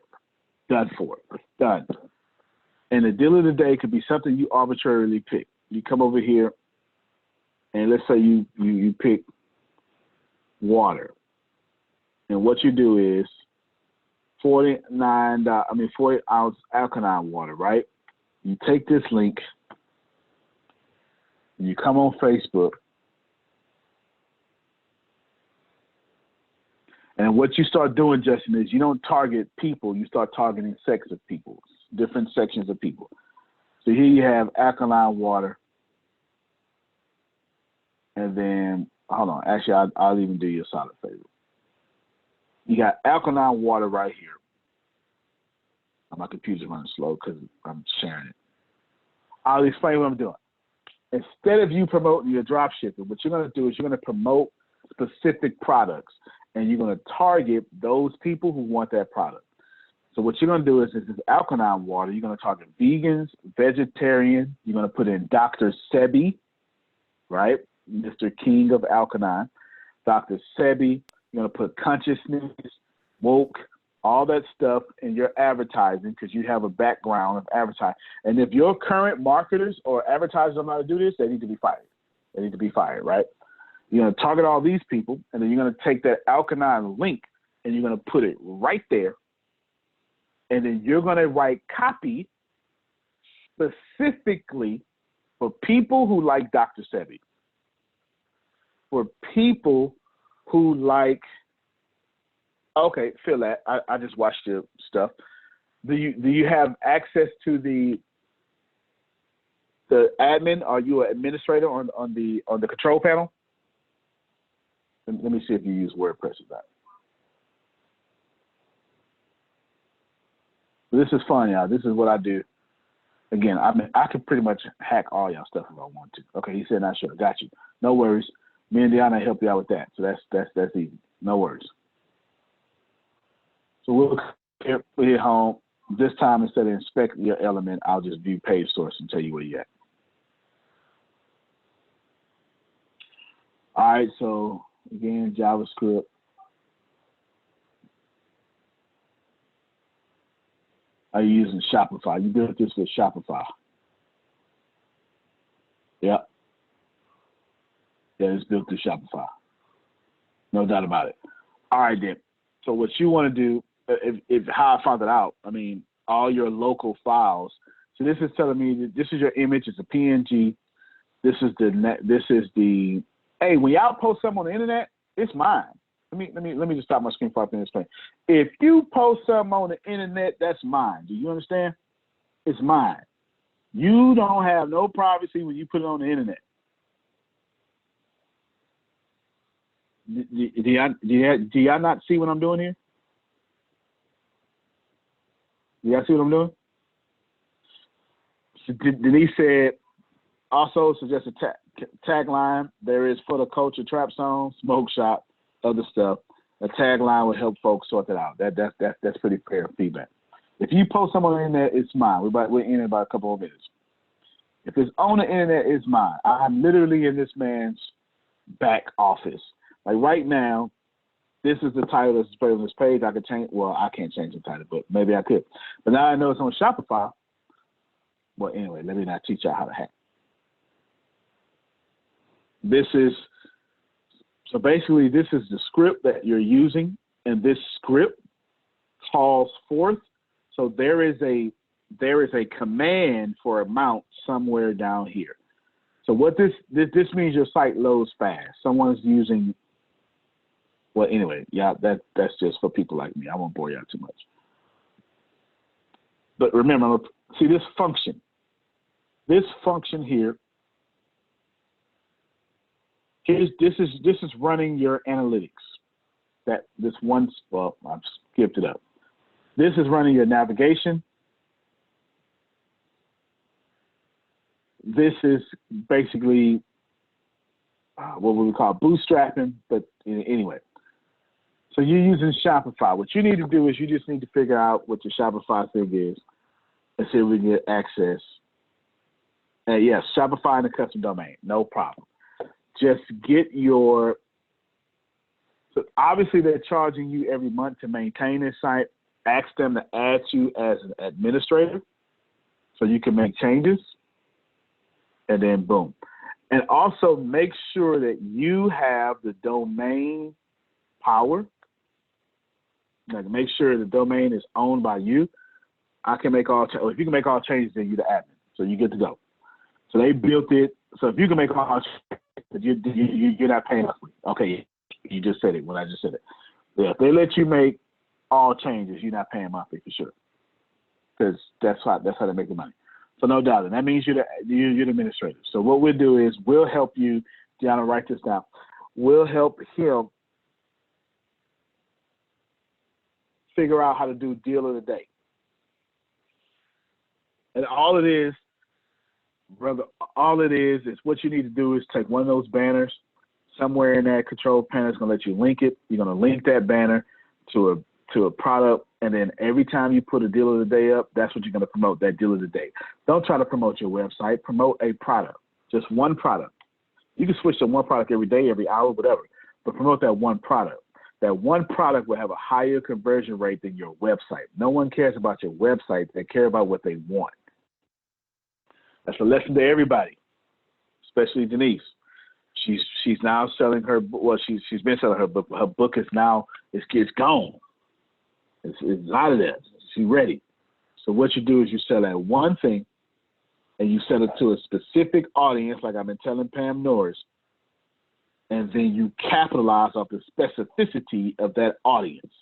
Done for it. Done. And the deal of the day could be something you arbitrarily pick. You come over here, and let's say you pick water. And what you do is 40 ounce alkaline water, right? You take this link, and you come on Facebook, and what you start doing, Justin, is you don't target people, you start targeting sects of people, different sections of people. So here you have alkaline water, and then, hold on, actually, I'll even do you a solid favor. You got alkaline water right here. My computer's running slow because I'm sharing it. I'll explain what I'm doing. Instead of you promoting your drop shipping, what you're going to do is you're going to promote specific products, and you're going to target those people who want that product. So what you're going to do is this alkaline water, you're going to target vegans, vegetarian. You're going to put in Dr. Sebi, right? Mr. King of Alkaline. Dr. Sebi. You're going to put consciousness, woke, all that stuff in your advertising because you have a background of advertising. And if your current marketers or advertisers don't know how to do this, they need to be fired. They need to be fired, right? You're going to target all these people, and then you're going to take that alkaline link and you're going to put it right there. And then you're going to write copy specifically for people who like Dr. Sebi, for people who like, okay, feel that. I just watched your stuff. Do you have access to the admin? Are you an administrator on the control panel? Let me see if you use WordPress or not. This is fun, y'all. This is what I do. Again, I can pretty much hack all y'all stuff if I want to. Okay, he said not sure. Got you. No worries. Me and Deanna help you out with that. So that's easy. No worries. So we'll hit home. This time, instead of inspect your element, I'll just view page source and tell you where you're at. All right, so again, JavaScript. Are you using Shopify? You built this with Shopify. Yep. Yeah, it's built through Shopify. No doubt about it. All right, then. So what you want to do, if how I found it out, I mean, all your local files. So this is telling me that this is your image. It's a PNG. This is the. Hey, when y'all post something on the internet, it's mine. Let me just stop my screen before I finish explain. If you post something on the internet, that's mine. Do you understand? It's mine. You don't have no privacy when you put it on the internet. Do y'all not see what I'm doing here? Do y'all see what I'm doing? So Denise said, also suggest a tagline. There is for the culture, trap song, smoke shop, other stuff. A tagline will help folks sort that out. That's pretty fair feedback. If you post something on the internet, it's mine. We're in about a couple of minutes. If it's on the internet, it's mine. I'm literally in this man's back office. Like right now, this is the title that's displayed on this page. I could change. Well, I can't change the title, but maybe I could. But now I know it's on Shopify. Well, anyway, let me not teach y'all how to hack. So basically, this is the script that you're using, and this script calls forth. So there is a there is a command for a mount somewhere down here. So what this means, your site loads fast. Someone's using, well, anyway, yeah, that's just for people like me. I won't bore you out too much. But remember, see this function. This function here. This is running your analytics. That this one, well, I've skipped it up. This is running your navigation. This is basically what we would call bootstrapping, but anyway. So you're using Shopify. What you need to do is you just need to figure out what your Shopify thing is and see if we can get access. And yes, Shopify and the custom domain, no problem. Just get your, so obviously they're charging you every month to maintain this site. Ask them to add you as an administrator so you can make changes, and then boom. And also make sure that you have the domain power. Like make sure the domain is owned by you. I can make all, if you can make all changes, then you're the admin, so you get to go. So they built it. So if you can make all changes, you're not paying us. Okay, you just said it when I just said it. Yeah, if they let you make all changes, you're not paying monthly for sure, because that's how they make the money. So no doubt, and that means you're the administrator. So what we'll do is we'll help you, Deanna, write this down. We'll help him figure out how to do deal of the day. And all it is, brother, is what you need to do is take one of those banners. Somewhere in that control panel is going to let you link it. You're going to link that banner to a product, and then every time you put a deal of the day up, that's what you're going to promote, that deal of the day. Don't try to promote your website. Promote a product, just one product. You can switch to one product every day, every hour, whatever, but promote that one product. That one product will have a higher conversion rate than your website. No one cares about your website. They care about what they want. That's a lesson to everybody, especially Denise. She's now selling her, well, she's been selling her book. Her book is now, it's gone. It's out of there. She's ready. So what you do is you sell that one thing, and you sell it to a specific audience, like I've been telling Pam Norris, and then you capitalize off the specificity of that audience.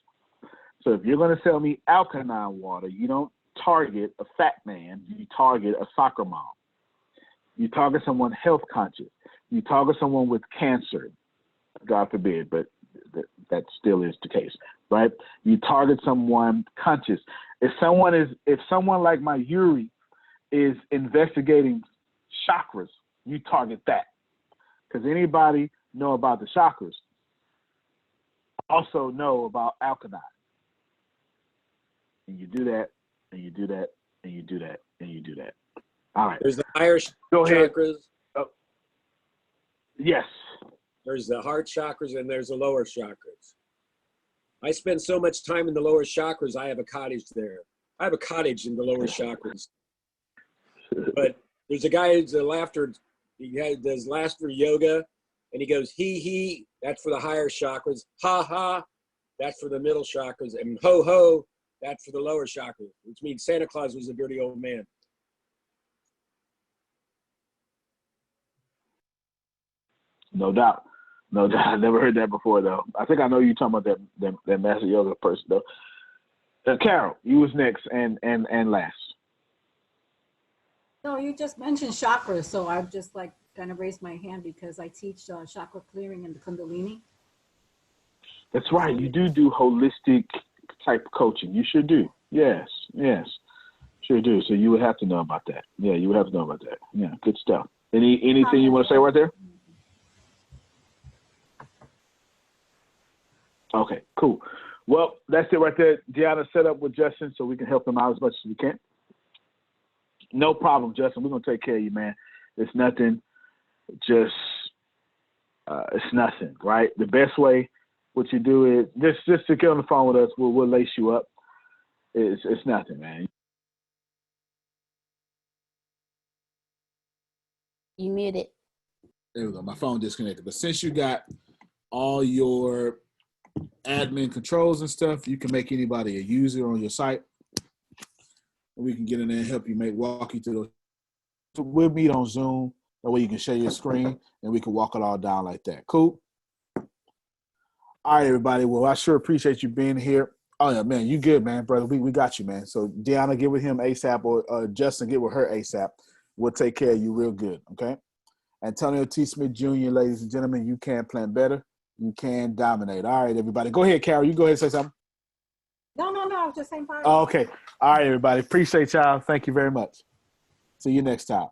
So if you're going to sell me alkaline water, you don't target a fat man. You target a soccer mom. You target someone health conscious. You target someone with cancer, God forbid, but that still is the case, right? You target someone conscious. If someone like my Yuri is investigating chakras, you target that. Because anybody know about the chakras also know about alkaline. And you do that, and you do that, and you do that, and you do that. All right.
There's the higher chakras.
Oh. Yes.
There's the heart chakras, and there's the lower chakras. I spend so much time in the lower chakras, I have a cottage there. I have a cottage in the lower chakras. But there's a guy who's a laughter, does laughter yoga, and he goes, he, that's for the higher chakras. Ha, ha, that's for the middle chakras. And ho, ho, that's for the lower chakras, which means Santa Claus was a dirty old man.
No doubt. No doubt. I never heard that before, though. I think I know you talking about that master yoga person, though. Carol, you was next and last.
No, you just mentioned chakras, so I've just like kind of raised my hand because I teach chakra clearing and the Kundalini.
That's right. You do holistic type coaching. You sure do. Yes. Sure do. So you would have to know about that. Yeah, you would have to know about that. Yeah, good stuff. Anything you want to say right there? Okay, cool. Well, that's it right there. Deanna, set up with Justin so we can help him out as much as we can. No problem, Justin. We're going to take care of you, man. It's nothing. It's nothing, right? The best way, what you do is just to get on the phone with us. We'll lace you up. It's nothing, man.
You muted.
There we go. My phone disconnected. But since you got all your admin controls and stuff, you can make anybody a user on your site. and we can get in there and help you walk you through those. So we'll meet on Zoom. That way you can share your screen and we can walk it all down like that. Cool? All right, everybody. Well, I sure appreciate you being here. Oh, yeah, man. You good, man, brother. We got you, man. So Deanna, get with him ASAP, or Justin, get with her ASAP. We'll take care of you real good, okay? Antonio T. Smith Jr., ladies and gentlemen, you can plan better. You can dominate. All right, everybody. Go ahead, Carol. You go ahead and say something.
No. I was just saying bye.
Oh, okay. All right, everybody. Appreciate y'all. Thank you very much. See you next time.